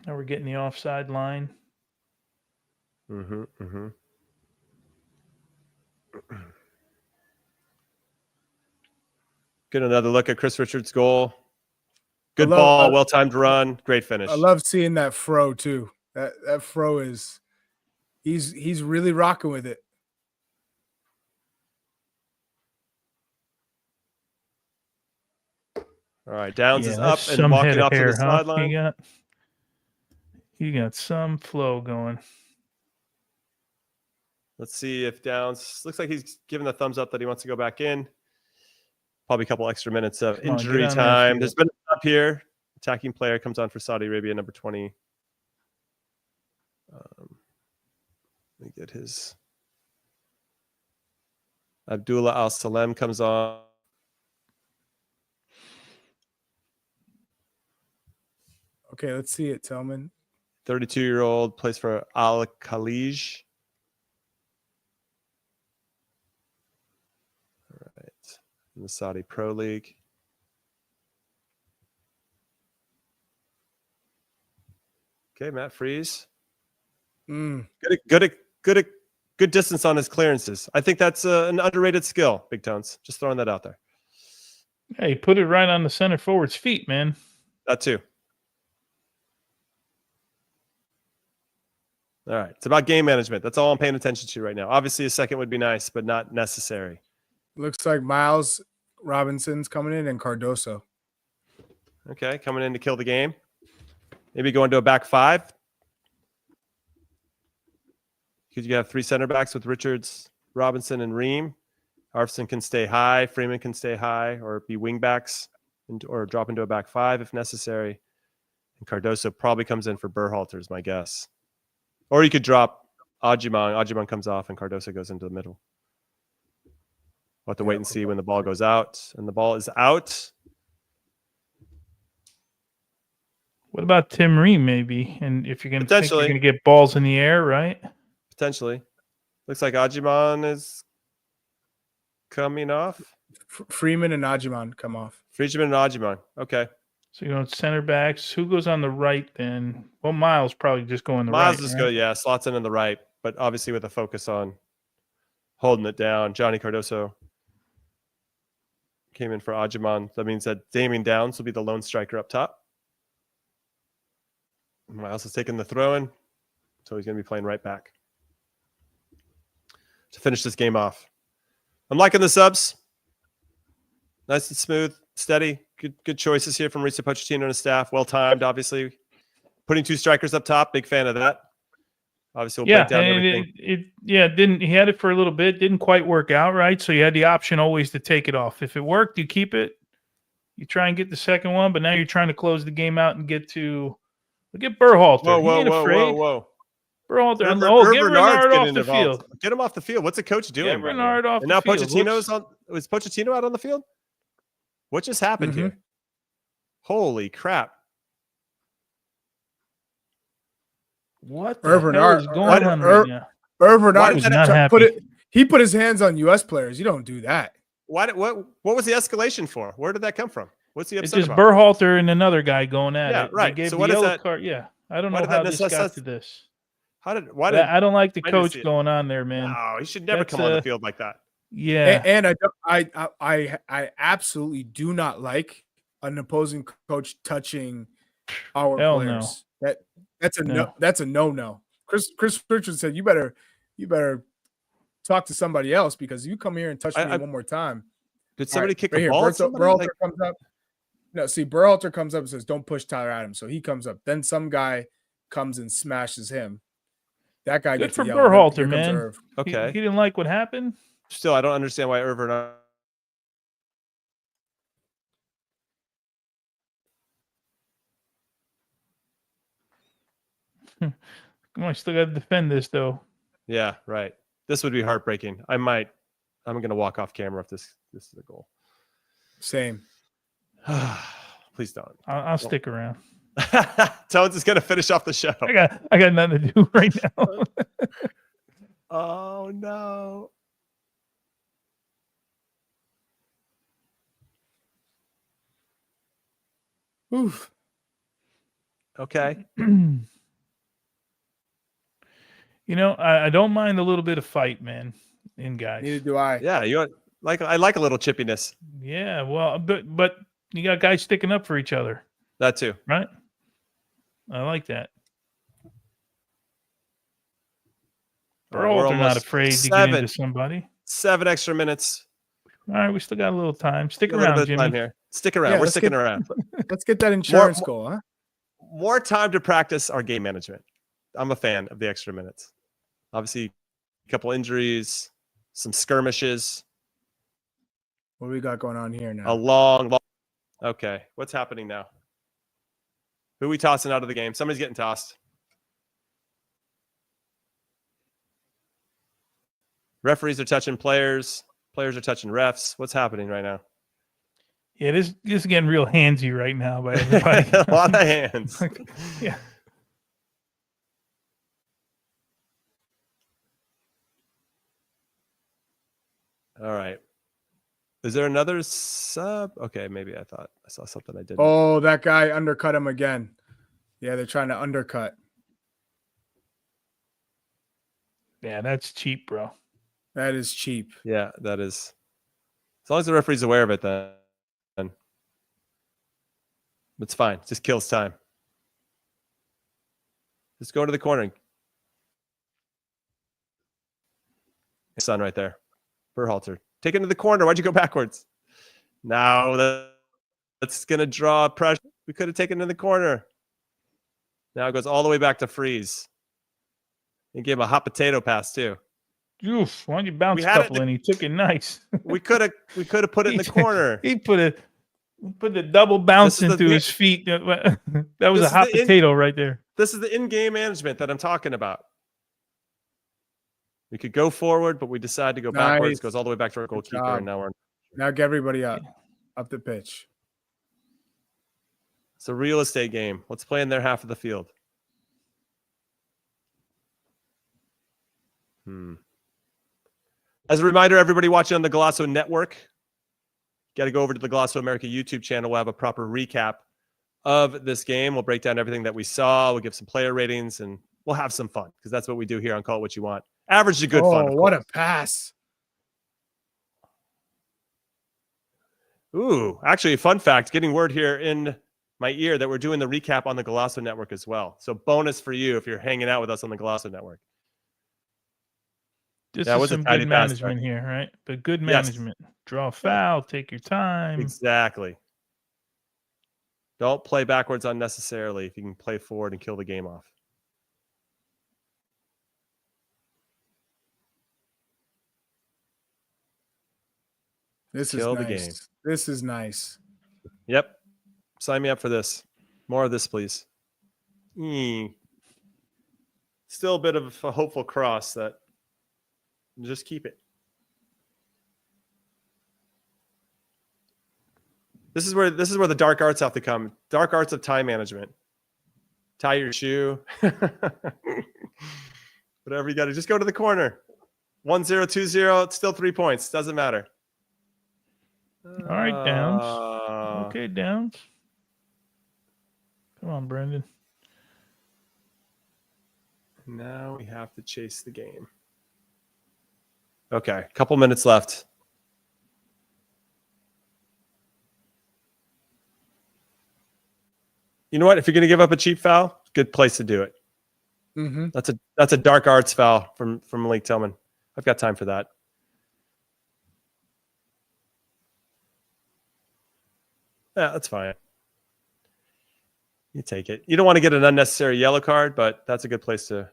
Now we're getting the offside line. Get another look at Chris Richards' goal. Good ball, well-timed run, great finish. I love seeing that Fro too. That Fro is he's really rocking with it. All right, Downs is up and walking off to the sideline. You got some flow going. Let's see if Downs looks like he's giving the thumbs up that he wants to go back in. Probably a couple extra minutes of injury time. There's been up here. Attacking player comes on for Saudi Arabia, number 20. Let me get his. Abdullah Al Salem comes on. Okay, let's see it, Tillman. 32-year-old plays for Al Khalij. All right, in the Saudi Pro League. Okay, Matt Freese. Good distance on his clearances. I think that's an underrated skill, Big Tones. Just throwing that out there. Yeah, he put it right on the center forward's feet, man. That too. All right. It's about game management. That's all I'm paying attention to right now. Obviously, a second would be nice, but not necessary. Looks like Miles Robinson's coming in and Cardoso. Okay, coming in to kill the game. Maybe going to a back five. Because you have three center backs with Richards, Robinson, and Ream. Arfson can stay high. Freeman can stay high or be wing backs or drop into a back five if necessary. And Cardoso probably comes in for Berhalter is my guess. Or you could drop Ajimang. Ajimang comes off and Cardoso goes into the middle. We'll have to wait and see when the ball goes out. And the ball is out. What about Tim Ream, maybe? And if you're going to get balls in the air, right? Potentially. Looks like Ajimang is coming off. Freeman and Ajimang come off. Freeman and Ajimang. Okay. So you know, center backs. Who goes on the right then? Well, Miles probably just go on the right. Miles just go, yeah, slots in on the right, but obviously with a focus on holding it down. Johnny Cardoso came in for Ajimang. That means that Damien Downs will be the lone striker up top. Miles is taking the throw-in, so he's going to be playing right back to finish this game off. I'm liking the subs. Nice and smooth, steady. Good choices here from Mauricio Pochettino and his staff. Well-timed, obviously. Putting two strikers up top, big fan of that. Obviously, we'll break down everything. He had it for a little bit. Didn't quite work out, right? So you had the option always to take it off. If it worked, you keep it. You try and get the second one, but now you're trying to close the game out and get to look at Berhalter. Whoa. Berhalter. Get Renard off the field. Get him off the field. What's the coach doing? Get Renard off and the now field. Pochettino's on. Was Pochettino out on the field? What just happened here? Holy crap. What the hell is going on right now? Renard was not happy. He put his hands on U.S. players. You don't do that. What was the escalation for? Where did that come from? What's the upset It's just about? Berhalter and another guy going at it. Right. They gave so the what is yellow that? card. Yeah. I don't know how this got to this. I don't like the I didn't coach see it. going on there, man. No, he should never That's, come on the field like that. Yeah. And I absolutely do not like an opposing coach touching our Hell players. no. That's a No. That's a no. Chris Richards said you better talk to somebody else because you come here and touch me one more time. Did somebody kick right a ball? Berhalter comes up. No, see, Berhalter comes up and says, "Don't push Tyler Adams." So he comes up. Then some guy comes and smashes him. That guy Good gets for a yell. Berhalter, man. Okay. He didn't like what happened. Still, I don't understand why Irv and I. Come on, still got to defend this though. Yeah, right. This would be heartbreaking. I'm going to walk off camera if this is a goal. Same. Please don't. I'll stick around. Tones is going to finish off the show. I got nothing to do right now. Oh no. Oof. Okay. You know, I don't mind a little bit of fight, man, in guys. Neither do I. Yeah, I like a little chippiness. Yeah, well, but you got guys sticking up for each other. That too. Right? I like that. Berhalter not afraid to get into somebody. 7 extra minutes. All right, we still got a little time. Stick A little around, bit of Jimmy. time here. Stick around. We're sticking around. Let's get that insurance goal, huh? More time to practice our game management. I'm a fan of the extra minutes. Obviously, a couple injuries, some skirmishes. What do we got going on here now? A long. Okay, what's happening now? Who are we tossing out of the game? Somebody's getting tossed. Referees are touching players. Players are touching refs. What's happening right now? Yeah, this is getting real handsy right now by everybody. A lot of hands. Yeah. All right. Is there another sub? Okay, maybe I thought I saw something I didn't. Oh, that guy undercut him again. Yeah, they're trying to undercut. Yeah, that's cheap, bro. That is cheap. Yeah, that is. As long as the referee's aware of it, then it's fine. It just kills time. Just go to the corner. Son right there. Berhalter. Take it to the corner. Why'd you go backwards? Now that's going to draw pressure. We could have taken it in the corner. Now it goes all the way back to Freeze. He gave him a hot potato pass too. Oof, why don't you bounce a couple and he took it nice. we could have put it in the corner. He put the double bounce into his feet. That was a hot potato right there. This is the in-game management that I'm talking about. We could go forward, but we decide to go backwards. Goes all the way back to our goalkeeper, and now get everybody up the pitch. It's a real estate game. Let's play in their half of the field. As a reminder, everybody watching on the Golasso Network, got to go over to the Golasso America YouTube channel. We'll have a proper recap of this game. We'll break down everything that we saw. We'll give some player ratings, and we'll have some fun because that's what we do here on Call It What You Want. Average to good fun. Oh, what a pass. Ooh, actually, a fun fact, getting word here in my ear that we're doing the recap on the Golasso Network as well. So bonus for you if you're hanging out with us on the Golasso Network. This is some good management here, right? But good management. Yes. Draw a foul, take your time. Exactly. Don't play backwards unnecessarily if you can play forward and kill the game off. This is nice. The game. This is nice. Yep. Sign me up for this. More of this, please. Still a bit of a hopeful cross that just keep it. This is where the dark arts have to come. Dark arts of time management. Tie your shoe. Whatever you got to just go to the corner. 1-0, 2-0, it's still 3 points. Doesn't matter. All right, Downs. Okay, Downs. Come on, Brendan. Now we have to chase the game. Okay, a couple minutes left. You know what? If you're going to give up a cheap foul, good place to do it. Mm-hmm. That's a dark arts foul from Malik Tillman. I've got time for that. Yeah, that's fine. You take it. You don't want to get an unnecessary yellow card, but that's a good place to.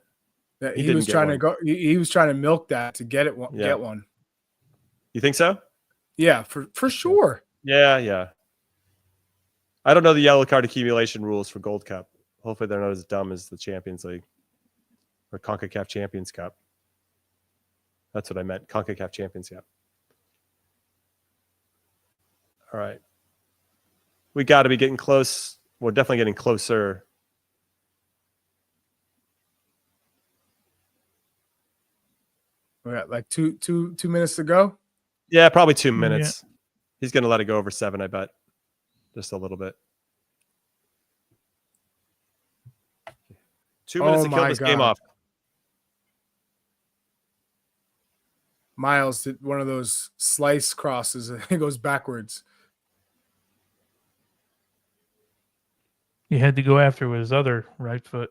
Yeah, he was trying to go. He was trying to milk that to get it. Yeah. Get one. You think so? Yeah, for sure. Yeah. I don't know the yellow card accumulation rules for Gold Cup. Hopefully, they're not as dumb as the Champions League or Concacaf Champions Cup. That's what I meant. Concacaf Champions Cup. All right. We got to be getting close. We're definitely getting closer. We got like two minutes to go. Yeah, probably 2 minutes. Yeah. He's going to let it go over 7, I bet. Just a little bit. 2 minutes to kill this game off. Miles did one of those slice crosses. It goes backwards. He had to go after with his other right foot.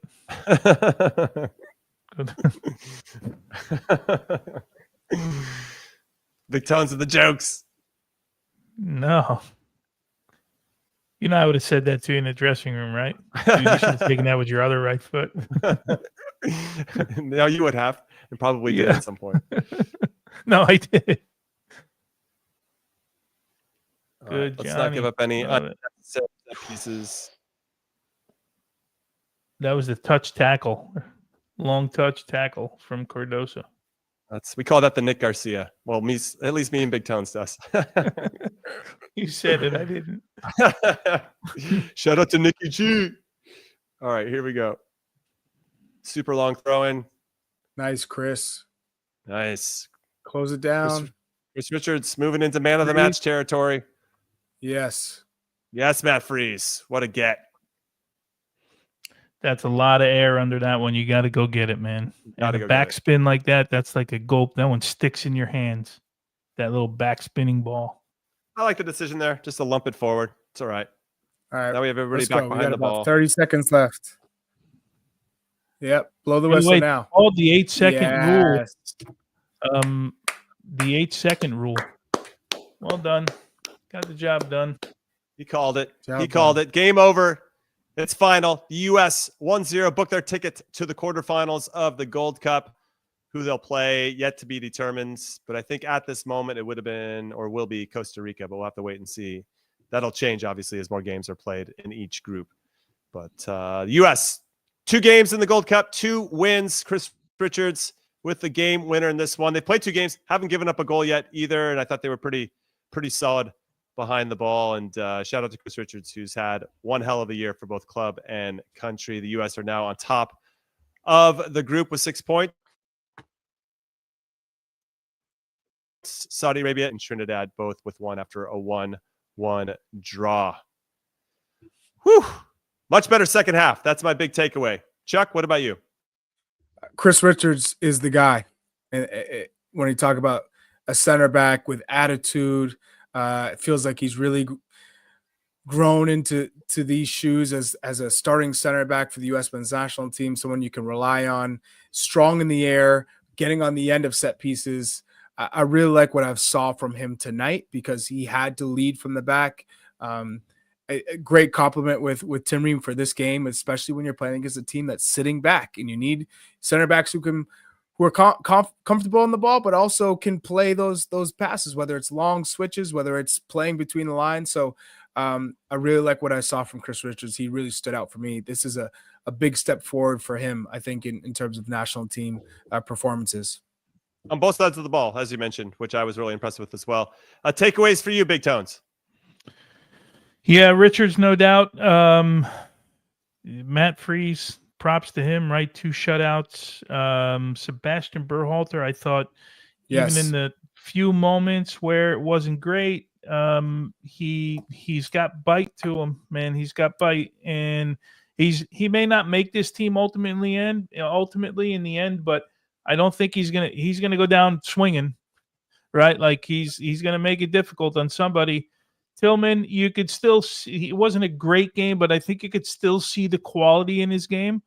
Big tones of the jokes. No. You know, I would have said that to you in the dressing room, right? Dude, you should have taken that with your other right foot. No, you would have. And probably did at some point. No, I did. Good, let's not give up any unnecessary pieces. That was the touch tackle. Long touch tackle from Cardoso. We call that the Nick Garcia. Well, at least me and Big Tones does. You said it, I didn't. Shout out to Nicky G. All right, here we go. Super long throw in. Nice, Chris. Nice. Close it down. Chris Richards moving into man of the match territory. Yes. Yes, Matt Freeze. What a get. That's a lot of air under that one. You got to go get it, man. And a backspin like that, that's like a gulp. That one sticks in your hands. That little back spinning ball. I like the decision there. Just to lump it forward. It's all right. All right. Now we have everybody back behind the ball. 30 seconds left. Yep. Blow the whistle now. Called the 8-second rule. The 8-second rule. Well done. Got the job done. He called it. Called it. Game over. It's final. The U.S. 1-0 booked their ticket to the quarterfinals of the Gold Cup. Who they'll play, yet to be determined. But I think at this moment, it would have been or will be Costa Rica, but we'll have to wait and see. That'll change, obviously, as more games are played in each group. But the U.S., 2 games in the Gold Cup, 2 wins. Chris Richards with the game winner in this one. They played 2 games, haven't given up a goal yet either, and I thought they were pretty solid behind the ball. And shout out to Chris Richards, who's had one hell of a year for both club and country. The U.S. are now on top of the group with 6 points. Saudi Arabia and Trinidad both with 1 after a 1-1 draw. Whew. Much better second half. That's my big takeaway. Chuck, what about you? Chris Richards is the guy. And when you talk about a center back with attitude, it feels like he's really grown into these shoes as a starting center back for the U.S. men's national team, someone you can rely on, strong in the air, getting on the end of set pieces. I really like what I saw from him tonight because he had to lead from the back. A great compliment with Tim Ream for this game, especially when you're playing against a team that's sitting back and you need center backs who are comfortable in the ball, but also can play those passes, whether it's long switches, whether it's playing between the lines. So I really like what I saw from Chris Richards. He really stood out for me. This is a big step forward for him, I think, in terms of national team performances. On both sides of the ball, as you mentioned, which I was really impressed with as well. Takeaways for you, Big Tones. Yeah, Richards, no doubt. Matt Freeze, props to him, right? 2 shutouts. Sebastian Berhalter, I thought, even in the few moments where it wasn't great, he's got bite to him, man. He's got bite, and He may not make this team ultimately in the end, but I don't think he's gonna go down swinging, right? Like he's gonna make it difficult on somebody. Tillman, you could still see it wasn't a great game, but I think you could still see the quality in his game.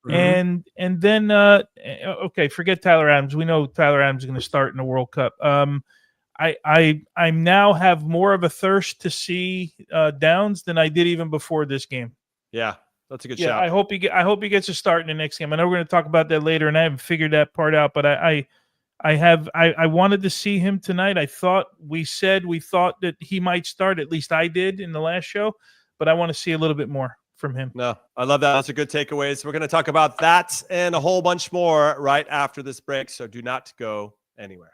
Mhm. And then okay, forget Tyler Adams. We know Tyler Adams is going to start in the World Cup. I now have more of a thirst to see Downs than I did even before this game. Yeah, that's a good Yeah, shout. I hope he gets a start in the next game. I know we're going to talk about that later, and I haven't figured that part out, but I wanted to see him tonight. We thought that he might start. At least I did in the last show, but I want to see a little bit more from him. No, I love that. Those are good takeaways. We're going to talk about that and a whole bunch more right after this break. So do not go anywhere.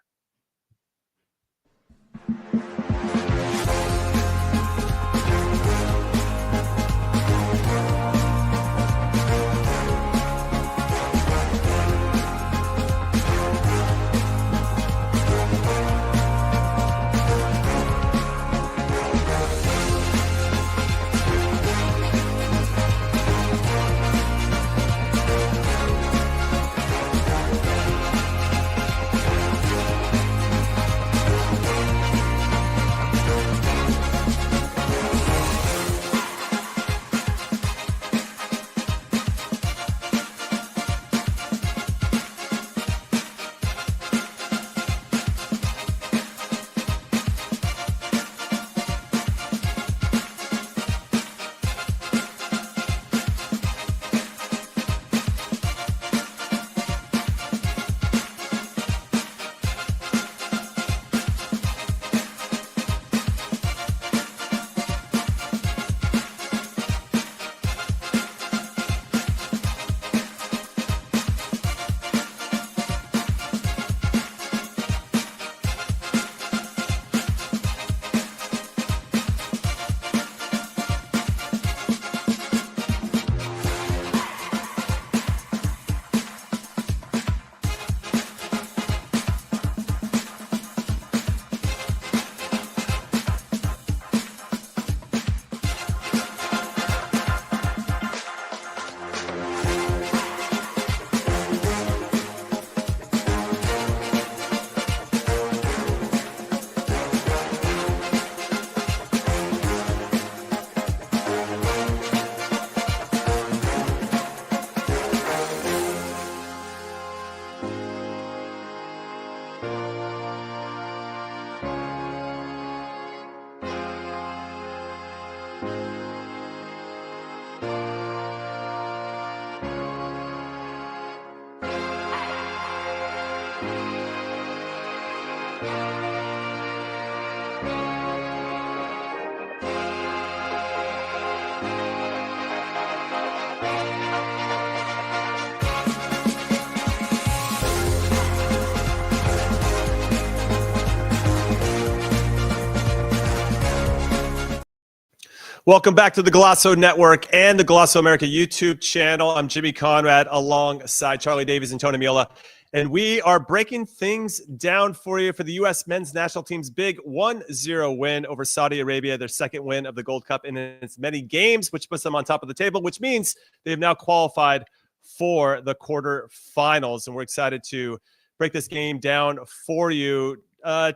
Welcome back to the Golasso Network and the Golasso America YouTube channel. I'm Jimmy Conrad alongside Charlie Davies and Tony Miola. And we are breaking things down for you for the U.S. men's national team's big 1-0 win over Saudi Arabia, their second win of the Gold Cup in its many games, which puts them on top of the table, which means they have now qualified for the quarterfinals. And we're excited to break this game down for you.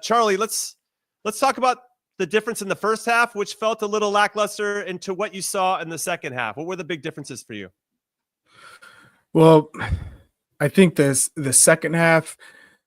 Charlie, let's talk about the difference in the first half, which felt a little lackluster, into what you saw in the second half. What were the big differences for you? Well, I think the second half,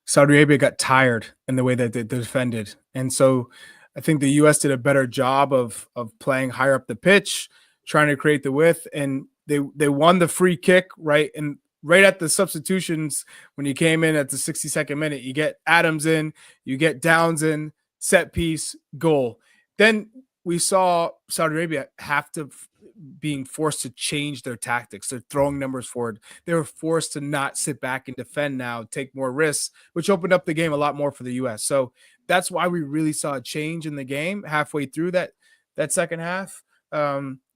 Saudi Arabia got tired in the way that they defended. And so I think the U.S. did a better job of playing higher up the pitch, trying to create the width, and they won the free kick, right? And right at the substitutions, when you came in at the 62nd minute, you get Adams in, you get Downs in, set piece, goal. Then we saw Saudi Arabia have to being forced to change their tactics. They're throwing numbers forward. They were forced to not sit back and defend now, take more risks, which opened up the game a lot more for the U.S. So that's why we really saw a change in the game halfway through that second half,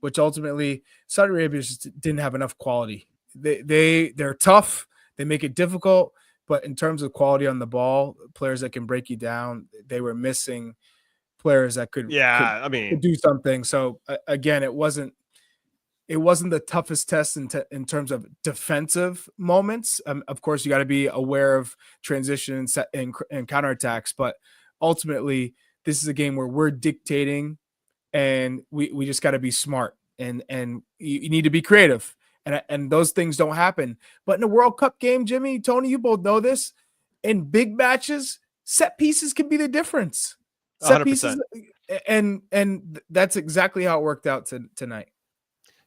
which ultimately Saudi Arabia just didn't have enough quality. They're tough. They make it difficult. But in terms of quality on the ball, players that can break you down, they were missing players that could do something. So again, it wasn't it wasn't the toughest test in terms of defensive moments. Of course, you got to be aware of transition and counterattacks, but ultimately, this is a game where we're dictating, and we just got to be smart, and you need to be creative, and those things don't happen. But in a World Cup game, Jimmy, Tony, you both know this. In big matches, set pieces can be the difference. Set 100%. pieces, and that's exactly how it worked out tonight.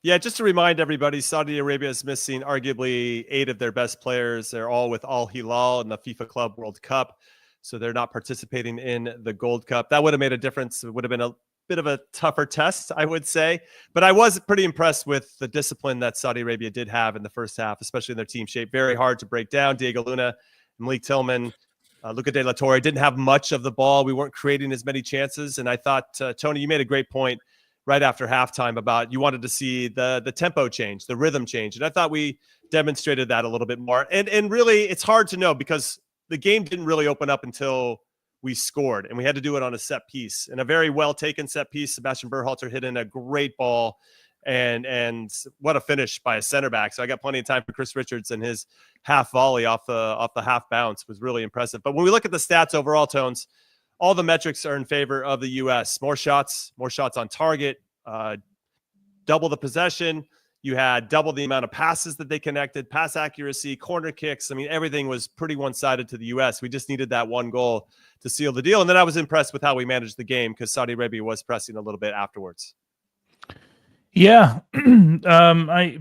Yeah, just to remind everybody, Saudi Arabia is missing arguably 8 of their best players. They're all with Al Hilal in the FIFA Club World Cup, so they're not participating in the Gold Cup. That would have made a difference. It would have been a bit of a tougher test, I would say. But I was pretty impressed with the discipline that Saudi Arabia did have in the first half, especially in their team shape. Very hard to break down. Diego Luna, Malik Tillman, Luca De La Torre didn't have much of the ball. We weren't creating as many chances. And I thought, Tony, you made a great point right after halftime about you wanted to see the tempo change, the rhythm change. And I thought we demonstrated that a little bit more. And really, it's hard to know because the game didn't really open up until we scored, and we had to do it on a set piece. And a very well-taken set piece. Sebastian Berhalter hit in a great ball, and what a finish by a center back. So I got plenty of time for Chris Richards, and his half volley off the half bounce was really impressive. But when we look at the stats overall, Tones, all the metrics are in favor of the U.S. More shots on target, double the possession. You had double the amount of passes that they connected, pass accuracy, corner kicks. I mean, everything was pretty one-sided to the U.S. We just needed that one goal to seal the deal. And then I was impressed with how we managed the game because Saudi Arabia was pressing a little bit afterwards. Yeah. I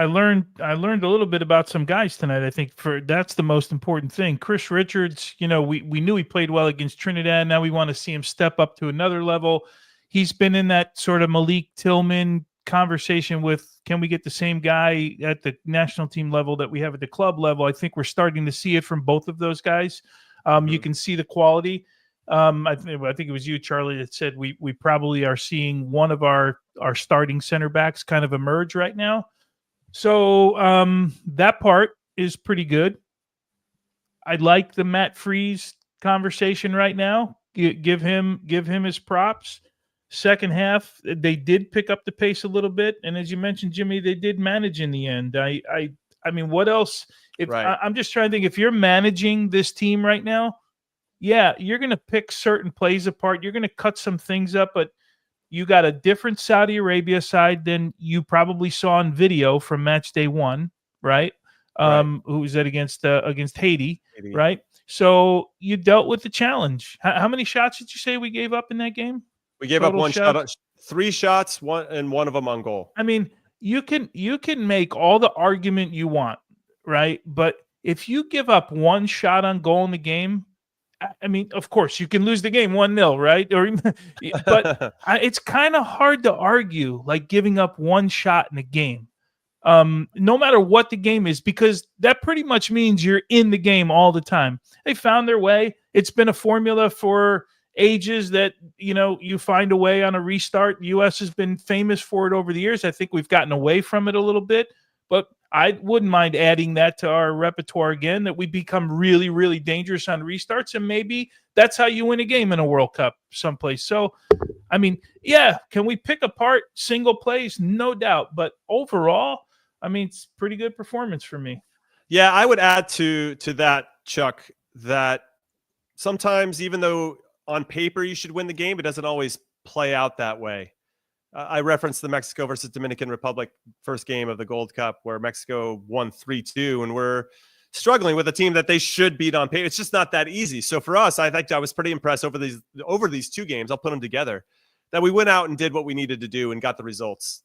learned a little bit about some guys tonight. I think that's the most important thing. Chris Richards, we knew he played well against Trinidad. Now we want to see him step up to another level. He's been in that sort of Malik Tillman conversation with, can we get the same guy at the national team level that we have at the club level? I think we're starting to see it from both of those guys. You can see the quality. I think it was you, Charlie, that said we probably are seeing one of our starting center backs kind of emerge right now. So that part is pretty good. I like the Matt Freese conversation right now. Give him his props. Second half, they did pick up the pace a little bit, and as you mentioned, Jimmy, they did manage in the end. I mean, what else? I'm just trying to think, if you're managing this team right now, yeah, you're going to pick certain plays apart. You're going to cut some things up, but you got a different Saudi Arabia side than you probably saw in video from match day 1, right? Who was that against Haiti, right? So you dealt with the challenge. How many shots did you say we gave up in that game? We gave up 1 shot, 3 shots, one of them on goal. I mean, you can make all the argument you want, right? But if you give up 1 shot on goal in the game, I mean, of course, you can lose the game 1-0, right? But it's kind of hard to argue like giving up 1 shot in a game, no matter what the game is, because that pretty much means you're in the game all the time. They found their way. It's been a formula for ages that, you find a way on a restart. The U.S. has been famous for it over the years. I think we've gotten away from it a little bit, but I wouldn't mind adding that to our repertoire again, that we become really, really dangerous on restarts. And maybe that's how you win a game in a World Cup someplace. So, I mean, yeah, can we pick apart single plays? No doubt. But overall, I mean, it's pretty good performance for me. Yeah, I would add to that, Chuck, that sometimes even though on paper you should win the game, it doesn't always play out that way. I referenced the Mexico versus Dominican Republic first game of the Gold Cup where Mexico won 3-2, and we're struggling with a team that they should beat on paper. It's just not that easy. So for us, I think I was pretty impressed over these 2 games. I'll put them together, that we went out and did what we needed to do and got the results.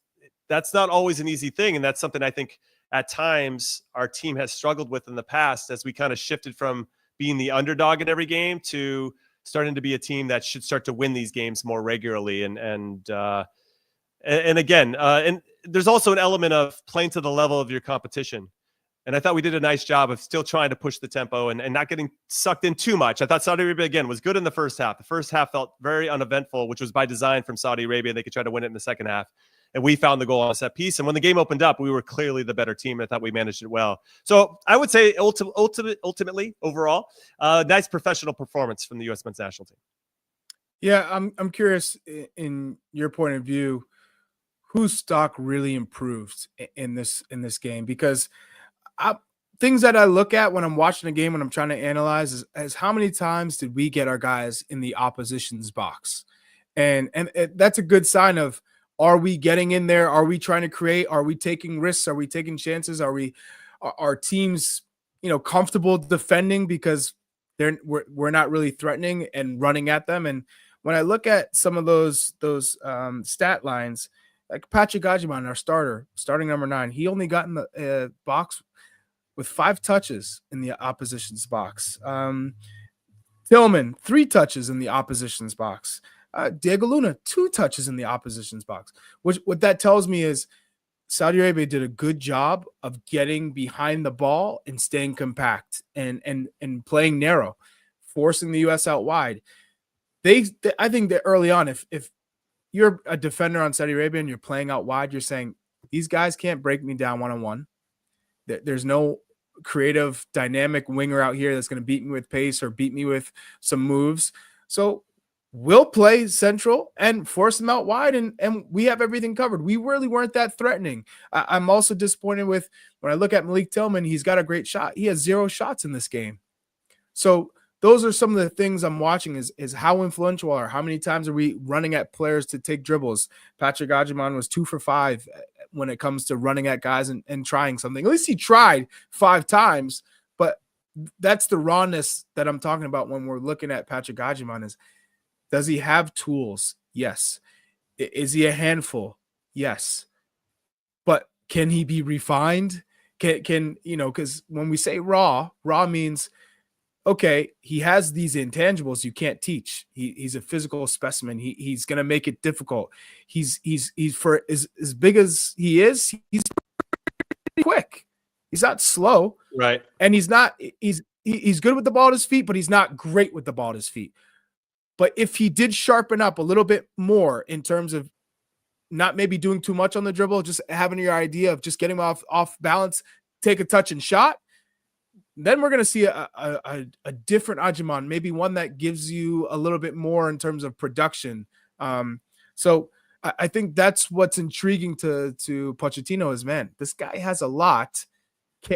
That's not always an easy thing, and that's something I think at times our team has struggled with in the past as we kind of shifted from being the underdog in every game to starting to be a team that should start to win these games more regularly. And again, and there's also an element of playing to the level of your competition. And I thought we did a nice job of still trying to push the tempo and not getting sucked in too much. I thought Saudi Arabia, again, was good in the first half. The first half felt very uneventful, which was by design from Saudi Arabia. They could try to win it in the second half. And we found the goal on a set piece. And when the game opened up, we were clearly the better team. I thought we managed it well. So I would say ultimately, overall, nice professional performance from the U.S. men's national team. Yeah, I'm curious in your point of view, whose stock really improved in this game, because things that I look at when I'm watching a game, when I'm trying to analyze, is how many times did we get our guys in the opposition's box, and that's a good sign of, are we getting in there? Are we trying to create? Are we taking risks? Are we taking chances? Are our teams, comfortable defending because we're not really threatening and running at them? And when I look at some of those stat lines, like Patrick Gajiman, our starting number 9, he only got in the box with 5 touches in the opposition's box. Tillman, 3 touches in the opposition's box. Diego Luna, 2 touches in the opposition's box. What that tells me is Saudi Arabia did a good job of getting behind the ball and staying compact and playing narrow, forcing the U.S. out wide. I think that early on, if you're a defender on Saudi Arabia and you're playing out wide, you're saying, these guys can't break me down one-on-one. There's no creative, dynamic winger out here that's going to beat me with pace or beat me with some moves. So we'll play central and force them out wide, and we have everything covered. We really weren't that threatening. I'm also disappointed with, when I look at Malik Tillman, he's got a great shot. He has 0 shots in this game. So those are some of the things I'm watching, is how influential are, how many times are we running at players to take dribbles? Patrick Gajiman was 2 for 5 when it comes to running at guys and trying something. At least he tried 5 times, but that's the rawness that I'm talking about when we're looking at Patrick Gajiman. Is, does he have tools? Yes. Is he a handful? Yes. But can he be refined? Can because when we say raw means, okay, he has these intangibles you can't teach. He's a physical specimen. He's going to make it difficult. He's for as big as he is, he's quick. He's not slow. Right. And he's good with the ball at his feet, but he's not great with the ball at his feet. But if he did sharpen up a little bit more in terms of not maybe doing too much on the dribble, just having your idea of just getting off balance, take a touch and shot, then we're going to see a different Gajiman, maybe one that gives you a little bit more in terms of production. So I think that's what's intriguing to Pochettino is, man, this guy has a lot.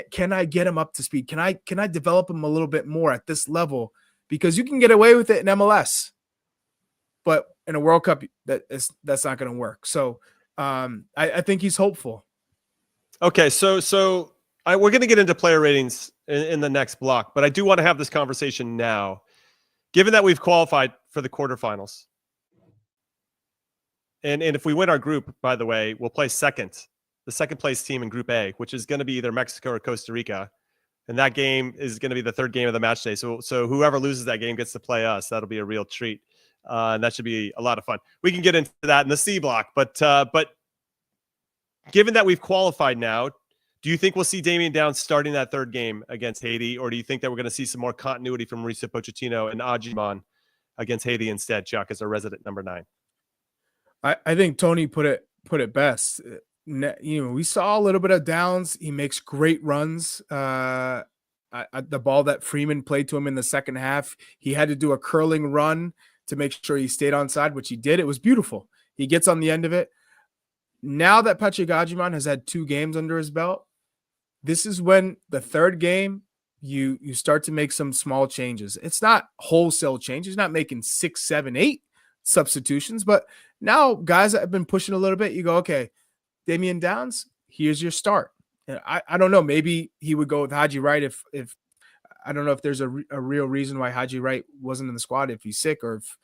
Can I get him up to speed? Can I develop him a little bit more at this level? Because you can get away with it in MLS, but in a World Cup, that's not going to work. So I think he's hopeful. Okay, so we're going to get into player ratings in the next block, but I do want to have this conversation now. Given that we've qualified for the quarterfinals, and if we win our group, by the way, we'll play the second place team in Group A, which is going to be either Mexico or Costa Rica. And that game is going to be the 3rd game of the match day. So whoever loses that game gets to play us. That'll be a real treat. And that should be a lot of fun. We can get into that in the C block. But given that we've qualified now, do you think we'll see Damian Downs starting that 3rd game against Haiti? Or do you think that we're going to see some more continuity from Mauricio Pochettino and Gajiman against Haiti instead, Chuck, as our resident number 9? I think Tony put it best. We saw a little bit of Downs. He makes great runs. The ball that Freeman played to him in the second half, he had to do a curling run to make sure he stayed onside, which he did. It was beautiful. He gets on the end of it. Now that Patrick Gajiman has had 2 games under his belt, this is when the 3rd game you start to make some small changes. It's not wholesale changes. He's not making 6, 7, 8 substitutions, but now guys that have been pushing a little bit, you go, okay, Damian Downs, here's your start. And I don't know, maybe he would go with Haji Wright if I don't know if there's a real reason why Haji Wright wasn't in the squad, if he's sick, or if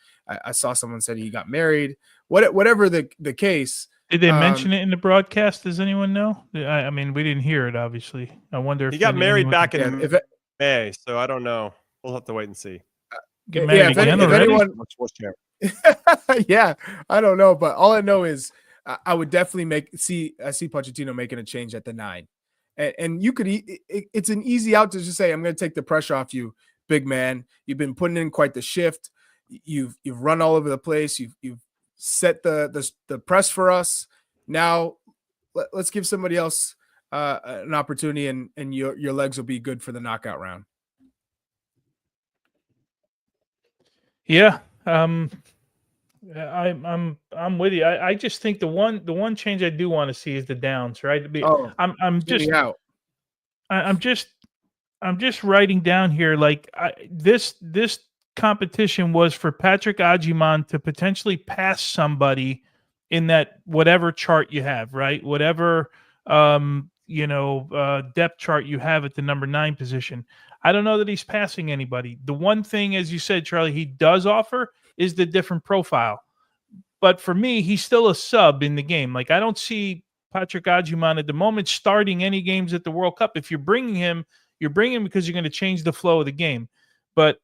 I saw someone said he got married, whatever the case. Did they mention it in the broadcast? Does anyone know? I mean, we didn't hear it, obviously. I wonder if he got married back in May, so I don't know. We'll have to wait and see. Get married again already? Yeah, I don't know, but all I know is I would definitely I see Pochettino making a change at the 9, and you could. It's an easy out to just say, I'm going to take the pressure off you, big man. You've been putting in quite the shift. You've run all over the place. You've set the press for us. Now let's give somebody else an opportunity, and your legs will be good for the knockout round. Yeah. I'm with you. I just think the one change I do want to see is the downs, right? Oh, I'm get just me out. I'm just writing down here like this competition was for Patrick Agyemang to potentially pass somebody in that whatever chart you have, right? Whatever depth chart you have at the number 9 position. I don't know that he's passing anybody. The one thing, as you said, Charlie, he does offer is the different profile. But for me, he's still a sub in the game. Like I don't see Patrick Agyemang at the moment starting any games at the World Cup. If you're bringing him because you're going to change the flow of the game. But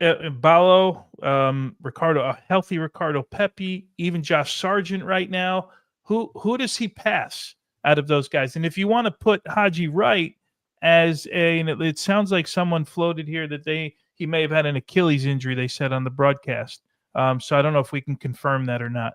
Ballo, a healthy Ricardo Pepi, even Josh Sargent right now. Who does he pass out of those guys? And if you want to put Haji Wright as and it sounds like someone floated here that he may have had an Achilles injury, they said on the broadcast. So I don't know if we can confirm that or not.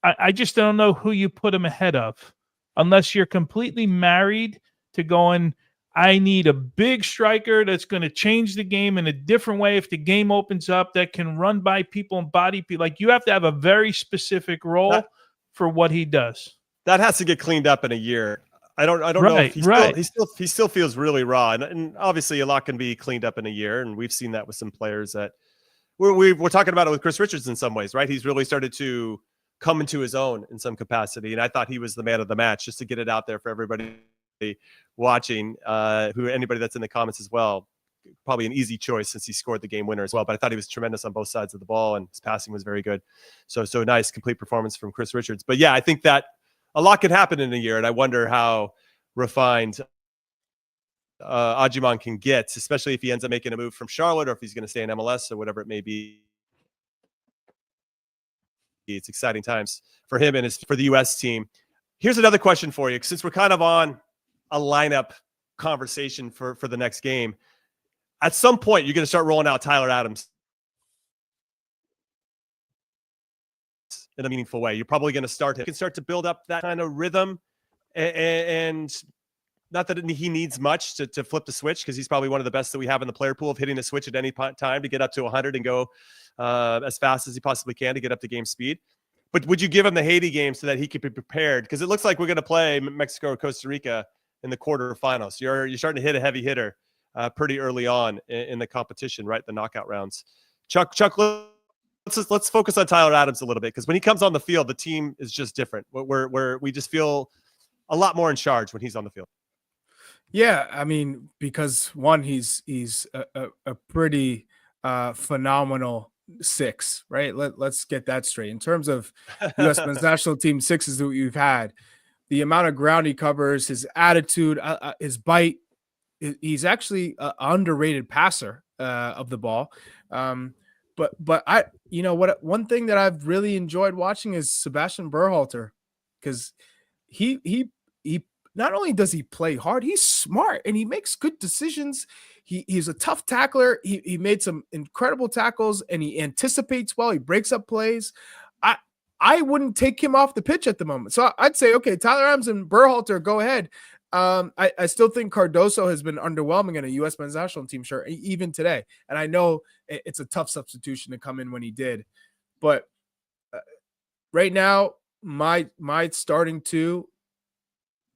I just don't know who you put him ahead of unless you're completely married to going, I need a big striker that's going to change the game in a different way if the game opens up, that can run by people and body people. Like you have to have a very specific role for what he does. That has to get cleaned up in a year. I don't know if he still feels really raw. And obviously a lot can be cleaned up in a year. And we've seen that with some players that we're talking about it with Chris Richards in some ways, right? He's really started to come into his own in some capacity. And I thought he was the man of the match, just to get it out there for everybody watching, anybody that's in the comments as well. Probably an easy choice since he scored the game winner as well. But I thought he was tremendous on both sides of the ball and his passing was very good. So nice, complete performance from Chris Richards. But yeah, I think that a lot could happen in a year. And I wonder how refined Agyemang can get, especially if he ends up making a move from Charlotte or if he's going to stay in MLS or whatever it may be. It's exciting times for him and for the U.S. team. Here's another question for you, since we're kind of on a lineup conversation for the next game. At some point, you're going to start rolling out Tyler Adams in a meaningful way. You're probably going to start him. You can start to build up that kind of rhythm, and not that he needs much to flip the switch, because he's probably one of the best that we have in the player pool of hitting the switch at any time to get up to 100 and go as fast as he possibly can to get up to game speed. But would you give him the Haiti game so that he could be prepared? Because it looks like we're going to play Mexico or Costa Rica in the quarterfinals. You're starting to hit a heavy hitter pretty early on in the competition, right? The knockout rounds. Chuck, let's focus on Tyler Adams a little bit, because when he comes on the field, the team is just different. We just feel a lot more in charge when he's on the field. Yeah, I mean, because one, he's a pretty phenomenal 6, right? Let's get that straight. In terms of U.S. men's national team 6s that we've had, the amount of ground he covers, his attitude, his bite, he's actually an underrated passer of the ball. But I, one thing that I've really enjoyed watching is Sebastian Berhalter, because he not only does he play hard, he's smart and he makes good decisions. He's a tough tackler. He made some incredible tackles and he anticipates well. He breaks up plays. I wouldn't take him off the pitch at the moment. So I'd say, okay, Tyler Adams and Berhalter, go ahead. I still think Cardoso has been underwhelming in a U.S. men's national team shirt, even today. And I know it's a tough substitution to come in when he did. But right now, my starting 2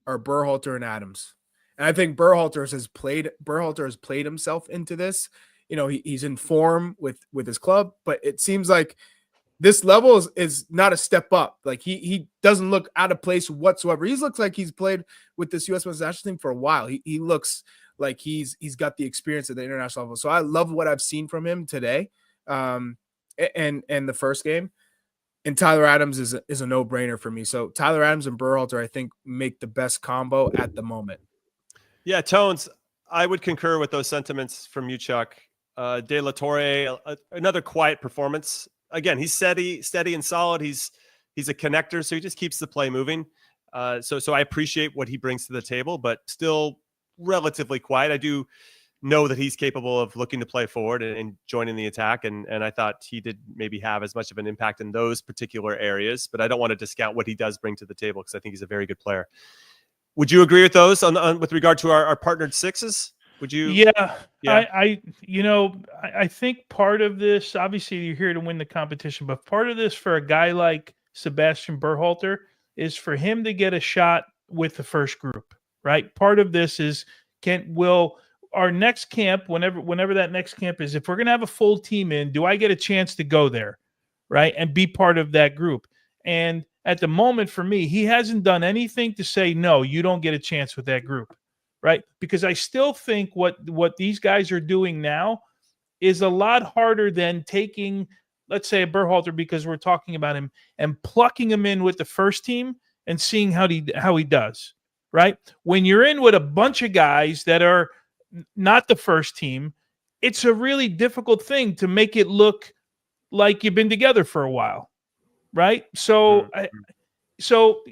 are Berhalter and Adams. And I think Berhalter has played himself into this. He's in form with his club, but it seems like this level is not a step up. Like he doesn't look out of place whatsoever. He looks like he's played with this U.S. men's national team for a while. He looks like he's got the experience at the international level. So I love what I've seen from him today, and the first game. And Tyler Adams is a no-brainer for me. So Tyler Adams and Berhalter, I think, make the best combo at the moment. Yeah, Tones, I would concur with those sentiments from you, Chuck. De La Torre, another quiet performance. Again, he's steady and solid. He's a connector, so he just keeps the play moving. So I appreciate what he brings to the table, but still relatively quiet. I do know that he's capable of looking to play forward and joining the attack. And I thought he did maybe have as much of an impact in those particular areas, but I don't want to discount what he does bring to the table, because I think he's a very good player. Would you agree with those on with regard to our partnered 6s? Would you? Yeah, Yeah. I think part of this, obviously, you're here to win the competition, but part of this for a guy like Sebastian Berhalter is for him to get a shot with the first group, right? Part of this is will our next camp, whenever that next camp is, if we're going to have a full team in, do I get a chance to go there, right, and be part of that group? And at the moment, for me, he hasn't done anything to say no, you don't get a chance with that group. Right? Because I still think what these guys are doing now is a lot harder than taking, let's say, a Berhalter, because we're talking about him, and plucking him in with the first team and seeing how he does. Right? When you're in with a bunch of guys that are not the first team, it's a really difficult thing to make it look like you've been together for a while. Right? So So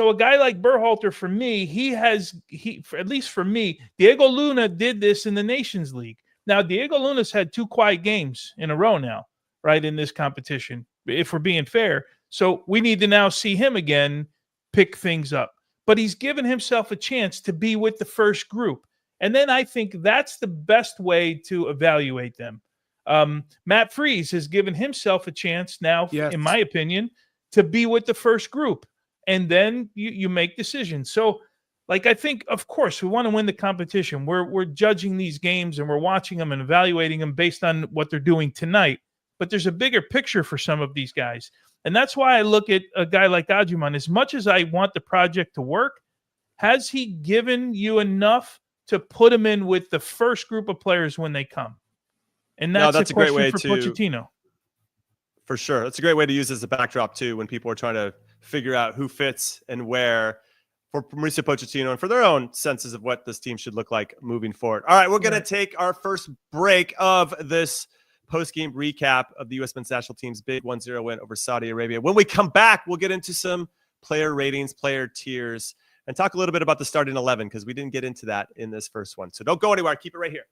a guy like Berhalter, for me, at least for me, Diego Luna did this in the Nations League. Now, Diego Luna's had 2 quiet games in a row now, right, in this competition, if we're being fair. So we need to now see him again pick things up. But he's given himself a chance to be with the first group. And then I think that's the best way to evaluate them. Matt Freese has given himself a chance now, in my opinion, to be with the first group, and then you make decisions. So, like, I think, of course, we want to win the competition. We're judging these games and we're watching them and evaluating them based on what they're doing tonight. But there's a bigger picture for some of these guys. And that's why I look at a guy like Ajuman. As much as I want the project to work, has he given you enough to put him in with the first group of players when they come? And that's a great way for Pochettino. For sure. That's a great way to use as a backdrop, too, when people are trying to figure out who fits and where for Mauricio Pochettino and for their own senses of what this team should look like moving forward. All right, we're going to take our first break of this post-game recap of the U.S. men's national team's big 1-0 win over Saudi Arabia. When we come back, we'll get into some player ratings, player tiers, and talk a little bit about the starting 11, because we didn't get into that in this first one. So don't go anywhere. Keep it right here.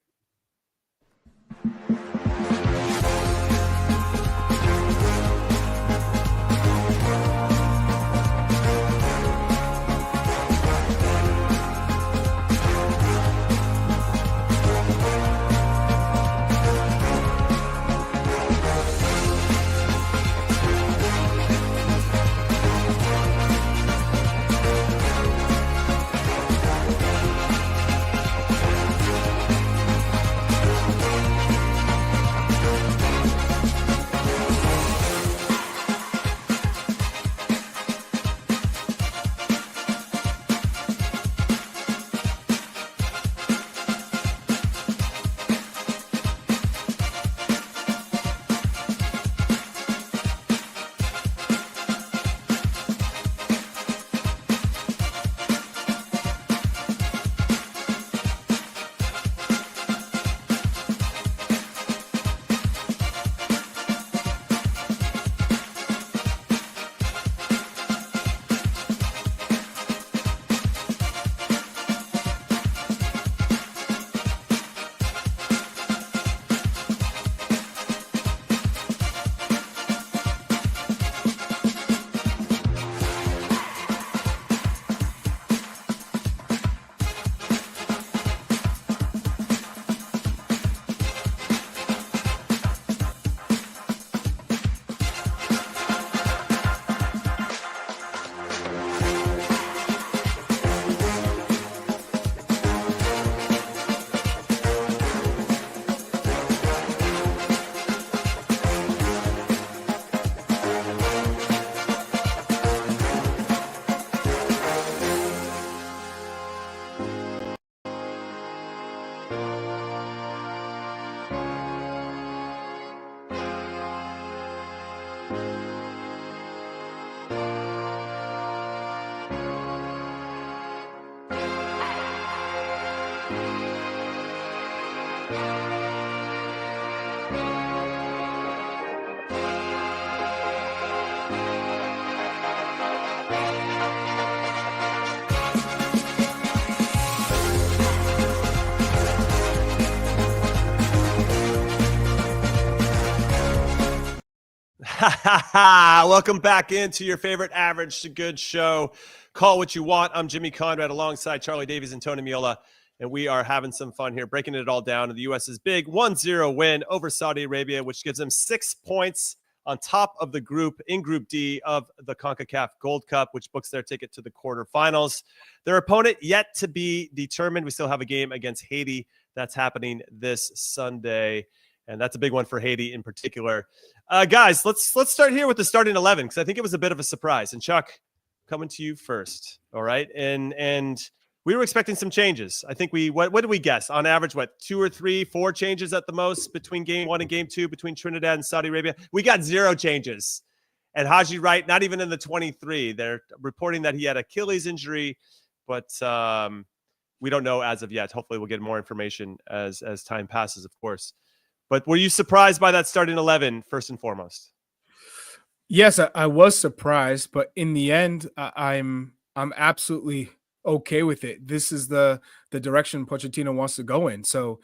Welcome back into your favorite average to good show. Call what you want. I'm Jimmy Conrad alongside Charlie Davies and Tony Miola. and we are having some fun here, breaking it all down. The U.S.'s big 1-0 win over Saudi Arabia, which gives them 6 points on top of the group in Group D of the Concacaf Gold Cup, which books their ticket to the quarterfinals. Their opponent yet to be determined. We still have a game against Haiti that's happening this Sunday, and that's a big one for Haiti in particular. Guys, let's start here with the starting 11, because I think it was a bit of a surprise. And Chuck, coming to you first, all right? And we were expecting some changes. I think what did we guess? On average, 2 or 3, 4 changes at the most between game 1 and game 2 between Trinidad and Saudi Arabia? We got 0 changes. And Haji Wright, not even in the 23. They're reporting that he had Achilles injury, but we don't know as of yet. Hopefully we'll get more information as time passes, of course. But were you surprised by that starting 11, first and foremost? Yes, I was surprised, but in the end, I'm absolutely okay with it. This is the direction Pochettino wants to go in. So,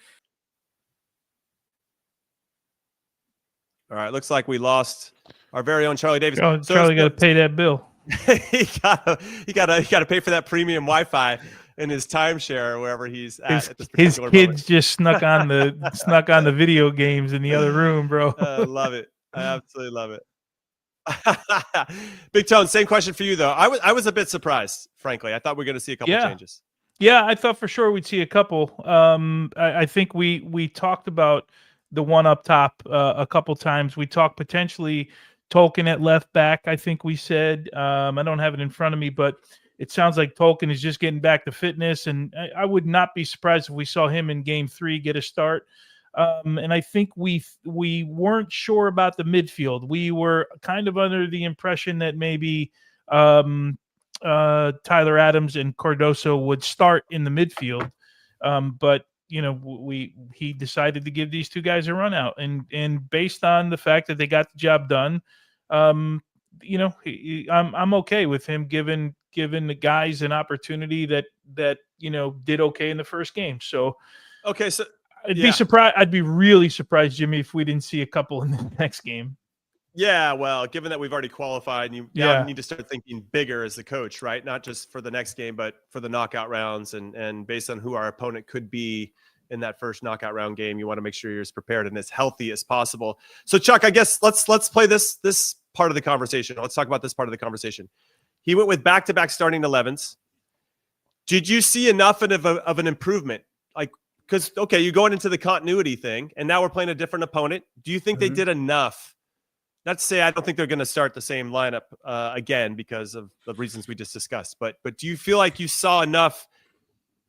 all right, looks like we lost our very own Charlie Davis. Charlie got to pay that bill. he gotta pay for that premium Wi-Fi in his timeshare or wherever he's at this his particular kids moment. Just snuck on the video games in the other room, bro. I love it. I absolutely love it. Big Tone, same question for you though. I was a bit surprised, frankly. I thought we were going to see a couple changes. Yeah, I thought for sure we'd see a couple. I think we talked about the one up top a couple times. We talked potentially Tolkien at left back. I think we said. I don't have it in front of me, but it sounds like Tolkien is just getting back to fitness, and I would not be surprised if we saw him in Game 3 get a start. And I think we weren't sure about the midfield. We were kind of under the impression that maybe Tyler Adams and Cardoso would start in the midfield, but he decided to give these two guys a run out, and based on the fact that they got the job done, I'm okay with him giving the guys an opportunity that did okay in the first game. So okay, so I'd be surprised. I'd be really surprised, Jimmy, if we didn't see a couple in the next game. Yeah, well, given that we've already qualified, you now need to start thinking bigger as the coach, right? Not just for the next game, but for the knockout rounds, and based on who our opponent could be in that first knockout round game, you want to make sure you're as prepared and as healthy as possible. So, Chuck, I guess let's play this part of the conversation. Let's talk about this part of the conversation. He went with back-to-back starting 11s. Did you see enough of an improvement? Because, okay, you're going into the continuity thing, and now we're playing a different opponent. Do you think they did enough? Not to say I don't think they're going to start the same lineup again because of the reasons we just discussed. But do you feel like you saw enough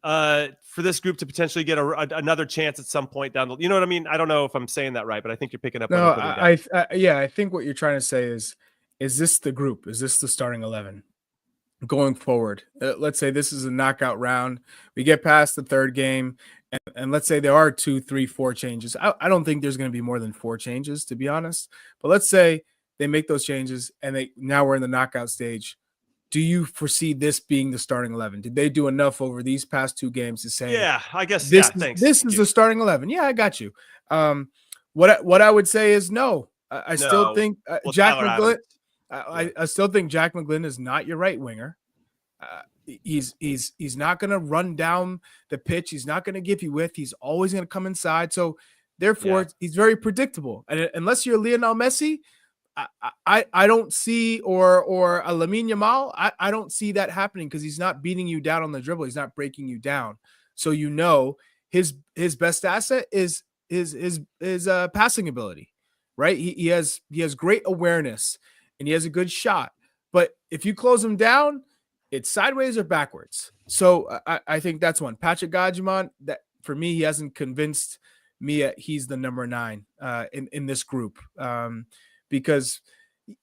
for this group to potentially get another chance at some point down the? You know what I mean? I don't know if I'm saying that right, but I think you're picking up. No, I think what you're trying to say is this the group? Is this the starting 11? Going forward, let's say this is a knockout round. We get past the third game, and let's say there are 2, 3, 4 changes. I don't think there's going to be more than 4 changes, to be honest. But let's say they make those changes, and now we're in the knockout stage. Do you foresee this being the starting 11? Did they do enough over these past 2 games to say, yeah, I guess this is the starting 11? Yeah, I got you. What I would say is no. I still think Jack McGlynn. I still think Jack McGlynn is not your right winger. He's not going to run down the pitch. He's not going to give you width. He's always going to come inside. So therefore, he's very predictable. And unless you're Lionel Messi, I don't see or a Lamine Yamal, I don't see that happening because he's not beating you down on the dribble. He's not breaking you down. So his best asset is his passing ability, right? He has great awareness. And he has a good shot. But if you close him down, it's sideways or backwards. So I think that's one. Patrick Gadjiman, that for me, he hasn't convinced me that he's the number 9 in this group. Because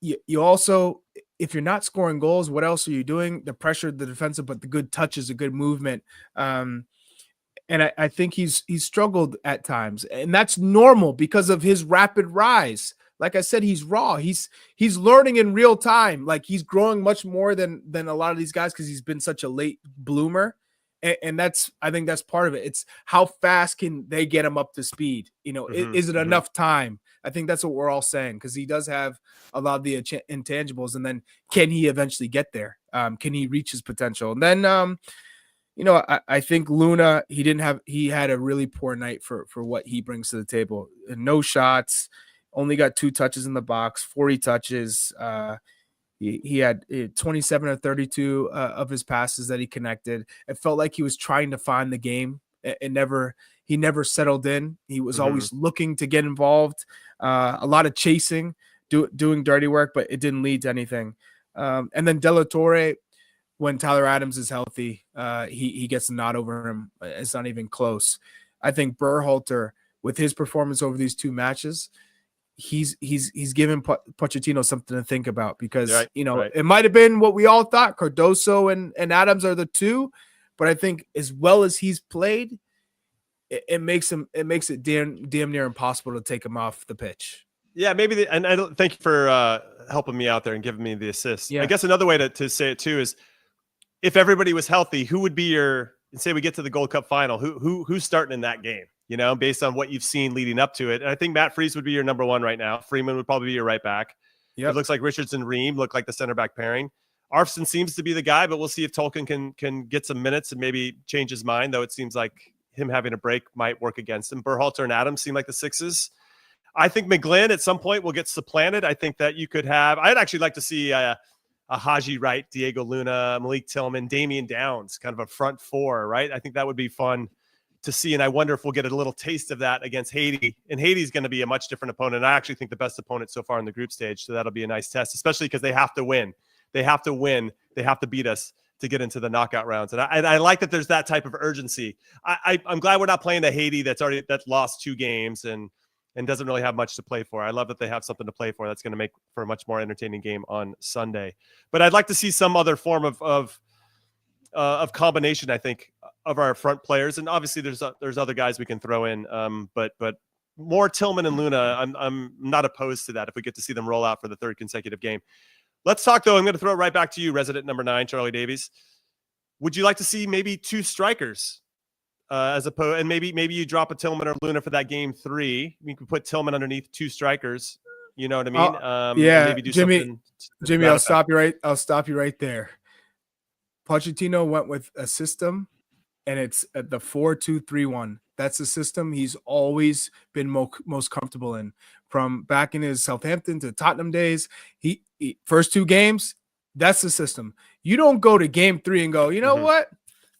you also, if you're not scoring goals, what else are you doing? The pressure, the defensive, but the good touches, a good movement. And I think he's struggled at times. And that's normal because of his rapid rise. Like I said, he's raw. He's learning in real time. Like he's growing much more than a lot of these guys because he's been such a late bloomer. And I think that's part of it. It's how fast can they get him up to speed? Is it enough time? I think that's what we're all saying because he does have a lot of the intangibles. And then can he eventually get there? Can he reach his potential? And then I think Luna, he had a really poor night for what he brings to the table. No shots, only got 2 touches in the box, 40 touches. He had 27 or 32 of his passes that he connected. It felt like he was trying to find the game. He never settled in. He was always looking to get involved. A lot of chasing, doing dirty work, but it didn't lead to anything. And then De La Torre, when Tyler Adams is healthy, he gets a nod over him. It's not even close. I think Berhalter, with his performance over these 2 matches, he's given Pochettino something to think about, because it might have been what we all thought. Cardoso and Adams are the 2, but I think as well as he's played, it makes it damn near impossible to take him off the pitch. Yeah, maybe. And I don't thank you for helping me out there and giving me the assist. Yeah. I guess another way to say it too is, if everybody was healthy, who would be your, and say we get to the Gold Cup final, who's starting in that game, based on what you've seen leading up to it. And I think Matt Freese would be your number 1 right now. Freeman would probably be your right back. Yep. It looks like Richards and Ream look like the center back pairing. Arfson seems to be the guy, but we'll see if Tolkien can get some minutes and maybe change his mind, though it seems like him having a break might work against him. Berhalter and Adams seem like the 6s. I think McGlynn at some point will get supplanted. I think that you could have, I'd actually like to see a Haji Wright, Diego Luna, Malik Tillman, Damian Downs, kind of a front 4, right? I think that would be fun to see, and I wonder if we'll get a little taste of that against Haiti. And Haiti's going to be a much different opponent. I actually think the best opponent so far in the group stage, so that'll be a nice test, especially because they have to win. They have to win. They have to beat us to get into the knockout rounds. And I like that there's that type of urgency. I'm glad we're not playing the Haiti that's lost 2 games and doesn't really have much to play for. I love that they have something to play for. That's going to make for a much more entertaining game on Sunday. But I'd like to see some other form of combination, I think, of our front players. And obviously there's other guys we can throw in. But more Tillman and Luna, I'm not opposed to that if we get to see them roll out for the 3rd consecutive game. Let's talk, though. I'm going to throw it right back to you, resident number 9, Charlie Davies. Would you like to see maybe 2 strikers? As opposed, and maybe you drop a Tillman or Luna for that game 3. You can put Tillman underneath 2 strikers. You know what I mean? Yeah, maybe do Jimmy, I'll stop you right there. Pochettino went with a system, and it's the 4-2-3-1. That's the system he's always been most comfortable in. From back in his Southampton to Tottenham days, he first 2 games, that's the system. You don't go to game 3 and go, you know what?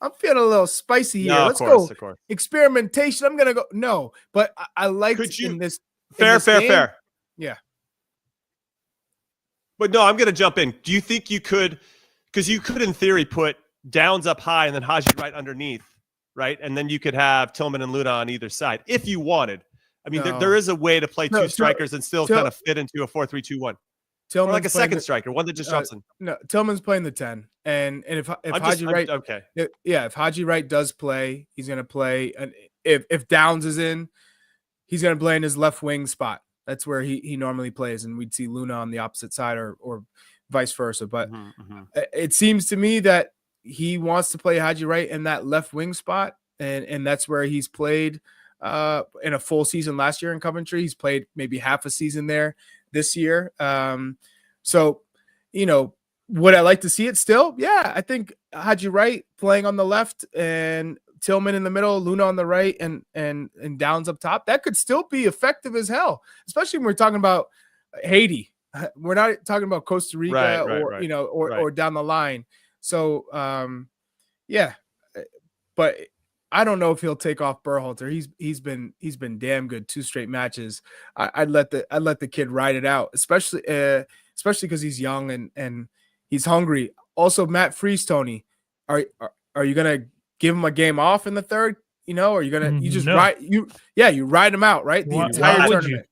I'm feeling a little spicy here. No, Let's go experimentation. I'm gonna go. No, but I like this. Fair. Yeah. But no, I'm gonna jump in. Do you think you could? Because you could, in theory, put Downs up high and then Haji right underneath, right? And then you could have Tillman and Luna on either side if you wanted. I mean, there is a way to play 2 strikers and still kind of fit into a 4-3-2-1. Or like a second striker, one that just jumps in. No, Tillman's playing the 10, and if Haji Wright, if Haji Wright does play, he's going to play, and if Downs is in, he's going to play in his left wing spot. That's where he normally plays, and we'd see Luna on the opposite side or vice versa. But it seems to me that he wants to play Haji Wright in that left wing spot, and that's where he's played in a full season last year in Coventry. He's played maybe half a season there this year. So, would I like to see it still? Yeah, I think Haji Wright playing on the left and Tillman in the middle, Luna on the right, and Downs up top. That could still be effective as hell, especially when we're talking about Haiti. We're not talking about Costa Rica or down the line. So, yeah, but I don't know if he'll take off Berhalter. He's been damn good 2 straight matches. I'd let the kid ride it out, especially because he's young and he's hungry. Also, Matt Freese, Tony, are you gonna give him a game off in the 3rd? Or are you gonna you ride him out, right? The entire tournament.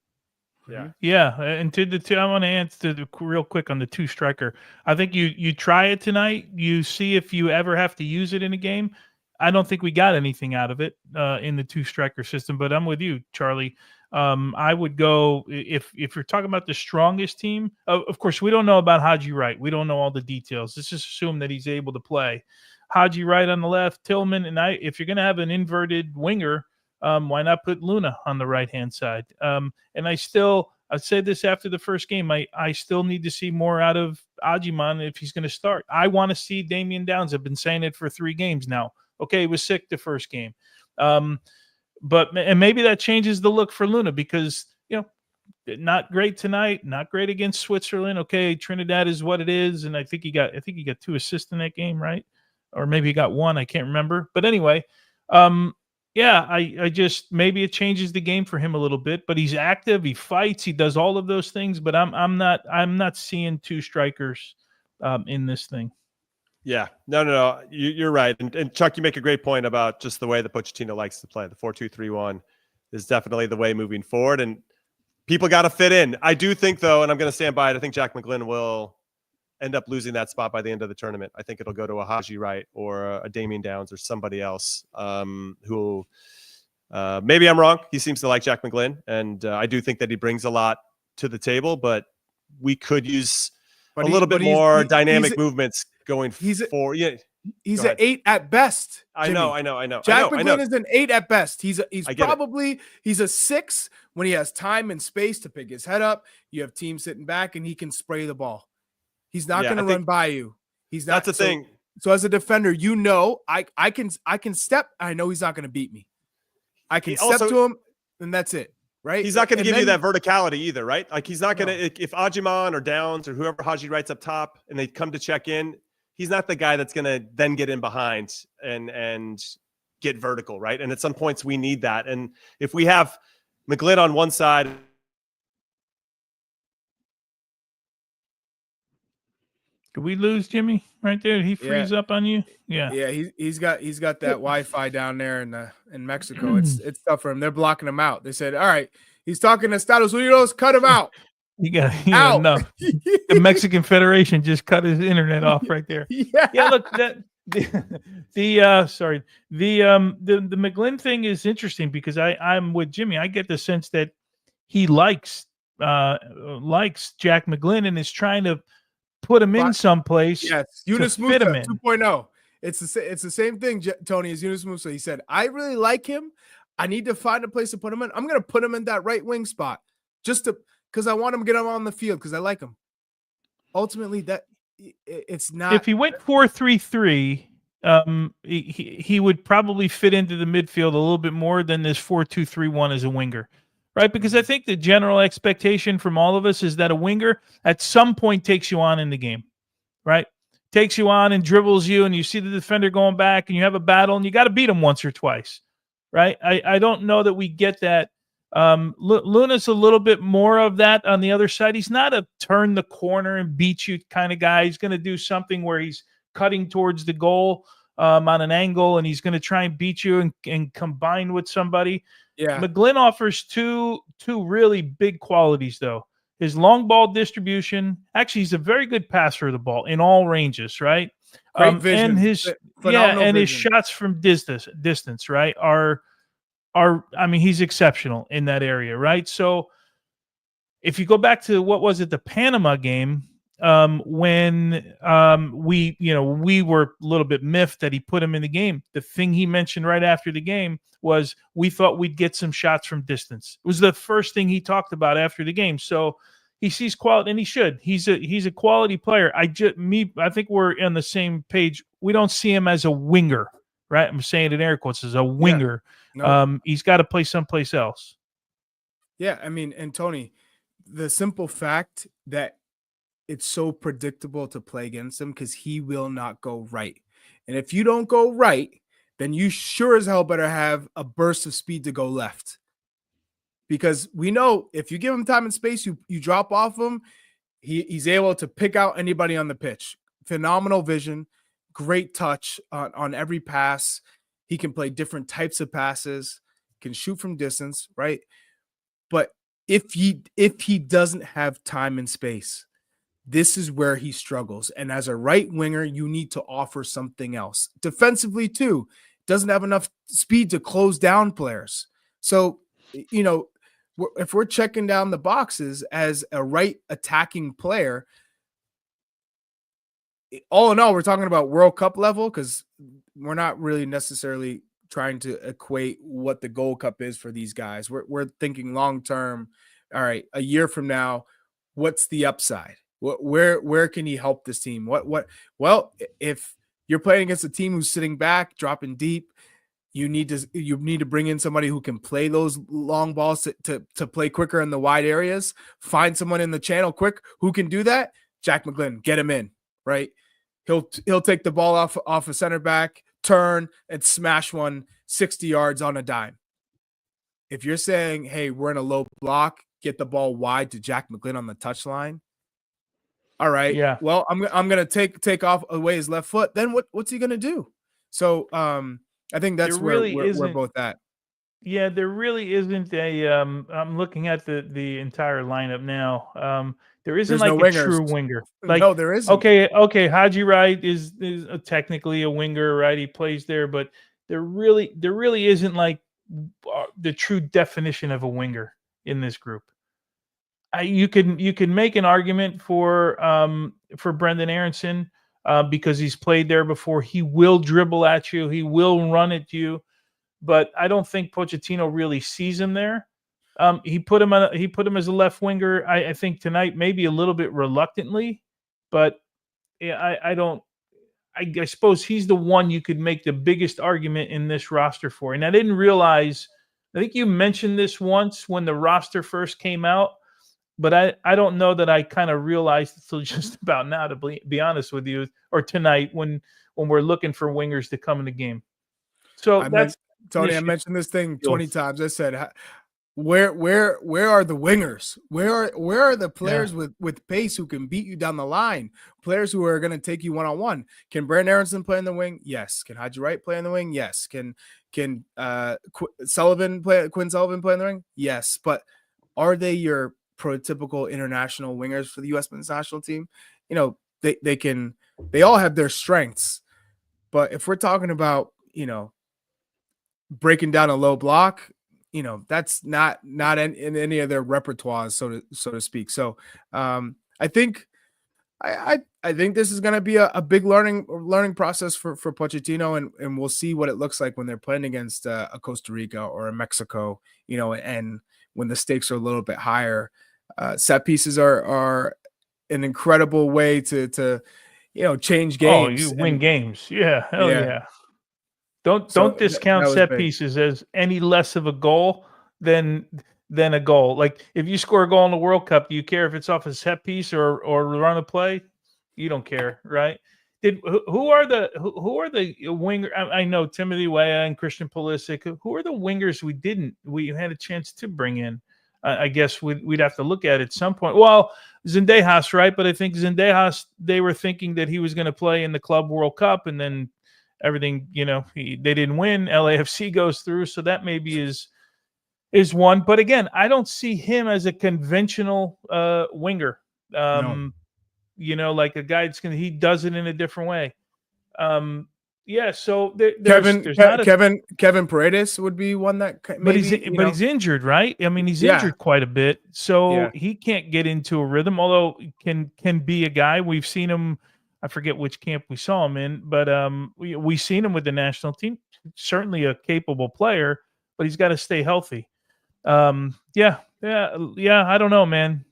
Yeah. And I want to answer real quick on the 2 striker. I think you try it tonight. You see if you ever have to use it in a game. I don't think we got anything out of it in the 2 striker system, but I'm with you, Charlie. I would go if you're talking about the strongest team. Of course, we don't know about Haji Wright. We don't know all the details. Let's just assume that he's able to play. Haji Wright on the left, Tillman, and if you're going to have an inverted winger, why not put Luna on the right-hand side? And I'd say this after the first game, I still need to see more out of Ajiman if he's going to start. I want to see Damian Downs. I've been saying it for 3 games now. Okay, he was sick the first game. But maybe that changes the look for Luna because, not great tonight, not great against Switzerland. Okay, Trinidad is what it is, and I think he got 2 assists in that game, right? Or maybe he got 1, I can't remember. But anyway, I just maybe it changes the game for him a little bit, but he's active, he fights, he does all of those things, but I'm not seeing 2 strikers in this thing. Yeah, no. You're right. And Chuck, you make a great point about just the way the Pochettino likes to play. The 4-2-3-1 is definitely the way moving forward, and people got to fit in. I do think, though, and I'm going to stand by it, I think Jack McGlynn will end up losing that spot by the end of the tournament. I think it'll go to a Haji Wright or a Damien Downs or somebody else who maybe I'm wrong. He seems to like Jack McGlynn, and I do think that he brings a lot to the table, but we could use a little bit more dynamic movements going forward. Yeah. He's an 8 at best. Jimmy. I know. Jack McGlynn is an 8 at best. He's a 6 when he has time and space to pick his head up. You have teams sitting back and he can spray the ball. He's not going to run by you. He's not. That's the thing. So as a defender, I can step. I know he's not going to beat me. I can step to him, and that's it. Right? He's not going to give you that verticality either, right? Like he's not going to if Ajiman or Downs or whoever Haji Wright's up top and they come to check in. He's not the guy that's going to then get in behind and get vertical, right? And at some points we need that. And if we have McGlynn on one side. Did we lose Jimmy right there? Did he freeze up on you? Yeah. Yeah, he's got that Wi-Fi down there in Mexico. It's tough for him. They're blocking him out. They said, all right, he's talking to Estados Unidos, cut him out. You got enough. The Mexican Federation just cut his internet off right there. Yeah, look, the McGlynn thing is interesting because I'm with Jimmy. I get the sense that he likes Jack McGlynn and is trying to put him in someplace. Yes, Yunus Musa 2.0. It's the same thing, Tony, as Yunus Musa. He said, I really like him. I need to find a place to put him in. I'm going to put him in that right wing spot because I want him to get him on the field because I like him. Ultimately, it's not. If he went 4-3-3, he would probably fit into the midfield a little bit more than this 4-2-3-1 as a winger, right? Because I think the general expectation from all of us is that a winger at some point takes you on in the game, right? Takes you on and dribbles you, and you see the defender going back, and you have a battle, and you got to beat him once or twice, right? I don't know that we get that. Luna's a little bit more of that on the other side. He's not a turn the corner and beat you kind of guy. He's going to do something where he's cutting towards the goal on an angle, and he's going to try and beat you and combine with somebody. Yeah. McGlynn offers two really big qualities, though. His long ball distribution. Actually, he's a very good passer of the ball in all ranges, right? Great vision. And his his shots from distance, right, he's exceptional in that area, right? So if you go back to the Panama game, when we were a little bit miffed that he put him in the game. The thing he mentioned right after the game was we thought we'd get some shots from distance. It was the first thing he talked about after the game. So he sees quality, and he should. He's a quality player. I think we're on the same page. We don't see him as a winger, right? I'm saying it in air quotes as a winger. Yeah. No. He's got to play someplace else. Yeah, I mean, and Tony, the simple fact that it's so predictable to play against him because he will not go right. And if you don't go right, then you sure as hell better have a burst of speed to go left. Because we know if you give him time and space, you drop off him, he's able to pick out anybody on the pitch. Phenomenal vision, great touch on every pass. He can play different types of passes, can shoot from distance, right? But if he doesn't have time and space, this is where he struggles. And as a right winger, you need to offer something else. Defensively, too, doesn't have enough speed to close down players. So, if we're checking down the boxes as a right attacking player, all in all, we're talking about World Cup level because we're not really necessarily trying to equate what the Gold Cup is for these guys. We're thinking long term. All right, a year from now, what's the upside? Where can he help this team? Well, if you're playing against a team who's sitting back, dropping deep. You need to bring in somebody who can play those long balls to play quicker in the wide areas. Find someone in the channel quick who can do that. Jack McGlynn, get him in, right? He'll take the ball off a center back, turn, and smash one 60 yards on a dime. If you're saying, hey, we're in a low block, get the ball wide to Jack McGlynn on the touchline. All right. Yeah. Well, I'm gonna take off away his left foot. Then what's he gonna do? So I think that's where we're both at. Yeah, there really isn't a. I'm looking at the entire lineup now. There isn't There's like no a wingers. true winger. Like, no, there isn't. Okay. Haji Wright is technically a winger, right? He plays there, but there really isn't like the true definition of a winger in this group. You can make an argument for Brendan Aronson because he's played there before. He will dribble at you. He will run at you. But I don't think Pochettino really sees him there. He put him as a left winger. I think tonight maybe a little bit reluctantly, but I suppose he's the one you could make the biggest argument in this roster for. And I didn't realize. I think you mentioned this once when the roster first came out, but I don't know that I kind of realized until just about now, to be honest with you, or tonight when we're looking for wingers to come in the game. So Tony, I mentioned this thing 20 times. I said, where are the wingers? Where are the players with pace who can beat you down the line? Players who are going to take you one-on-one. Can Brandon Aronson play in the wing? Yes. Can Haji Wright play in the wing? Yes. Can Quinn Sullivan play in the wing? Yes. But are they your prototypical international wingers for the U.S. men's national team? You know, they all have their strengths. But if we're talking about, you know, breaking down a low block, you know, that's not in any of their repertoires, so to speak. So I think this is going to be a big learning process for Pochettino, and we'll see what it looks like when they're playing against a Costa Rica or a Mexico, you know, and when the stakes are a little bit higher. Set pieces are an incredible way to you know, change games. Oh, you win games. Yeah. Hell yeah. Don't discount set pieces as any less of a goal than a goal. Like if you score a goal in the World Cup, do you care if it's off a set piece or run a play? You don't care, right? Who are the winger? I know Timothy Weah and Christian Pulisic. Who are the wingers we had a chance to bring in? I guess we'd have to look at it at some point. Well, Zendejas, right? But I think Zendejas, they were thinking that he was going to play in the Club World Cup, and then everything, you know, they didn't win. LAFC goes through, so that maybe is one. But again, I don't see him as a conventional winger. No. You know, like a guy he does it in a different way. So Kevin Paredes would be one that maybe, but he's injured, right? I mean, he's injured quite a bit, so he can't get into a rhythm. Although can be a guy. We've seen him. I forget which camp we saw him in, but we've seen him with the national team. Certainly a capable player, but he's got to stay healthy. I don't know, man.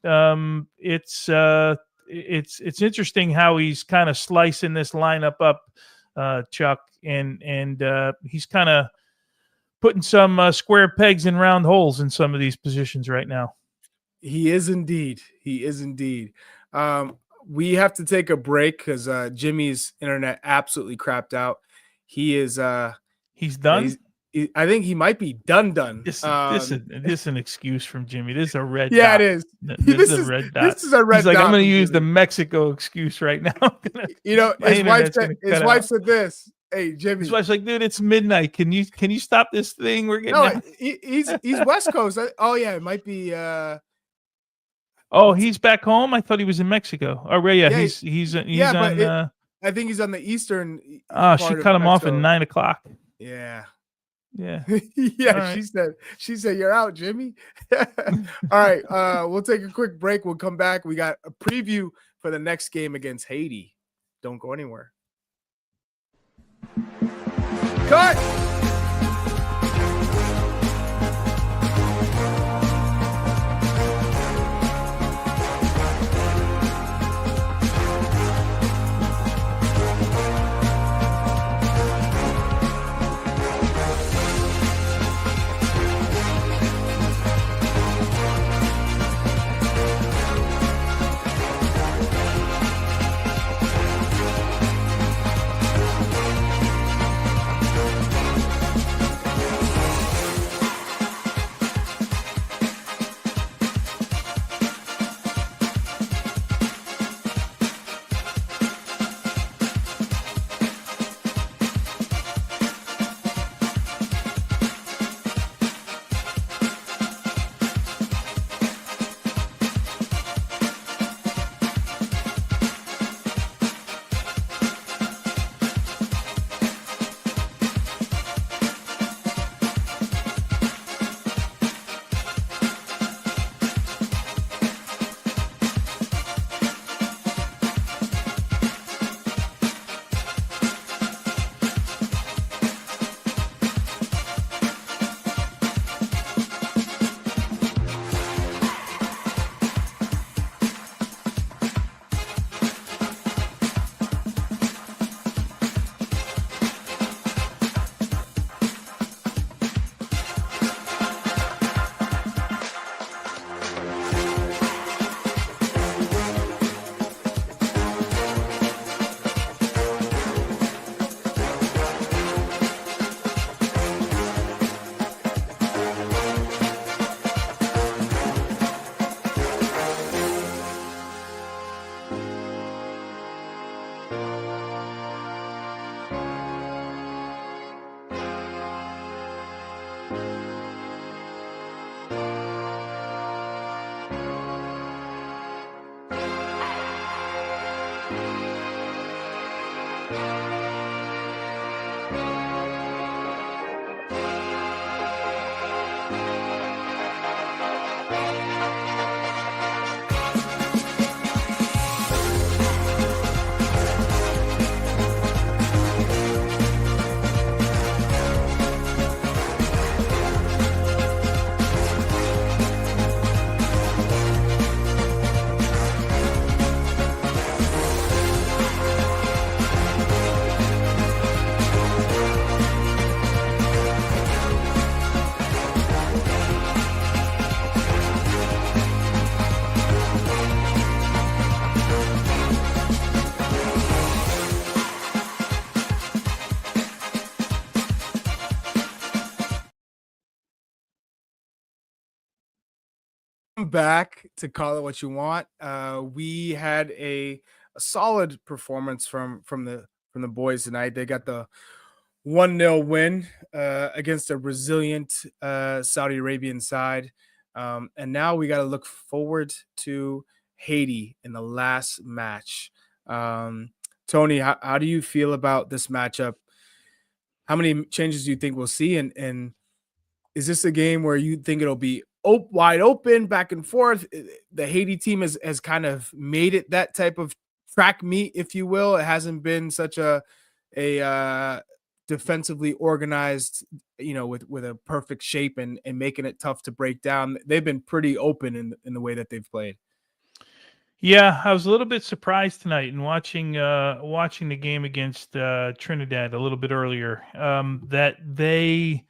It's interesting how he's kind of slicing this lineup up, Chuck, and he's kind of putting some square pegs in round holes in some of these positions right now. He is indeed. We have to take a break because Jimmy's internet absolutely crapped out. He's done. I think he might be done. This is an excuse from Jimmy. This is a red. Yeah, dot. it is. This is a red dot. This is a red. He's like, dot I'm going to use the Mexico excuse right now. You know, his wife said this. Hey, Jimmy. His wife's like, dude, it's midnight. Can you stop this thing? We're getting. No, he's West Coast. Oh yeah, it might be. Oh, he's back home. I thought he was in Mexico. Oh, yeah. He's on. I think he's on the eastern. She cut him off at 9:00. Yeah. Yeah. Yeah. Right. She said, you're out, Jimmy. All right. We'll take a quick break. We'll come back. We got a preview for the next game against Haiti. Don't go anywhere. Cut. back to call it what you want. We had a solid performance from the boys tonight. They got the 1-0 win against a resilient Saudi Arabian side. And now we got to look forward to Haiti in the last match. Tony, how do you feel about this matchup? How many changes do you think we'll see? And is this a game where you think it'll be wide open, back and forth? The Haiti team has kind of made it that type of track meet, if you will. It hasn't been such a defensively organized, with a perfect shape and making it tough to break down. They've been pretty open in the way that they've played. Yeah, I was a little bit surprised tonight in watching the game against Trinidad a little bit earlier, that they,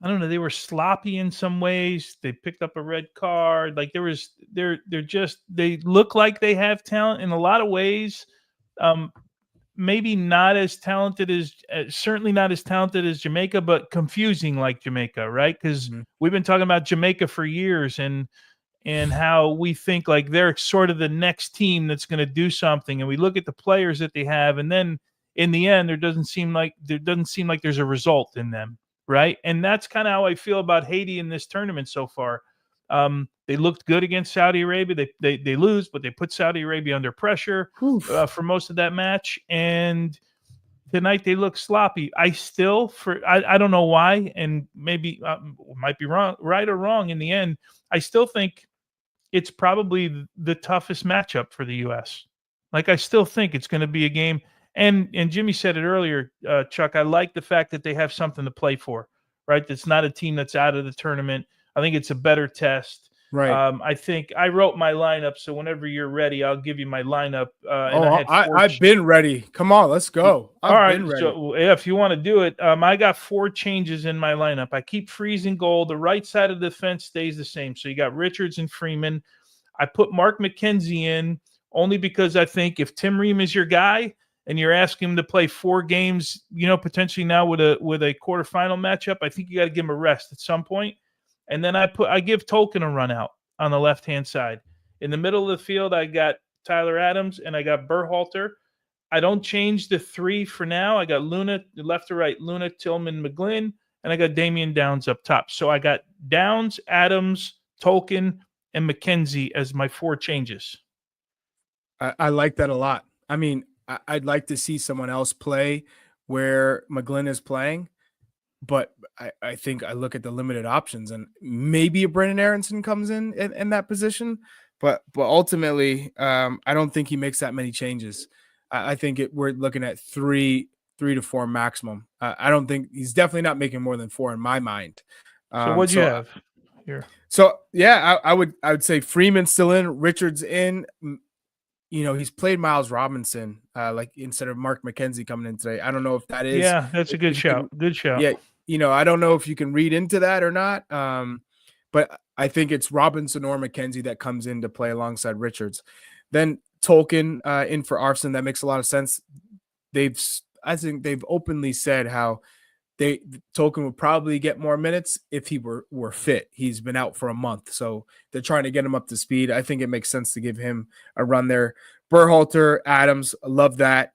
I don't know, they were sloppy in some ways. They picked up a red card. Like they look like they have talent in a lot of ways. Maybe not as talented as certainly not as talented as Jamaica, but confusing like Jamaica, right? Because we've been talking about Jamaica for years and how we think like they're sort of the next team that's going to do something, and we look at the players that they have, and then in the end, there doesn't seem like there's a result in them, right? And that's kind of how I feel about Haiti in this tournament so far. They looked good against Saudi Arabia. They lose, but they put Saudi Arabia under pressure for most of that match. And tonight they look sloppy. I don't know why, and maybe might be right or wrong in the end. I still think it's probably the toughest matchup for the U.S. Like, I still think it's going to be a game. And Jimmy said it earlier, Chuck, I like the fact that they have something to play for, right? That's not a team that's out of the tournament. I think it's a better test. Right. I think I wrote my lineup, so whenever you're ready, I'll give you my lineup. I've been ready. Come on, let's go. I've been ready. So if you want to do it, I got 4 changes in my lineup. I keep Freeze in goal. The right side of the defense stays the same. So you got Richards and Freeman. I put Mark McKenzie in only because I think if Tim Ream is your guy and you're asking him to play 4 games, potentially now with a quarterfinal matchup, I think you got to give him a rest at some point. And then I give Tolkien a run out on the left-hand side. In the middle of the field, I got Tyler Adams and I got Berhalter. I don't change the 3 for now. I got Luna, left to right, Luna, Tillman, McGlynn, and I got Damian Downs up top. So I got Downs, Adams, Tolkien, and McKenzie as my 4 changes. I like that a lot. I mean, I'd like to see someone else play where McGlynn is playing. But I think I look at the limited options, and maybe a Brendan Aronson comes in that position. But ultimately, I don't think he makes that many changes. I think we're looking at 3 to 4 maximum. I don't think he's definitely not making more than 4 in my mind. So what'd you have here? So yeah, I would say Freeman's still in, Richards in. He's played Miles Robinson like instead of Mark McKenzie coming in today. I don't know if that is. Yeah, that's a good shout. Good shout. Yeah, I don't know if you can read into that or not. But I think it's Robinson or McKenzie that comes in to play alongside Richards. Then Tolkien in for Arfson. That makes a lot of sense. I think they've openly said how Tolkien would probably get more minutes if he were fit. He's been out for a month, so they're trying to get him up to speed. I think it makes sense to give him a run there. Berhalter, Adams, I love that.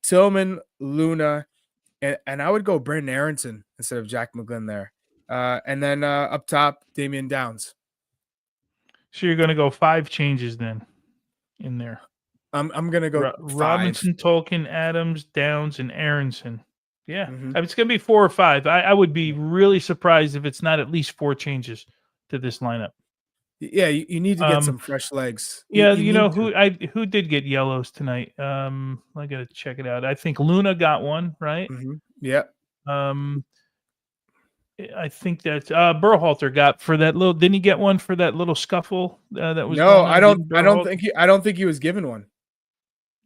Tillman, Luna, and I would go Brendan Aronson instead of Jack McGlynn there. And then up top, Damian Downs. So you're going to go 5 changes then in there. I'm going to go 5. Robinson, Tolkien, Adams, Downs, and Aronson. Yeah, it's going to be 4 or 5. I would be really surprised if it's not at least 4 changes to this lineup. Yeah, you need to get some fresh legs. Yeah, who did get yellows tonight? I got to check it out. I think Luna got one, right? Yeah. I think that Berhalter got for that little. Didn't he get one for that little scuffle that was? No, I don't think he was given one.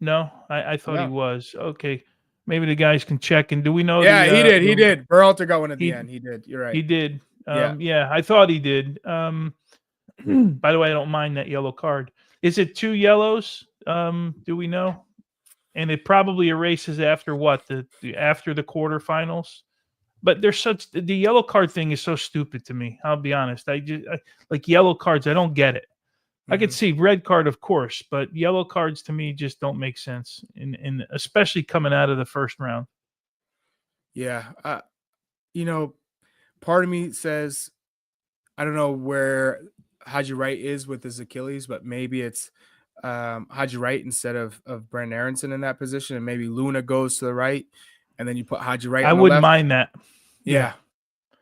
No, I thought he was. Okay. Maybe the guys can check. And do we know? Yeah, he did. He did. Berhalter got one at the end. He did. You're right. He did. Yeah, I thought he did. By the way, I don't mind that yellow card. Is it 2 yellows? Do we know? And it probably erases after what? After the quarterfinals? But the yellow card thing is so stupid to me. I'll be honest. Like yellow cards. I don't get it. I could see red card, of course, but yellow cards to me just don't make sense, in especially coming out of the first round. Yeah. Part of me says, I don't know where Haji Wright is with his Achilles, but maybe it's Haji Wright instead of Brent Aronson in that position, and maybe Luna goes to the right, and then you put Haji Wright. I on the wouldn't left. mind that. Yeah.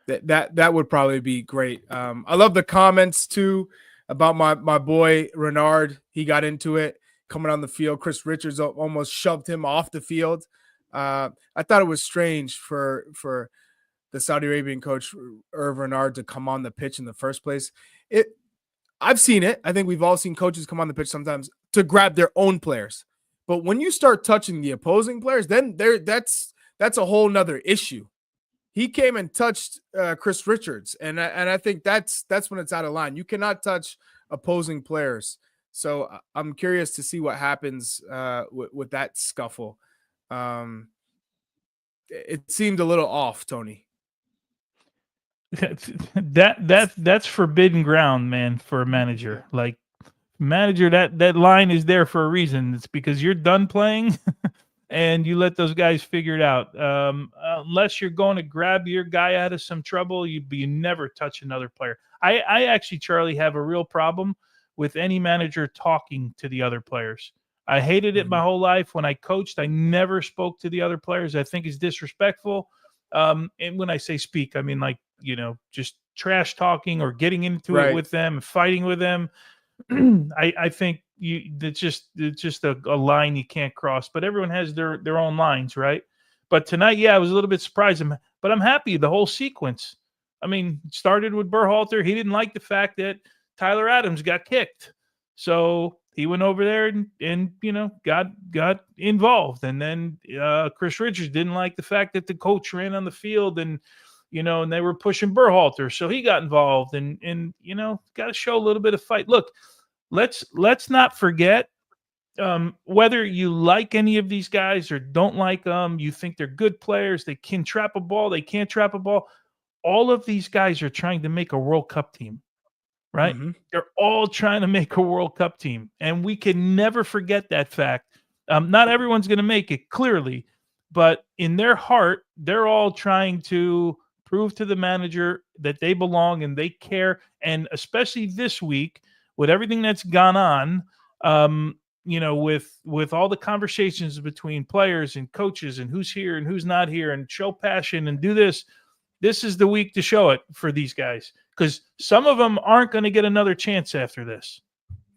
That would probably be great. I love the comments too about my boy Renard. He got into it coming on the field. Chris Richards almost shoved him off the field. I thought it was strange for the Saudi Arabian coach Hervé Renard to come on the pitch in the first place. I've seen it. I think we've all seen coaches come on the pitch sometimes to grab their own players. But when you start touching the opposing players, then that's a whole nother issue. He came and touched Chris Richards, and I think that's when it's out of line. You cannot touch opposing players. So I'm curious to see what happens with that scuffle. It seemed a little off, Tony. That's forbidden ground, man, for a manager. Like manager, that line is there for a reason. It's because you're done playing and you let those guys figure it out. Unless you're going to grab your guy out of some trouble, you never touch another player. I actually, Charlie, have a real problem with any manager talking to the other players. I hated it my whole life. When I coached, I never spoke to the other players. I think it's disrespectful. And when I say speak, I mean like, just trash talking or getting into it with them, fighting with them. I think it's just a line you can't cross, but everyone has their own lines, right? But tonight, I was a little bit surprised, but I'm happy the whole sequence. I mean, it started with Berhalter. He didn't like the fact that Tyler Adams got kicked. So he went over there and got involved. And then Chris Richards didn't like the fact that the coach ran on the field and they were pushing Berhalter. So he got involved and got to show a little bit of fight. Look, let's not forget, whether you like any of these guys or don't like them, you think they're good players, they can trap a ball, they can't trap a ball. All of these guys are trying to make a World Cup team, right? They're all trying to make a World Cup team. And we can never forget that fact. Not everyone's going to make it, clearly, but in their heart, they're all trying to prove to the manager that they belong and they care. And especially this week, with everything that's gone on, with all the conversations between players and coaches and who's here and who's not here and show passion and do this. This is the week to show it for these guys, because some of them aren't going to get another chance after this,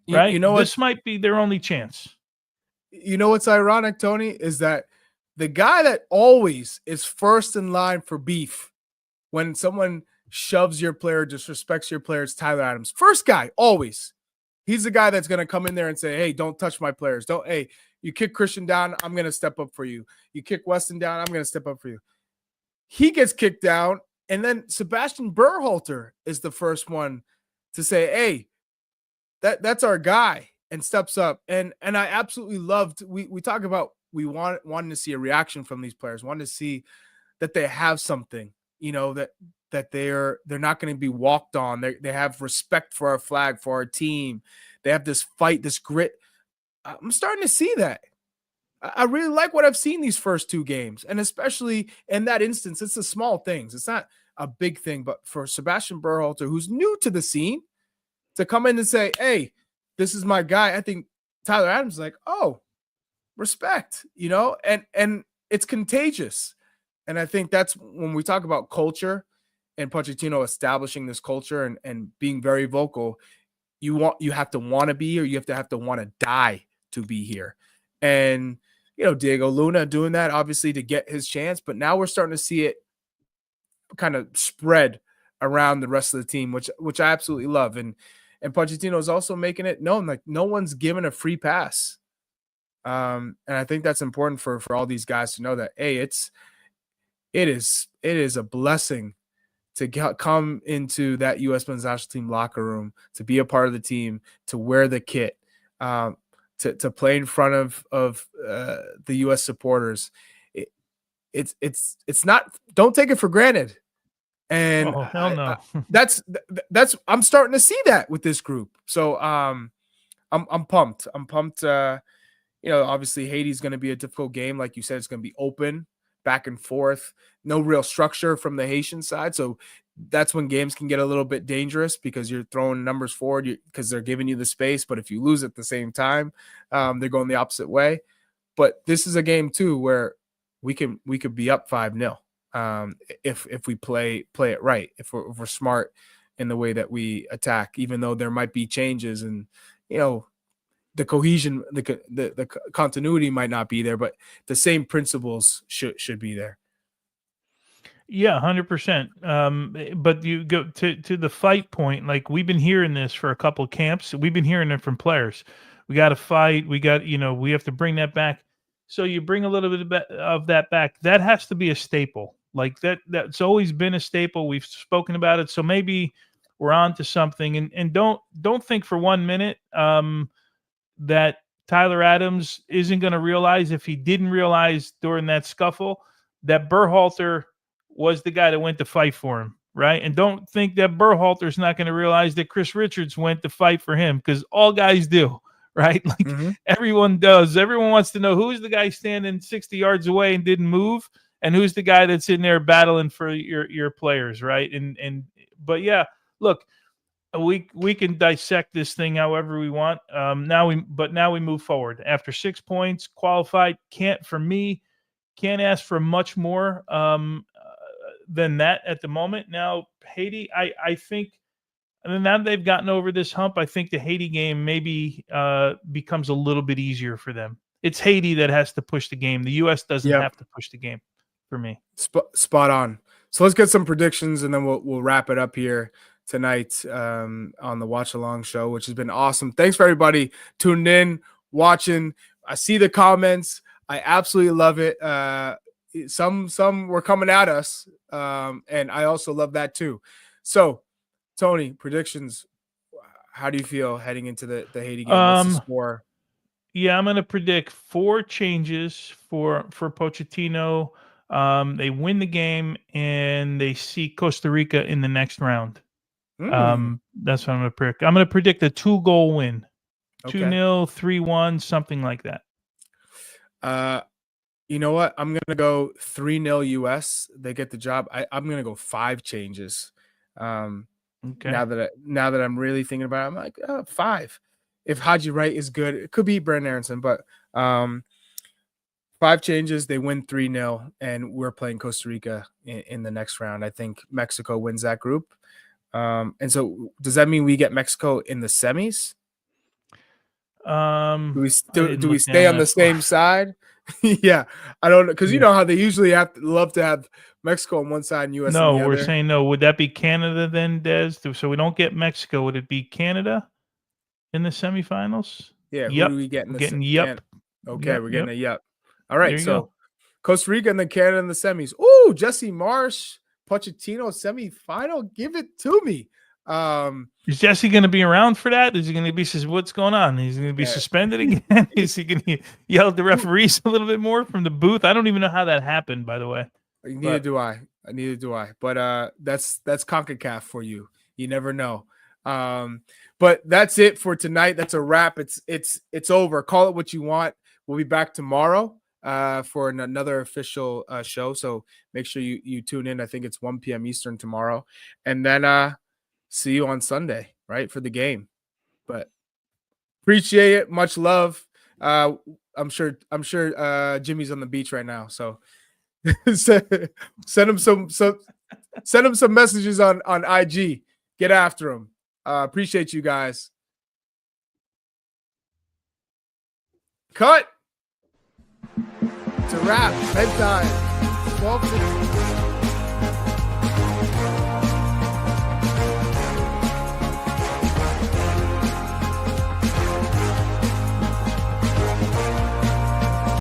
right? This might be their only chance. You know what's ironic, Tony, is that the guy that always is first in line for beef when someone shoves your player, disrespects your player, it's Tyler Adams. First guy, always. He's the guy that's going to come in there and say, hey, don't touch my players. Hey, you kick Christian down, I'm going to step up for you. You kick Weston down, I'm going to step up for you. He gets kicked down, and then Sebastian Berhalter is the first one to say, hey, that's our guy, and steps up. And I absolutely loved, we talk about wanting to see a reaction from these players, wanting to see that they have something, that they're not going to be walked on. They have respect for our flag, for our team. They have this fight, this grit. I'm starting to see that. I really like what I've seen these first two games. And especially in that instance, it's the small things. It's not a big thing, but for Sebastian Berhalter, who's new to the scene, to come in and say, hey, this is my guy. I think Tyler Adams is like, oh, respect, and it's contagious. And I think that's when we talk about culture and Pochettino establishing this culture and being very vocal, you have to want to be here. You have to want to die to be here. And, Diego Luna doing that obviously to get his chance, but now we're starting to see it kind of spread around the rest of the team, which I absolutely love. And Pochettino is also making it known, like, no one's given a free pass. And I think that's important for all these guys to know that, hey, it is a blessing to come into that U.S. men's national team locker room, to be a part of the team, to wear the kit, to play in front of the U.S. supporters. it's not. Don't take it for granted. And oh, hell no. That's I'm starting to see that with this group. So I'm pumped. I'm pumped. Obviously Haiti's going to be a difficult game. Like you said, it's going to be open, back and forth, no real structure from the Haitian side. So that's when games can get a little bit dangerous because you're throwing numbers forward because they're giving you the space. But if you lose at the same time, they're going the opposite way. But this is a game too where we could be up 5-0 if we play it right, if we're smart in the way that we attack, even though there might be changes and the cohesion, the continuity might not be there, but the same principles should be there. Yeah, 100%. But you go to the fight point. Like we've been hearing this for a couple of camps. We've been hearing it from players. We got to fight. We have to bring that back. So you bring a little bit of that back. That has to be a staple. Like that's always been a staple. We've spoken about it. So maybe we're on to something. And don't think for 1 minute that Tyler Adams isn't going to realize, if he didn't realize during that scuffle, that Berhalter was the guy that went to fight for him, right? And don't think that Berhalter's not going to realize that Chris Richards went to fight for him, because all guys do, right? Like everyone does. Everyone wants to know who's the guy standing 60 yards away and didn't move, and who's the guy that's in there battling for your players, right? But yeah, look, we can dissect this thing however we want. Now we move forward. After 6 points, qualified. Can't ask for much more than that at the moment. Now Haiti, I think, and now they've gotten over this hump, I think the Haiti game maybe becomes a little bit easier for them. It's Haiti that has to push the game. The U.S. doesn't have to push the game for me. Spot on. So let's get some predictions, and then we'll wrap it up here tonight on the Watchalong show, which has been awesome. Thanks for everybody tuning in, watching. I see the comments. I absolutely love it. Some were coming at us, and I also love that too. So, Tony, predictions. How do you feel heading into the Haiti game? What's the score? Yeah, I'm going to predict 4 changes for Pochettino. They win the game and they see Costa Rica in the next round. That's what I'm going to predict. I'm going to predict a 2-goal win. Okay. 2-0, 3-1, something like that. You know what? I'm going to go 3-0 US. They get the job. I'm going to go 5 changes. Okay. Now that I'm really thinking about it, I'm like 5. If Haji Wright is good, it could be Brandon Aronson, but 5 changes. They win 3-0, and we're playing Costa Rica in the next round. I think Mexico wins that group. And so does that mean we get Mexico in the semis? Do we stay on the same side? Yeah, I don't know, because you know how they usually love to have Mexico on one side and US on the other. We're saying no. Would that be Canada then, Des? So we don't get Mexico. Would it be Canada in the semifinals? Yeah. Yep. Who do we get in the getting yep. Okay, we're getting a yep. All right, so Costa Rica and then Canada in the semis. Ooh, Jesse Marsh, Pochettino semifinal. Give it to me. Is Jesse going to be around for that? Is he going to be? What's going on? He's going to be suspended again? Is he going to yell at the referees a little bit more from the booth? I don't even know how that happened, by the way. Neither do I. But that's Concacaf for you. You never know. But that's it for tonight. That's a wrap. It's over. Call it what you want. We'll be back tomorrow for another official show. So make sure you tune in. I think it's 1 p.m. Eastern tomorrow, and then see you on Sunday, right, for the game. But appreciate it. Much love. I'm sure Jimmy's on the beach right now. So send him some messages on IG. Get after him. Appreciate you guys. Cut. It's a wrap. Bedtime. 12:50.